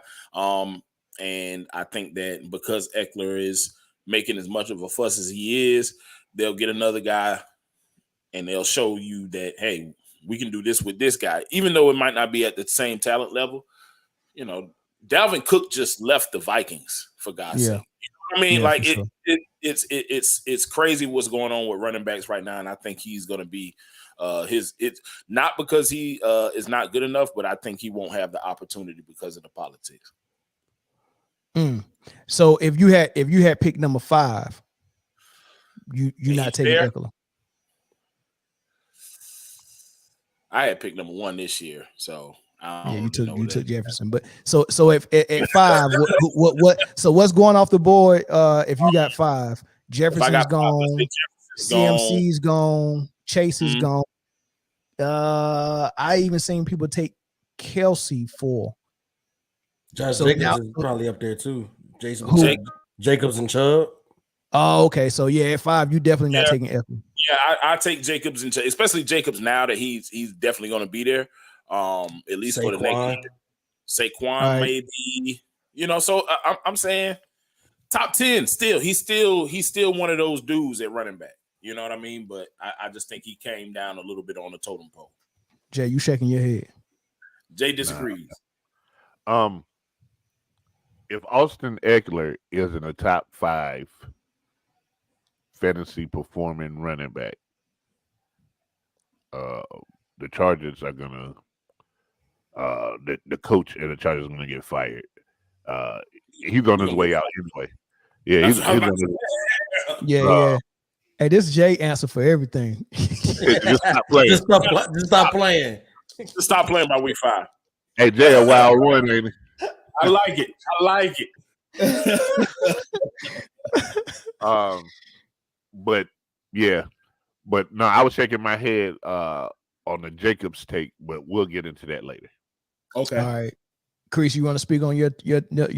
And I think that because Ekeler is making as much of a fuss as he is, they'll get another guy. And they'll show you that, hey, we can do this with this guy, even though it might not be at the same talent level. Dalvin Cook just left the Vikings, for God's sake. You know what I mean, it's crazy what's going on with running backs right now, and I think he's going to be it's not because he is not good enough, but I think he won't have the opportunity because of the politics. So if you had picked number 5, you're not taking Ekeler. I had picked number 1 this year, so you took Jefferson. But so if at 5, what? So what's going off the board? If you got 5, Jefferson's gone, CMC's gone, Chase is gone. I even seen people take Kelsey for. Josh Jacobs is probably up there too. Jacobs and Chubb. Oh, okay. So at 5, you definitely not taking Ekeler. Yeah, I take Jacobs and especially Jacobs now that he's definitely going to be there. At least for the next year. Saquon maybe. So I'm saying top 10 still. He's still one of those dudes at running back. You know what I mean? But I just think he came down a little bit on the totem pole. Jay, you shaking your head. Jay disagrees. If Austin Ekeler is in a top 5 fantasy performing running back, the Chargers are gonna the coach and the Chargers are gonna get fired. He's on his way out anyway. Yeah, he's on his way. Yeah. Hey, this Jay answer for everything. Just stop playing. Just stop playing. Just stop playing by week 5. Hey, Jay, a wild one, ain't he? I like it. But no, I was shaking my head on the Jacobs take, but we'll get into that later. Okay. All right, Chris, you want to speak on your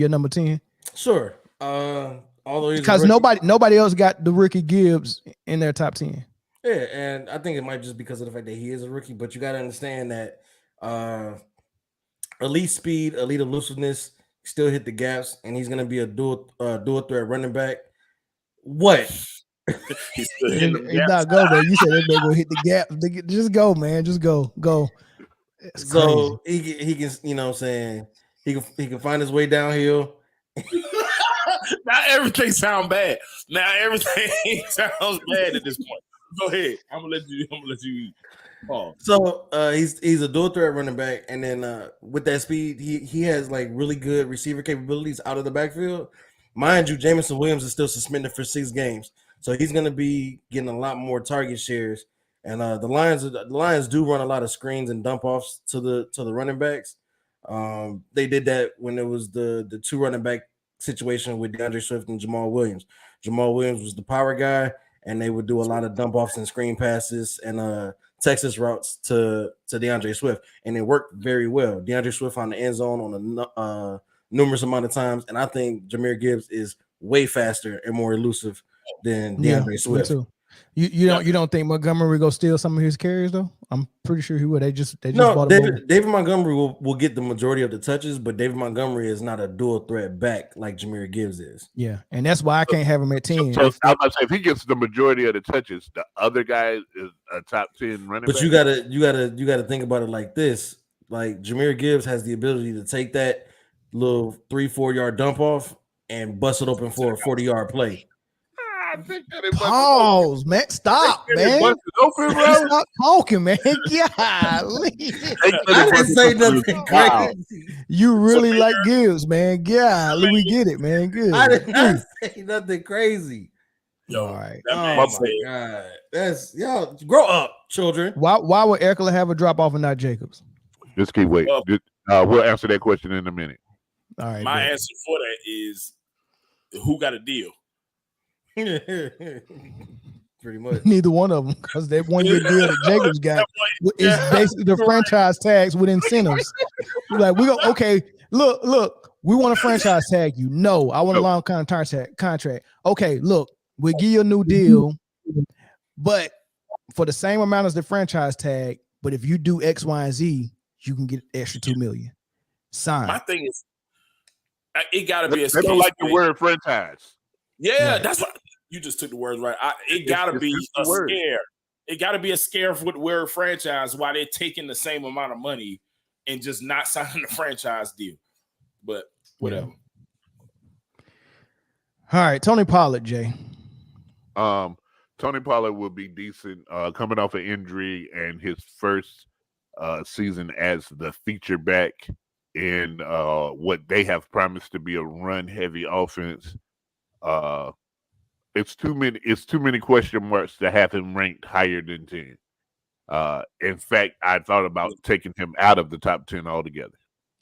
number 10? Sure. Because nobody else got the Ricky Gibbs in their top 10. Yeah, and I think it might just because of the fact that he is a rookie, but you got to understand that elite speed, elite elusiveness, still hit the gaps, and he's going to be a dual threat running back. What? He's still hitting them It's not go, man. You said that man gonna hit the gap. Just go, man. Just go. It's so he can, you know what I'm saying, he can find his way downhill. Now everything sounds bad. Now everything sounds bad at this point. Go ahead. I'm gonna let you. Oh. So he's a dual threat running back, and then with that speed, he has like really good receiver capabilities out of the backfield. Mind you, Jameson Williams is still suspended for 6 games, so he's going to be getting a lot more target shares. And the Lions do run a lot of screens and dump offs to the running backs. They did that when it was the 2 running back situation with DeAndre Swift and Jamal Williams. Jamal Williams was the power guy, and they would do a lot of dump offs and screen passes and Texas routes to DeAndre Swift, and it worked very well. DeAndre Swift on the end zone on a numerous amount of times, and I think Jahmyr Gibbs is way faster and more elusive than DeAndre Swift. Too. You don't think Montgomery go steal some of his carries though? I'm pretty sure he would. They just bought him. David Montgomery will get the majority of the touches, but David Montgomery is not a dual threat back like Jahmyr Gibbs is. Yeah, and that's why I can't have him at 10. So I was about to say, if he gets the majority of the touches, the other guy is a top 10 running back. But you gotta think about it like this: like Jahmyr Gibbs has the ability to take that little 3-4 yard dump off and bust it open for a 40-yard play. Pause, man. Stop, man. Open, bro. Stop talking, man. Golly. I didn't say nothing crazy. You really like Gibbs, man. Golly, we get it, man. Good. I did not say nothing crazy. Yo, all right. Oh my God. That's y'all grow up, children. Why would Eckler have a drop off and not Jacobs? Just keep waiting. We'll answer that question in a minute. All right. My answer for that is who got a deal? Pretty much. Neither one of them, because that 1 year deal that Jacobs got is basically the franchise tags with incentives. We're like, look, we want to franchise tag you. No, I want a long contract. Okay, look, we'll give you a new deal, but for the same amount as the franchise tag, but if you do X, Y, and Z, you can get extra $2 million. Sign. My thing is, it got to be a scare. They don't like the word franchise. Yeah, that's what you just took the words right. It got to be a scare. It got to be a scare with the word franchise while they're taking the same amount of money and just not signing the franchise deal. But whatever. All right, Tony Pollard, Jay. Tony Pollard will be decent coming off an injury and his first season as the feature back in what they have promised to be a run-heavy offense. It's too many question marks to have him ranked higher than 10. In fact, I thought about taking him out of the top 10 altogether.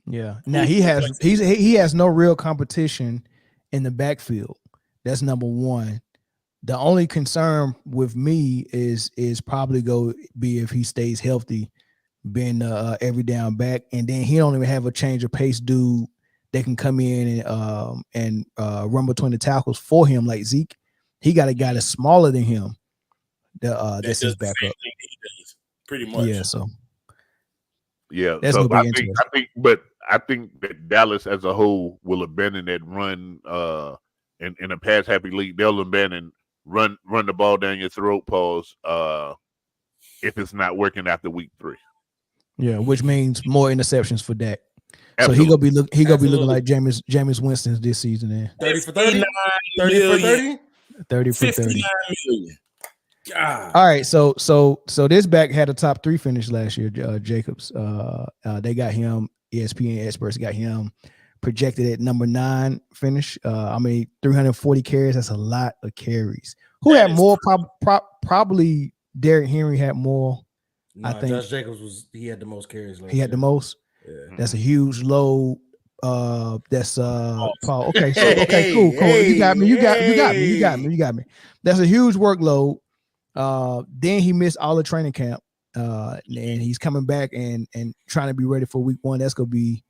Yeah. Now he has no real competition in the backfield. That's number one. The only concern with me is probably go be if he stays healthy, being every down back, and then he don't even have a change of pace dude that can come in and run between the tackles for him like Zeke. He got a guy that's smaller than him. That's his backup. Pretty much. Yeah. So. Yeah. That's so gonna be I think that Dallas as a whole will abandon that run in a pass happy league. They'll abandon run the ball down your throat, pause. If it's not working after week 3. Yeah, which means more interceptions for Dak. Absolutely. So he gonna be looking like Jameis Winston this season. Then 30 for 30, 30 for 30, 30 for 30. God. All right, so this back had a top 3 finish last year. Jacobs, they got him. ESPN experts got him projected at number 9 finish. 340 carries. That's a lot of carries. Who had more? Probably Derrick Henry had more. No, I think Josh Jacobs he had the most carries. He had the most. Yeah. That's a huge load. That's Paul. Okay, so cool. You got me. That's a huge workload. Then he missed all the training camp. And he's coming back and trying to be ready for week 1. That's gonna be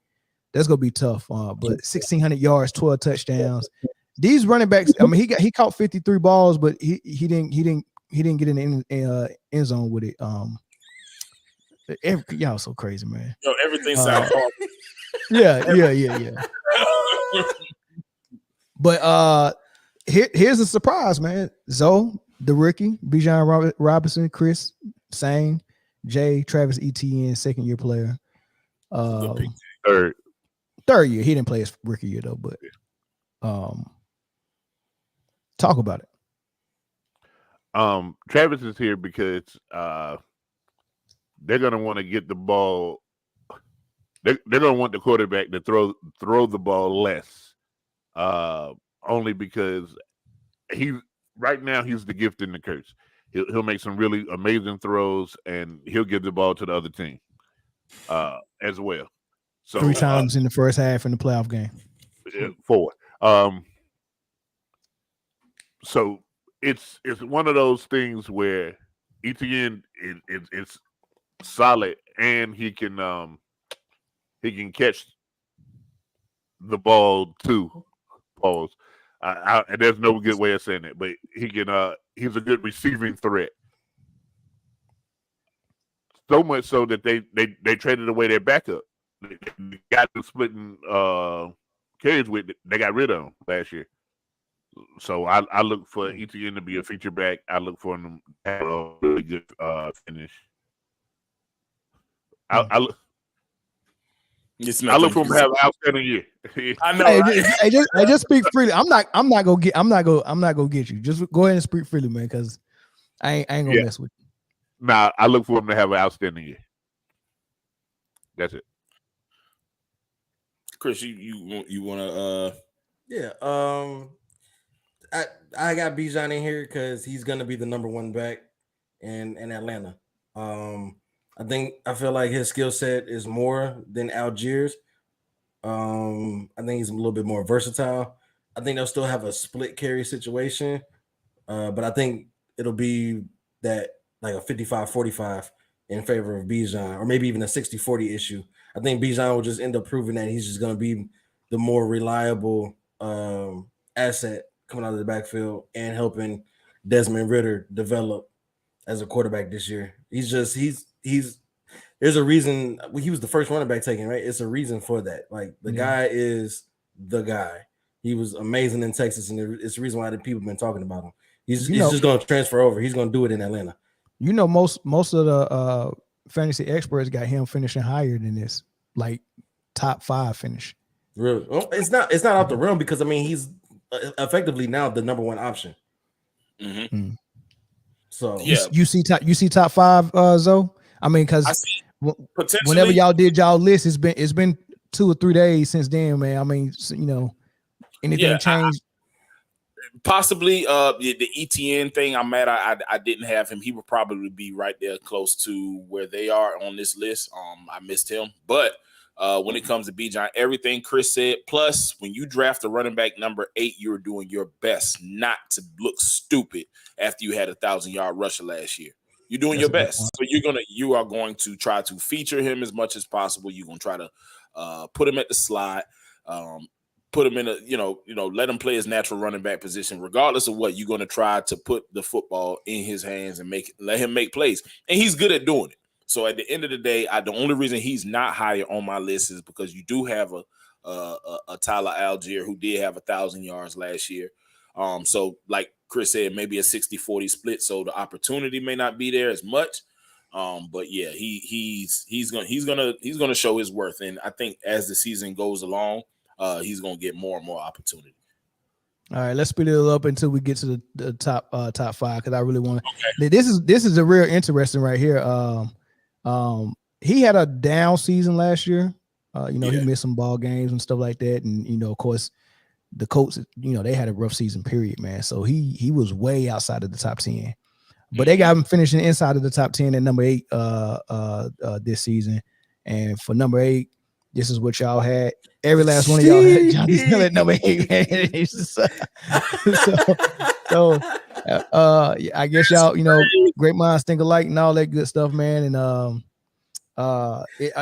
tough. But 1,600 yards, 12 touchdowns. These running backs. I mean, he caught 53 balls, but he didn't get in the end zone with it. Y'all so crazy, man. Yo, everything sounds hard. Yeah. But here's a surprise, man. Zoe, the rookie, Bijan Robinson, Chris, Sang, Jay, Travis Etienne, second-year player. Third year. He didn't play his rookie year though, but talk about it. Travis is here because they're gonna want to get the ball. They're gonna want the quarterback to throw the ball less. Only because right now he's the gift and the curse. He'll make some really amazing throws and he'll give the ball to the other team as well. So 3 times in the first half in the playoff game. 4. So it's one of those things where Etienne is solid and he can catch the ball too. Pause. And there's no good way of saying it, but he can. He's a good receiving threat. So much so that they traded away their backup. The guy who's splitting carries with, they got rid of him last year. So I look for Etienne to be a feature back. I look for him to have a really good finish. I look for him to have an outstanding year. I know. I just speak freely. I'm not gonna get you. Just go ahead and speak freely, man, because I ain't gonna mess with you. Nah, I look for him to have an outstanding year. That's it. Chris, you wanna Yeah. I got Bijan in here because he's gonna be the number 1 back in Atlanta. I feel like his skill set is more than Algiers. I think he's a little bit more versatile. I think they'll still have a split carry situation, but I think it'll be that like a 55-45 in favor of Bijan, or maybe even a 60-40 issue. I think Bijan will just end up proving that he's just going to be the more reliable asset coming out of the backfield and helping Desmond Ridder develop as a quarterback this year. He's there's a reason he was the first running back taken, right? It's a reason for that. Like the guy is the guy. He was amazing in Texas, and it's the reason why the people have been talking about him. He's just going to transfer over. He's going to do it in Atlanta. You know, most of the fantasy experts got him finishing higher than this, like top 5 finish. Really? Well, it's not out the realm because I mean he's effectively now the number 1 option. Mm-hmm. So you see top 5, Zoe. I mean, because whenever y'all did y'all list, it's been 2 or 3 days since then, man. I mean, you know, anything changed? Possibly the ETN thing. I'm mad I didn't have him. He would probably be right there close to where they are on this list. I missed him, but when it comes to Bijan, everything Chris said. Plus, when you draft a running back number 8, you're doing your best not to look stupid after you had a 1,000-yard rusher last year. You're doing your best, so you are going to try to feature him as much as possible. You're going to try to put him at the slot. Put him in let him play his natural running back position. Regardless of what, you're going to try to put the football in his hands and let him make plays. And he's good at doing it. So at the end of the day, the only reason he's not higher on my list is because you do have a Tyler Algier who did have 1,000 yards last year. So like Chris said, maybe a 60-40 split. So the opportunity may not be there as much. But yeah, he's gonna show his worth. And I think as the season goes along, he's gonna get more and more opportunity. All right, let's speed it up until we get to the top 5 because I really want to. Okay. This is a real interesting right here. He had a down season last year. He missed some ball games and stuff like that, and of course, the Colts, they had a rough season period, man. So he was way outside of the top 10, but they got him finishing inside of the top 10 at number 8 this season. And for number 8, this is what y'all had. Every last one of y'all had Johnny Snell at number 8. I guess y'all, great minds think alike and all that good stuff, man. And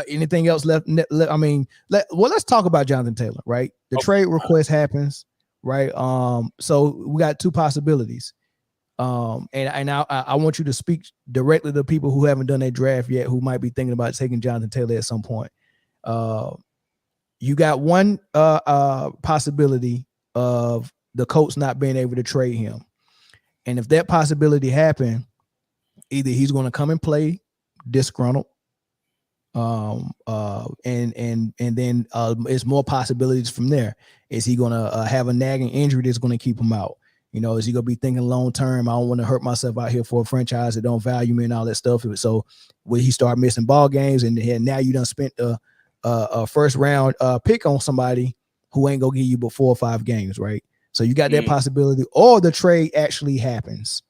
anything else left? I mean, let's talk about Jonathan Taylor, right? The trade request happens, right? So we got 2 possibilities. And I want you to speak directly to people who haven't done their draft yet, who might be thinking about taking Jonathan Taylor at some point. You got one possibility of the Colts not being able to trade him. And if that possibility happen, either he's going to come and play disgruntled, and then it's more possibilities from there. Is he going to have a nagging injury that's going to keep him out? You know, is he going to be thinking long term? I don't want to hurt myself out here for a franchise that don't value me and all that stuff. So will he start missing ball games? And now you done spent a first round pick on somebody who ain't gonna give you but 4 or 5 games, right? So you got that possibility, or the trade actually happens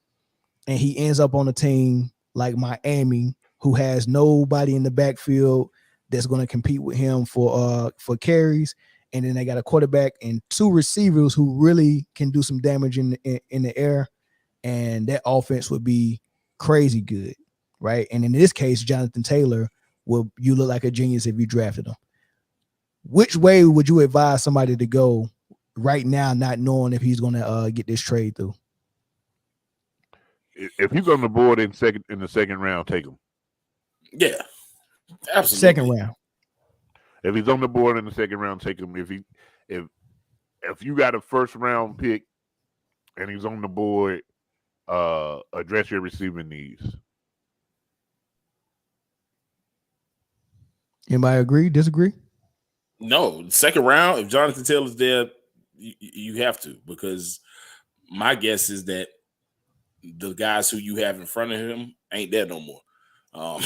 and he ends up on a team like Miami, who has nobody in the backfield that's going to compete with him for carries, and then they got a quarterback and 2 receivers who really can do some damage in the air, and that offense would be crazy good, right? And in this case, Jonathan Taylor, you look like a genius if you drafted him. Which way would you advise somebody to go right now, not knowing if he's going to get this trade through? If he's on the board in the second round, take him. Yeah, absolutely. Second round. If he's on the board in the second round, take him. If you got a first round pick and he's on the board, address your receiving needs. Anybody agree? Disagree? No, second round. If Jonathan Taylor's there, you have to, because my guess is that the guys who you have in front of him ain't there no more. I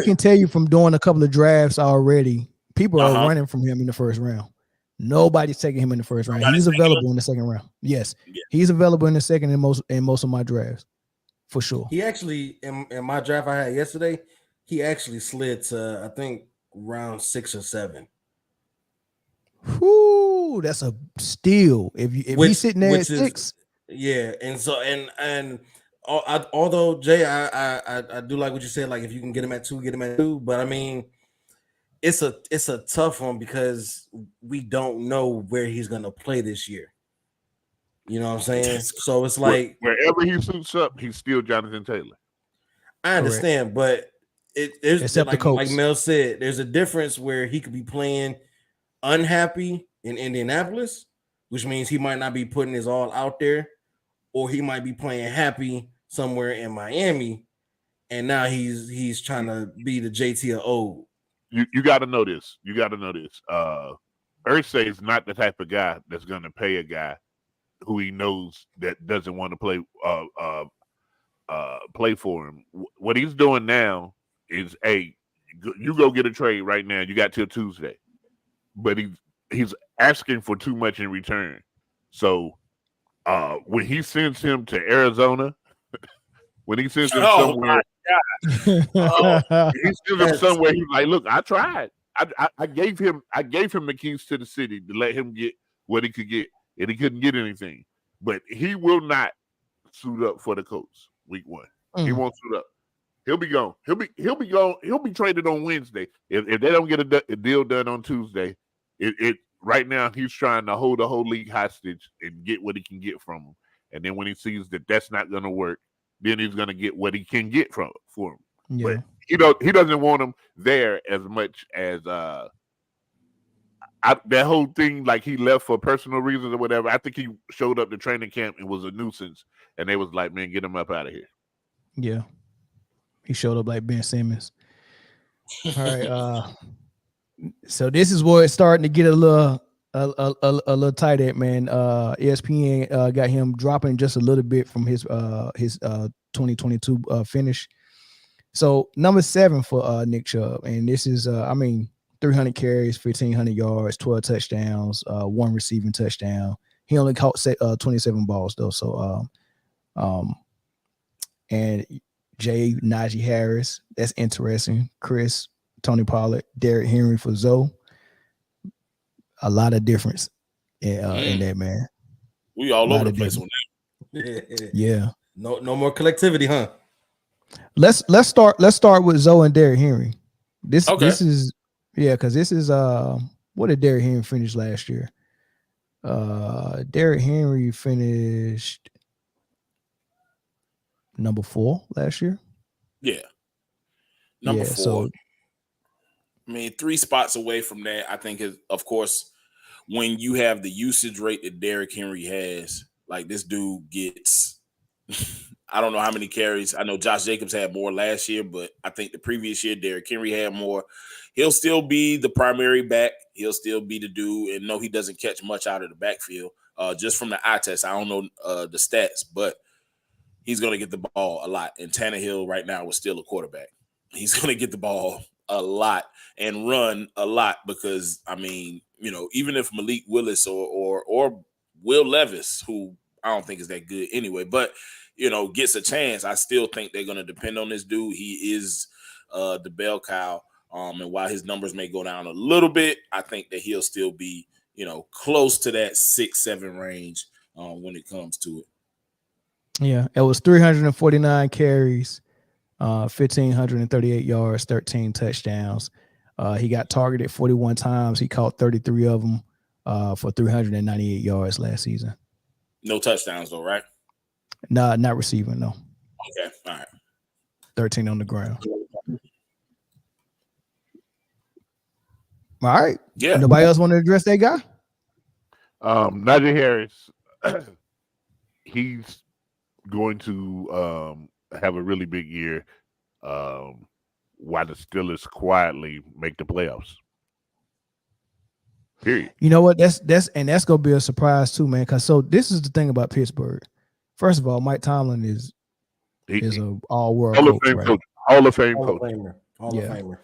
can tell you from doing a couple of drafts already, people are running from him in the first round. Nobody's taking him in the first round. He's available in the second round. Yes, he's available in the second in most of my drafts, for sure. He actually in my draft I had yesterday, he actually slid to I think round 6 or 7. Whoo, that's a steal. If he's sitting there at 6, yeah. And so and although Jay, I do like what you said. Like if you can get him at 2, get him at 2. But I mean, it's a tough one because we don't know where he's gonna play this year. You know what I'm saying? So it's like wherever he suits up, he's still Jonathan Taylor. I understand, but there's except like Mel said, there's a difference where he could be playing unhappy in Indianapolis, which means he might not be putting his all out there, or he might be playing happy somewhere in Miami, and now he's trying to be the JT of old. You got to know this. Irsay is not the type of guy that's going to pay a guy who he knows that doesn't want to play for him. What he's doing now is, hey, you go get a trade right now. You got till Tuesday, but he's asking for too much in return. So when he sends him to Arizona, when he sends him somewhere, he sends him somewhere. He's like, look, I tried. I gave him the keys to the city to let him get what he could get, and he couldn't get anything. But he will not suit up for the Colts week 1. He won't suit up. He'll be gone. He'll be gone. He'll be traded on Wednesday. If they don't get a deal done on Tuesday, it right now he's trying to hold the whole league hostage and get what he can get from them. And then when he sees that that's not going to work, then he's going to get what he can get for him. Yeah. But he doesn't want him there as much as that whole thing, like he left for personal reasons or whatever. I think he showed up to training camp and was a nuisance, and they was like, man, get him up out of here. Yeah. He showed up like Ben Simmons. All right. So this is where it's starting to get a little tight at, man. ESPN got him dropping just a little bit from his 2022 finish. So number 7 for Nick Chubb, and this is 300 carries, 1,500 yards, 12 touchdowns, 1 receiving touchdown. He only caught 27 balls though. So and Jay Najee Harris, that's interesting. Chris, Tony Pollard, Derrick Henry for Zoe. A lot of difference in that, man. We all over the place on that. Yeah. No more collectivity, huh? Let's start with Zoe and Derrick Henry. This is because this is what did Derrick Henry finish last year? Derrick Henry finished number 4 last year. Yeah. Number 4. So, I mean, 3 spots away from that, I think, is, of course, when you have the usage rate that Derrick Henry has, Like this dude gets, I don't know how many carries. I know Josh Jacobs had more last year, but I think the previous year Derrick Henry had more. He'll still be the primary back. He'll still be the dude. And no, he doesn't catch much out of the backfield. Just from the eye test, I don't know the stats, but he's going to get the ball a lot. And Tannehill right now is still a quarterback. He's going to get the ball a lot and run a lot because, I mean, you know, even if Malik Willis or Will Levis, who I don't think is that good anyway, but, you know, gets a chance, I still think they're going to depend on this dude. He is the bell cow. And while his numbers may go down a little bit, I think that he'll still be, you know, close to that 6-7 range when it comes to it. Yeah, it was 349 carries, 1,538 yards, 13 touchdowns. He got targeted 41 times. He caught 33 of them for 398 yards last season. No touchdowns though, right? Nah, not receiving, no. Okay, all right. 13 on the ground. All right. Yeah. Nobody else want to address that guy? Najee Harris, he's going to have a really big year while the Steelers quietly make the playoffs. Period. You know what? That's gonna be a surprise too, man. Because so this is the thing about Pittsburgh. First of all, Mike Tomlin is a all-world Hall of coach, Fame right? coach. Hall of Fame Hall coach. of Famer. Hall of Famer.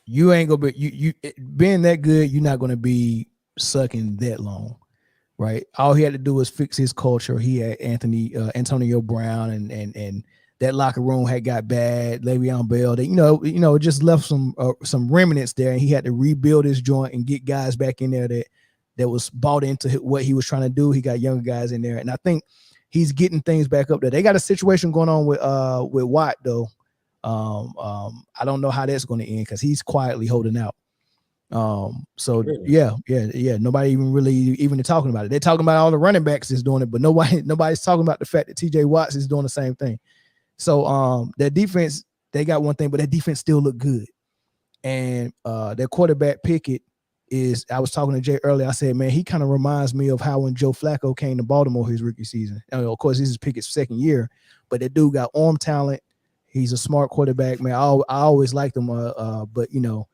You ain't gonna be you being that good. You're not gonna be sucking that long, right? All he had to do was fix his culture. He had Antonio Brown, and that locker room had got bad. Le'Veon Bell, they, you know, just left some remnants there, and he had to rebuild his joint and get guys back in there that was bought into what he was trying to do. He got younger guys in there, and I think he's getting things back up there. They got a situation going on with Watt though. I don't know how that's going to end because he's quietly holding out. So really? Yeah. Nobody even talking about it. They're talking about all the running backs is doing it, but nobody's talking about the fact that TJ Watts is doing the same thing. So their defense, they got one thing, but their defense still look good. And their quarterback Pickett I was talking to Jay earlier. I said, man, he kind of reminds me of how when Joe Flacco came to Baltimore his rookie season. And of course, this is Pickett's second year, but that dude got arm talent. He's a smart quarterback, man. I always liked him, but you know,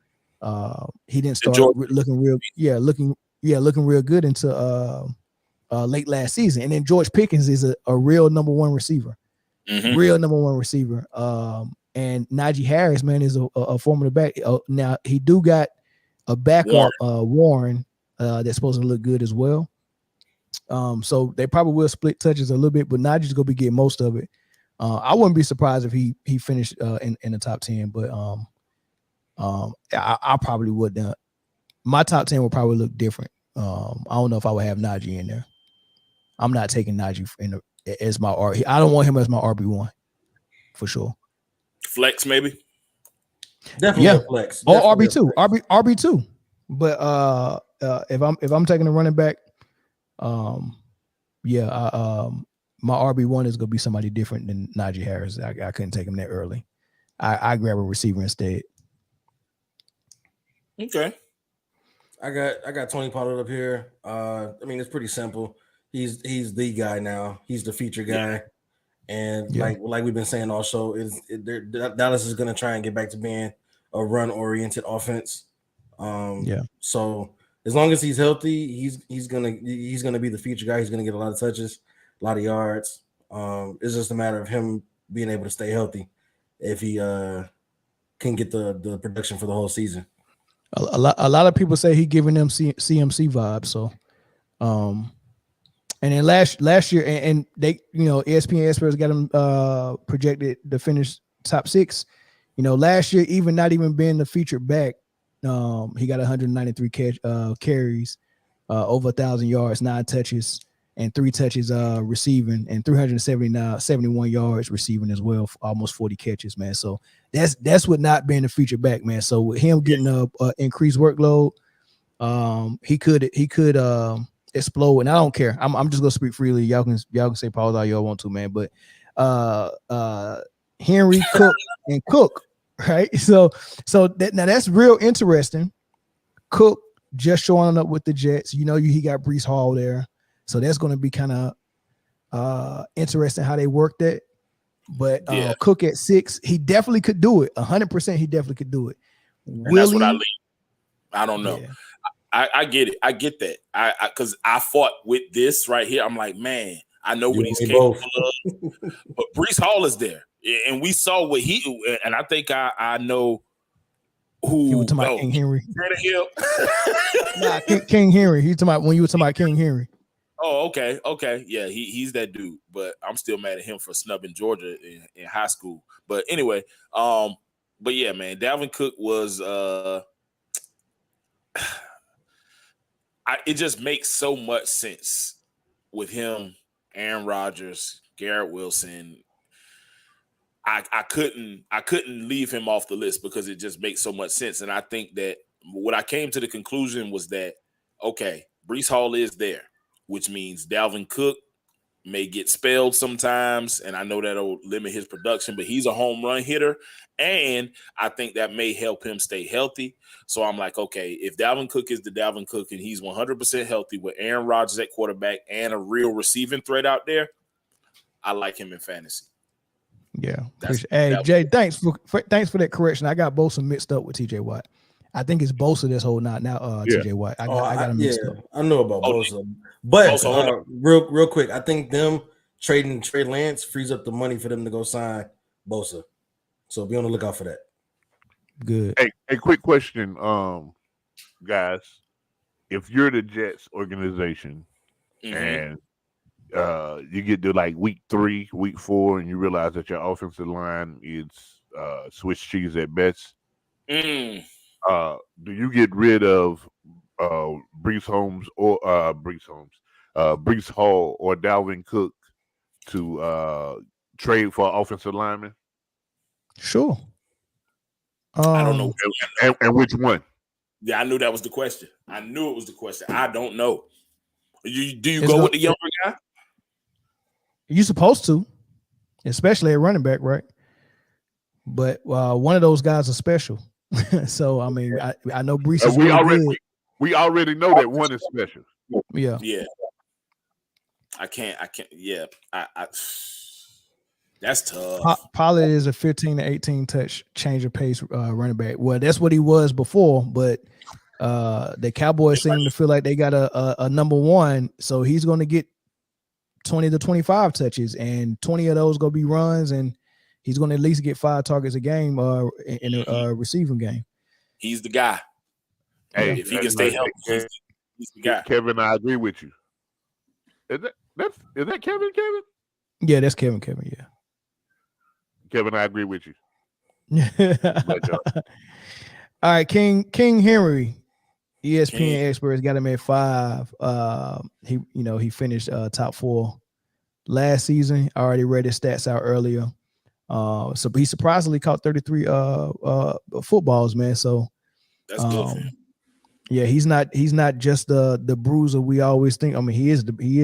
he didn't start looking real good until late last season. And then George Pickens is a real number one receiver, real number one receiver. And Najee Harris, man, is a former back. Now he do got a backup, Warren, that's supposed to look good as well. So they probably will split touches a little bit, but Najee's gonna be getting most of it. I wouldn't be surprised if he finished in the top 10, but I probably would. My top 10 would probably look different. I don't know if I would have Najee in there. I'm not taking Najee as my RB. I don't want him as my RB1 for sure. Flex maybe. Definitely flex. Or RB2. RB2. But if I'm taking a running back, my RB1 is gonna be somebody different than Najee Harris. I couldn't take him that early. I grab a receiver instead. Okay. I got Tony Pollard up here. I mean, it's pretty simple. He's the guy now. He's the feature guy. And like we've been saying also, Dallas is gonna try and get back to being a run-oriented offense. So as long as he's healthy, he's gonna be the feature guy. He's gonna get a lot of touches, a lot of yards. It's just a matter of him being able to stay healthy if he can get the production for the whole season. A lot of people say he giving them CMC vibes. So, and then last year, and they, you know, ESPN experts got him projected to finish top 6. You know, last year, not even being the featured back, he got 193 carries, over 1,000 yards, 9 touches, and 3 touches receiving, and 371 yards receiving as well, almost 40 catches, man. So that's what not being a feature back, man. So with him getting a increased workload, he could explode, and I don't care. I'm just gonna speak freely. Y'all can say pause all y'all want to, man. But Henry, Cook, and Cook, right? So that's real interesting. Cook just showing up with the Jets. You know, he got Breece Hall there. So that's going to be kind of Interesting how they worked that. But Cook at 6, he definitely could do it. 100%, he definitely could do it. And that's what I leave. I don't know. Yeah. I get it. I get that. Because I fought with this right here. I'm like, man, I know what he's capable of. But Breece Hall is there, and we saw what he. And I think I know who. You were talking about King Henry. Nah, King Henry. He's talking about when you were talking about King Henry. Oh, okay. Yeah, he's that dude. But I'm still mad at him for snubbing Georgia in high school. But anyway, but yeah, man, Dalvin Cook was. It just makes so much sense with him, Aaron Rodgers, Garrett Wilson. I couldn't leave him off the list because it just makes so much sense. And I think that what I came to the conclusion was that, okay, Breece Hall is there, which means Dalvin Cook may get spelled sometimes, and I know that'll limit his production, but he's a home run hitter, and I think that may help him stay healthy. So I'm like, okay, if Dalvin Cook is the Dalvin Cook and he's 100% healthy with Aaron Rodgers at quarterback and a real receiving threat out there, I like him in fantasy. Yeah. Hey, Jay, thanks for that correction. I got Bosa mixed up with TJ Watt. I think it's Bosa this whole night now. TJ Watt. I got him mixed up. I know about Bosa, but real quick, I think them trading Trey Lance frees up the money for them to go sign Bosa. So be on the lookout for that. Good. Hey, a quick question, guys. If you're the Jets organization and you get to like week 3, week 4, and you realize that your offensive line is Swiss cheese at best. Do you get rid of Breece Hall or Dalvin Cook to trade for offensive lineman? Sure. I don't know. And which one? Yeah, I knew that was the question. I knew it was the question. I don't know. Do you go with the younger guy? You're supposed to, especially at running back, right? But one of those guys is special. So I mean, I know Breece is we already know that one is special. Yeah. I can't. Yeah, that's tough. Pollard is a 15 to 18 touch change of pace running back. Well, that's what he was before, but the Cowboys seem to feel like they got a number one, so he's going to get 20 to 25 touches, and 20 of those going to be runs, and he's going to at least get 5 targets a game in a receiving game. He's the guy. Hey, if he can stay healthy, he's the guy. Kevin, I agree with you. Is that Kevin? Yeah, that's Kevin. Yeah. Kevin, I agree with you. All right, King Henry, ESPN experts got him at 5. He finished top 4 last season. I already read his stats out earlier. So he surprisingly caught 33 footballs, man. So that's good for him. Yeah, he's not just the bruiser we always think. I mean, he is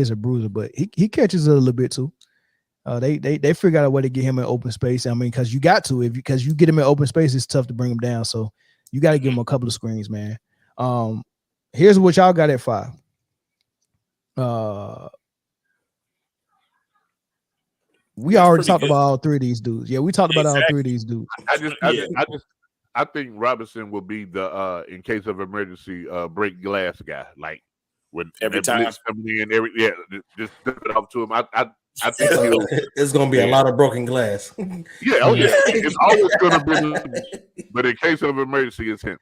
a bruiser, but he catches it a little bit too. They figure out a way to get him in open space. I mean, because you got to, because you get him in open space, it's tough to bring him down. So you got to give him a couple of screens, man. Here's what y'all got at 5. We already talked about all 3 of these dudes. Yeah, we talked about all 3 of these dudes. I think Robinson will be the in case of emergency break glass guy. Like when every time coming in, just step it off to him. I think it's gonna be a lot of broken glass. It's always gonna be, but in case of emergency, it's him.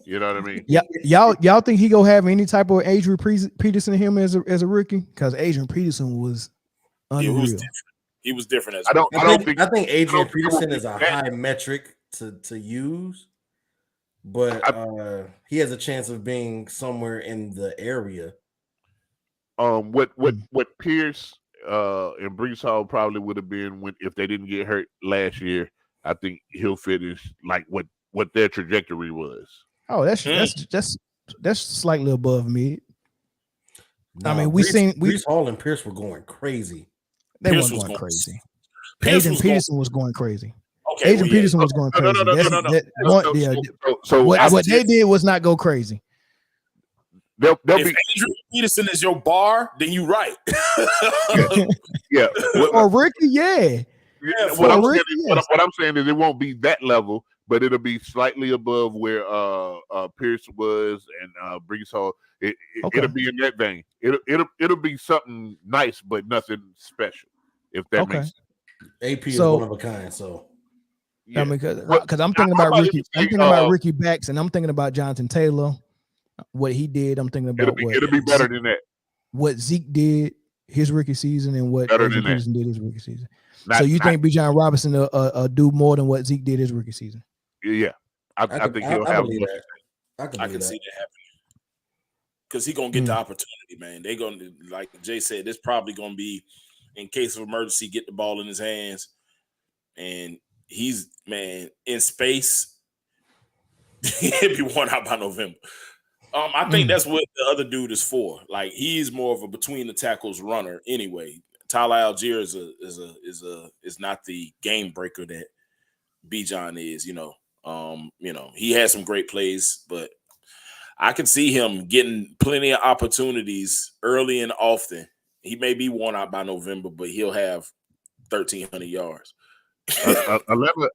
You know what I mean? Yeah, y'all think he gonna have any type of Adrian Peterson in him as a rookie? Because Adrian Peterson was unreal. He was different as I think Adrian Peterson is a high metric to use, but he has a chance of being somewhere in the area. What Pierce and Breece Hall probably would have been if they didn't get hurt last year. I think he'll finish like what their trajectory was. Oh, that's slightly above me. No, I mean, Breece Hall and Pierce were going crazy. They weren't going crazy. Adrian Peterson was going crazy. Okay, Adrian Peterson was going crazy. So what they did was not go crazy. They'll if be Adrian Peterson is your bar, then you right. yeah. Or Ricky, yeah. What I'm saying is it won't be that level, but it'll be slightly above where Pierce was and Brees Hall. It'll be in that vein. It'll be something nice, but nothing special. If that makes sense. AP is one of a kind. So yeah. I mean, because I'm thinking about Ricky. I'm thinking about Ricky Backs, and I'm thinking about Jonathan Taylor. What he did, I'm thinking about it'll be better than that. What Zeke did his rookie season and what Adrian Peterson did his rookie season. So you think Bijan Robinson will do more than what Zeke did his rookie season? Yeah, I think he'll have more. I can see that happening because he's gonna get the opportunity, man. They gonna, like Jay said, this probably gonna be in case of emergency, get the ball in his hands, and he's in space. He'll be worn out by November. I think that's what the other dude is for. Like he's more of a between the tackles runner anyway. Tyler Algier is not the game breaker that Bijan is. He has some great plays, but I can see him getting plenty of opportunities early and often. He may be worn out by November, but he'll have 1,300 yards.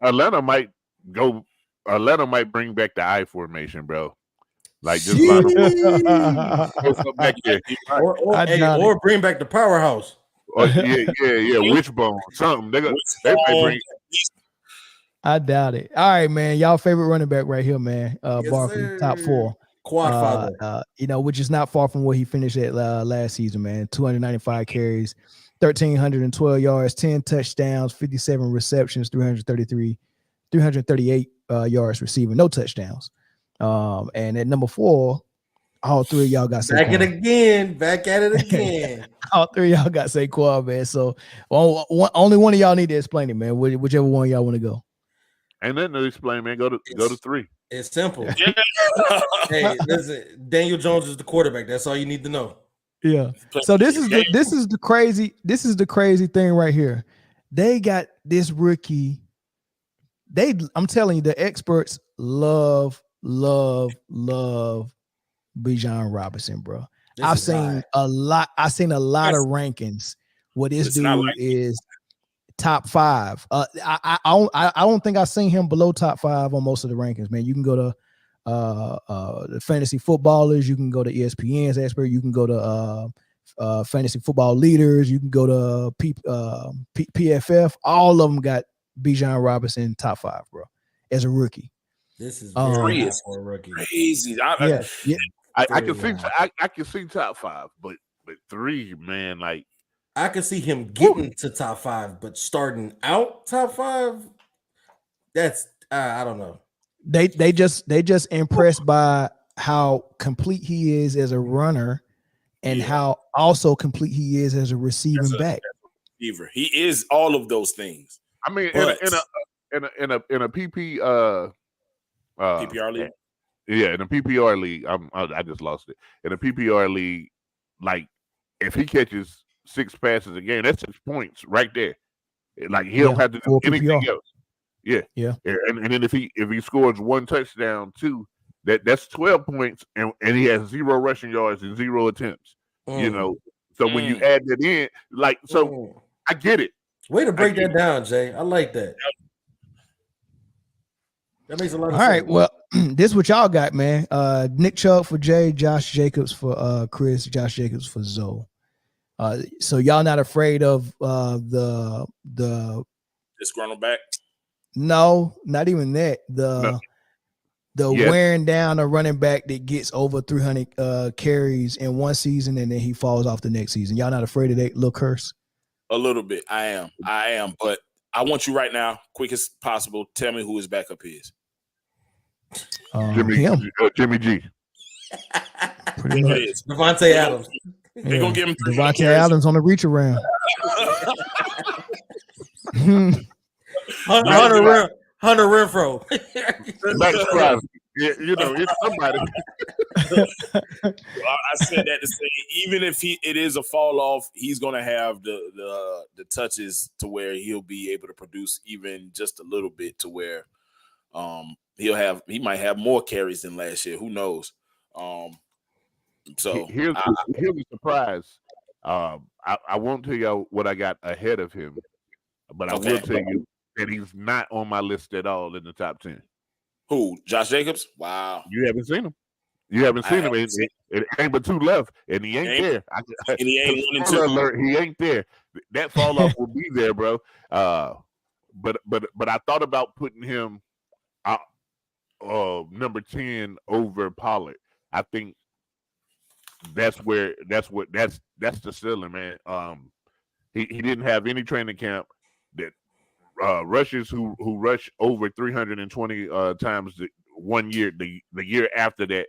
Atlanta might bring back the I formation, bro. Like just line them back there. Or bring back the powerhouse. Wishbone, something. They might bring. I doubt it. All right, man. Y'all favorite running back right here, man. Barkley, top 4. Quad father. Which is not far from where he finished at last season, man. 295 carries, 1,312 yards, 10 touchdowns, 57 receptions, 338 yards receiving, no touchdowns. And at number 4, all three of y'all got Saquon. Back at it again. All three of y'all got Saquon, man. So only one of y'all need to explain it, man. Whichever one y'all want to go. Ain't nothing to explain, man. Go to 3. It's simple. Hey, listen, Daniel Jones is the quarterback. That's all you need to know. Yeah. So this is the crazy thing right here. They got this rookie. I'm telling you, the experts love Bijan Robinson, bro. I've seen a lot of rankings where this dude is top 5. I don't think I've seen him below top 5 on most of the rankings, man. You can go to the fantasy footballers, you can go to ESPN's expert, you can go to fantasy football leaders, you can go to PFF. All of them got Bijan Robinson top 5, bro, as a rookie. This is very high for a rookie. Crazy. I can see top 5, but 3, man, like I could see him getting to top 5, but starting out top 5, that's I don't know. They just impressed by how complete he is as a runner and how also complete he is as a receiving back. Receiver. He is all of those things. I mean, in a PP PPR league. Yeah, in a PPR league, I just lost it. In a PPR league, like if he catches 6 passes a game, that's 6 points right there. Like he don't have to do anything else. Yeah. And then if he scores 1 touchdown too, that's 12 points, and he has 0 rushing yards and 0 attempts. So when you add that in, like I get it. Way to break that down, Jay. I like that. That makes a lot of sense. All right, well, this is what y'all got, man. Nick Chubb for Jay, Josh Jacobs for Chris, Josh Jacobs for Zoe. So y'all not afraid of the disgruntled back? No, not even that. The wearing down a running back that gets over 300 carries in one season and then he falls off the next season. Y'all not afraid of that little curse? A little bit. I am, but I want you right now, quick as possible. Tell me who his backup is. Jimmy G. Pretty much. Devontae Adams. They're gonna give him Devontae Adams on the reach around. Hunter Renfro. Yeah, it's somebody. Well, I said that to say, even if it is a fall off, he's gonna have the touches to where he'll be able to produce even just a little bit to where he might have more carries than last year. Who knows? So here's the surprise. I won't tell you what I got ahead of him, but I will tell you that he's not on my list at all in the top 10. Who? Josh Jacobs? Wow. You haven't seen him. You haven't seen him. It ain't but 2 left, and he ain't there. And he ain't 1 and 2. Alert, he ain't there. That fall off will be there, bro. But I thought about putting him number 10 over Pollard. I think that's the ceiling, man. He didn't have any training camp. That rushers who rush over 320 times 1 year, the year after that,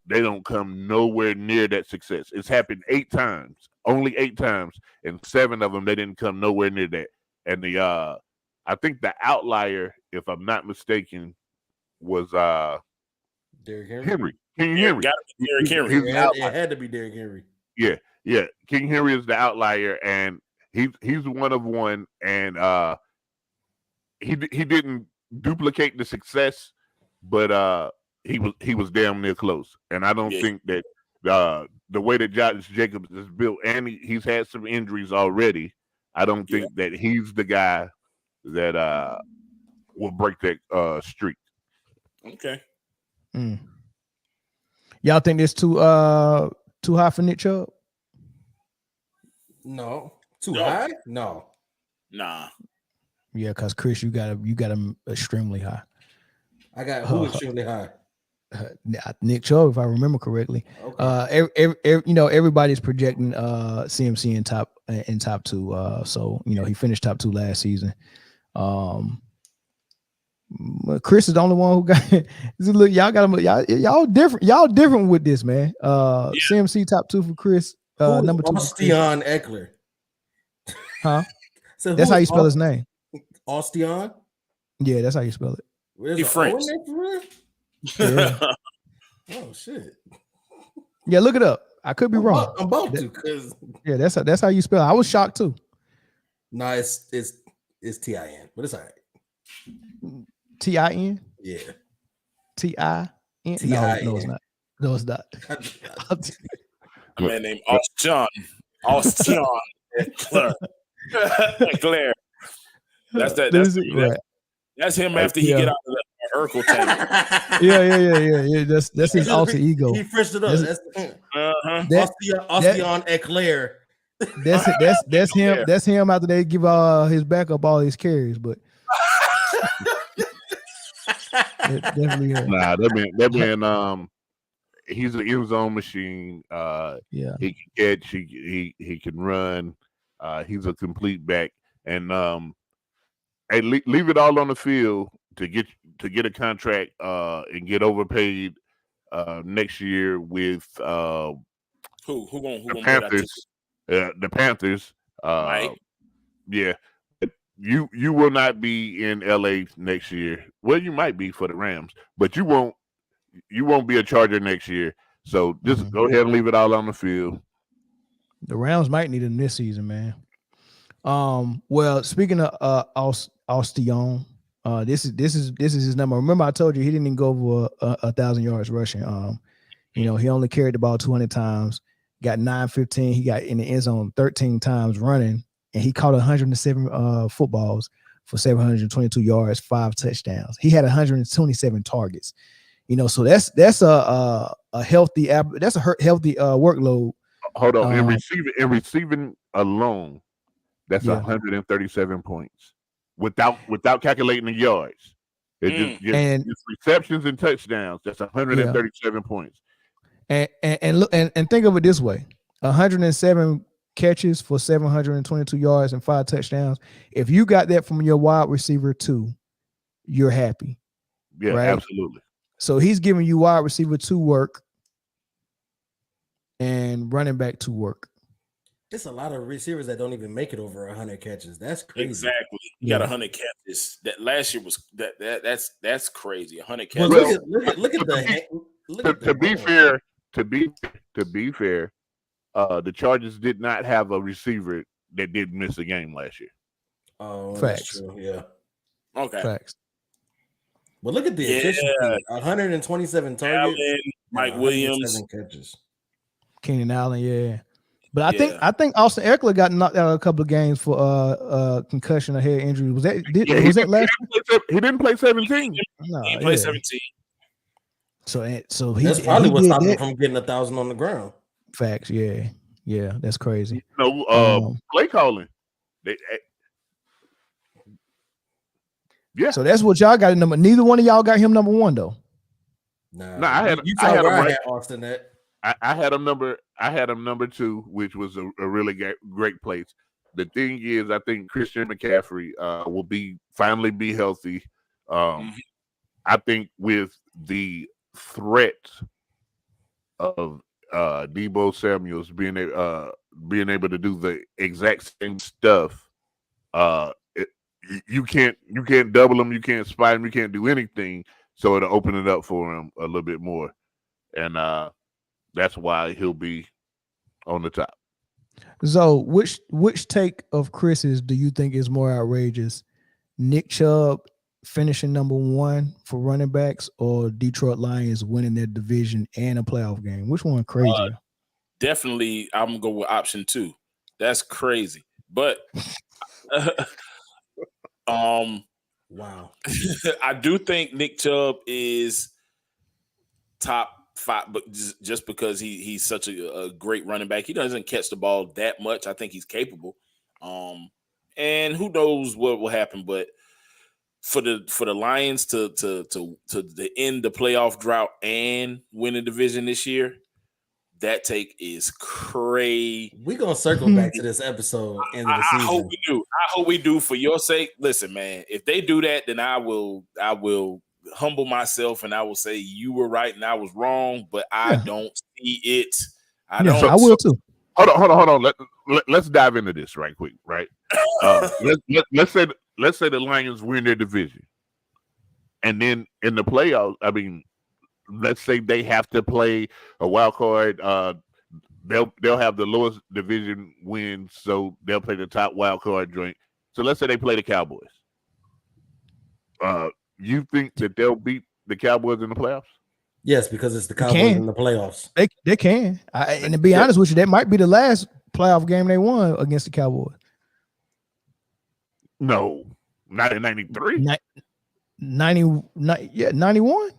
they don't come nowhere near that success. It's happened 8 times, only 8 times, and 7 of them they didn't come nowhere near that. And I think the outlier, if I'm not mistaken, was Derrick Henry. King Henry. Got to be Derrick Henry. It had to be Derrick Henry. Yeah. King Henry is the outlier, and he's one of one, and he didn't duplicate the success, but he was damn near close. And I don't think that the way that Josh Jacobs is built, and he's had some injuries already, I don't think that he's the guy that will break that streak. Okay. Y'all think it's too high for Nick Chubb? No. Too high? No. Nah. Yeah, because Chris, you got him extremely high. I got who extremely high? Nick Chubb, if I remember correctly. Okay. Everybody's projecting CMC in top 2. So he finished top 2 last season. Chris is the only one who got. Look, y'all got him. Y'all different. Y'all different with this, man. CMC top 2 for Chris. Number 2. Austin Eckler. Huh? So that's how you spell his name. Austin? Yeah, that's how you spell it. He's French. Yeah. Oh shit. Yeah, look it up. I could be wrong. I'm about to, cause that's how you spell it. I was shocked too. No, it's TIN, but it's all right. TIN? Yeah. TIN? No, it's not. No, it's not. A man named Austin Eckler. That's him after he get out of the Urkel tank. Yeah. That's his alter ego. He freshed it up. Austin Eckler. That's him. That's him after they give his backup all his carries, but definitely him. Nah, that man he's an end zone machine. He can catch, he can run, he's a complete back, and hey, leave it all on the field to get a contract and get overpaid next year with who the Panthers. The Panthers. Yeah. You will not be in LA next year. Well, you might be for the Rams, but you won't be a Charger next year. So just go ahead and leave it all on the field. The Rams might need him this season, man. Well, speaking of Austin, this is his number. Remember, I told you he didn't even go over 1,000 yards rushing. He only carried the ball 200 times, got 915. He got in the end zone 13 times running, and he caught 107 footballs for 722 yards, 5 touchdowns. He had 127 targets. So that's a healthy workload. Hold on, in receiving alone, that's 137 points without calculating the yards. It's receptions and touchdowns. That's 137 points. And look and think of it this way: 107 catches for 722 yards and 5 touchdowns. If you got that from your wide receiver 2, you're happy. Yeah, right? Absolutely. So he's giving you wide receiver 2 work and running back 2 work. It's a lot of receivers that don't even make it over 100 catches. That's crazy. Exactly. You got 100 catches. That last year was that's crazy. 100 catches. Well, look at the. To be fair, the Chargers did not have a receiver that did miss a game last year. Oh, facts. That's true. Yeah. Okay. Facts. But look at the efficiency. 127 targets. Allen, Mike Williams. Catches. Keenan Allen, yeah. But I think Austin Eckler got knocked out a couple of games for concussion or head injury. Was that last? He didn't play 17. No, he played 17. So that's probably what stopped him from getting 1,000 on the ground. Facts, yeah, that's crazy. Play calling. Yeah. So that's what y'all got in number. Neither one of y'all got him number one though. Nah, I had Austin at. I had him number 2, which was a really great place. The thing is, I think Christian McCaffrey will finally be healthy. I think with the threat of Deebo Samuels being able to do the exact same stuff, you can't double him, you can't spy him, you can't do anything. So it'll open it up for him a little bit more, and that's why he'll be on the top. So, which take of Chris's do you think is more outrageous? Nick Chubb finishing number 1 for running backs, or Detroit Lions winning their division and a playoff game? Which one crazier? Definitely, I'm gonna go with option 2. That's crazy, but wow. I do think Nick Chubb is top 5, but just because he's such a great running back. He doesn't catch the ball that much. I think he's capable. And who knows what will happen, but for the Lions to end the playoff drought and win the division this year, that take is crazy. We're gonna circle back to this episode end of the season. I hope we do. I hope we do for your sake. Listen, man, if they do that, then I will humble myself and I will say you were right and I was wrong, but I don't see it. I will too. Hold on. Let's dive into this right quick, right? Let's say the Lions win their division, and then in the playoffs, I mean, let's say they have to play a wild card. They'll have the lowest division win, so they'll play the top wild card joint. So let's say they play the Cowboys. You think that they'll beat the Cowboys in the playoffs? Yes, because it's the Cowboys in the playoffs. They can. And to be honest with you, that might be the last playoff game they won against the Cowboys. No, not in 93. 91.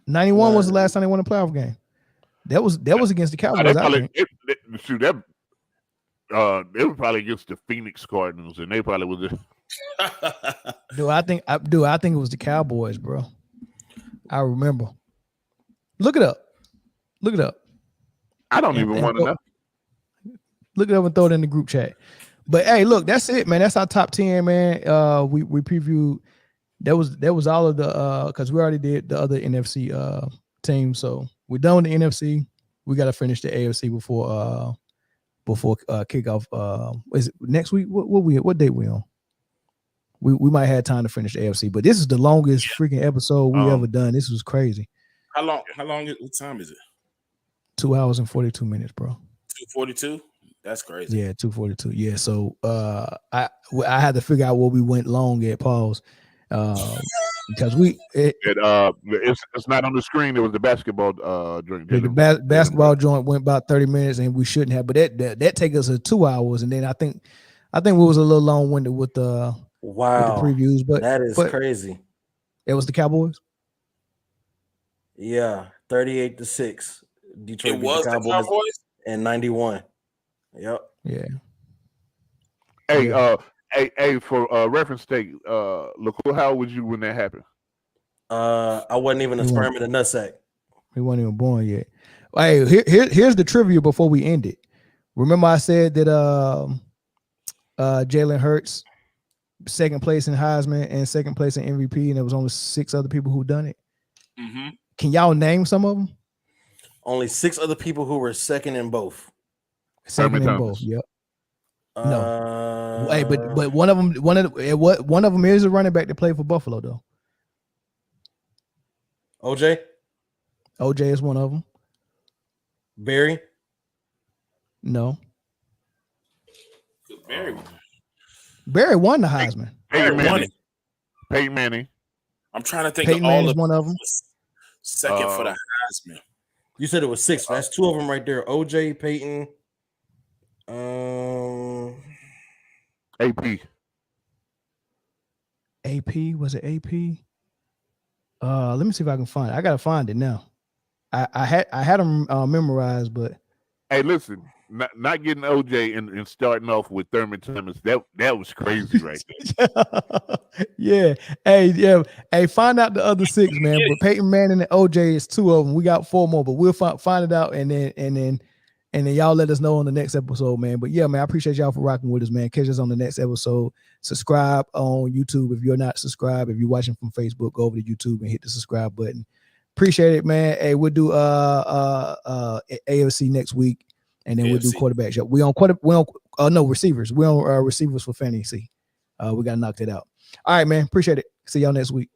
91 was the last time they won a playoff game. That was against the Cowboys. They were probably against the Phoenix Cardinals, and they probably was. I think it was the Cowboys, bro. I remember. Look it up. I don't even want to know. Look it up and throw it in the group chat. But hey, look, that's it, man. That's our top 10, man. We previewed. That was all of the because we already did the other NFC team, so we're done with the NFC. We got to finish the AFC before kickoff. Is it next week? What date we on? We might have time to finish the AFC, but this is the longest freaking episode we ever done. This was crazy. How long? What time is it? 2 hours and 42 minutes, bro. 2:42. That's crazy. Yeah, 2:42. Yeah. So I had to figure out where we went long at pause. Because it's not on the screen. It was the basketball joint. The basketball joint went about 30 minutes, and we shouldn't have. But that take us to 2 hours, and then I think we was a little long-winded with the previews. But that is crazy. It was the Cowboys. Yeah, 38-6. Detroit it was the Cowboys in 91. Yep. Yeah. Hey, Hey, for reference sake, look, how old was you when that happened? I wasn't even a sperm in a nutsack. He wasn't even born yet. Hey, here's the trivia before we end it. Remember I said that Jalen Hurts second place in Heisman and second place in MVP, and there was only 6 other people who done it. Mm-hmm. Can y'all name some of them? Only 6 other people who were second in both. Second in both. Yep. No. Hey, but one of them is a running back that played for Buffalo though. OJ is one of them. Barry? No. Barry won the Heisman. Peyton Manning. I'm trying to think Peyton of all Manning's of one of them. Second for the Heisman. You said it was 6. That's 2 of them right there. OJ, Peyton, AP. AP, was it AP? Let me see if I can find it. I gotta find it now. I had them memorized, but hey, listen, not getting OJ and starting off with Thurman Thomas, that was crazy right there. Yeah. Hey, find out the other 6, man. But Peyton Manning and OJ is 2 of them. We got 4 more, but we'll find it out and then y'all let us know on the next episode, man. But yeah, man, I appreciate y'all for rocking with us, man. Catch us on the next episode. Subscribe on YouTube if you're not subscribed. If you're watching from Facebook, go over to YouTube and hit the subscribe button. Appreciate it, man. Hey, we'll do AFC next week, and then we'll do quarterback show. We on receivers. We on receivers for fantasy. We gotta knock that out. All right, man. Appreciate it. See y'all next week.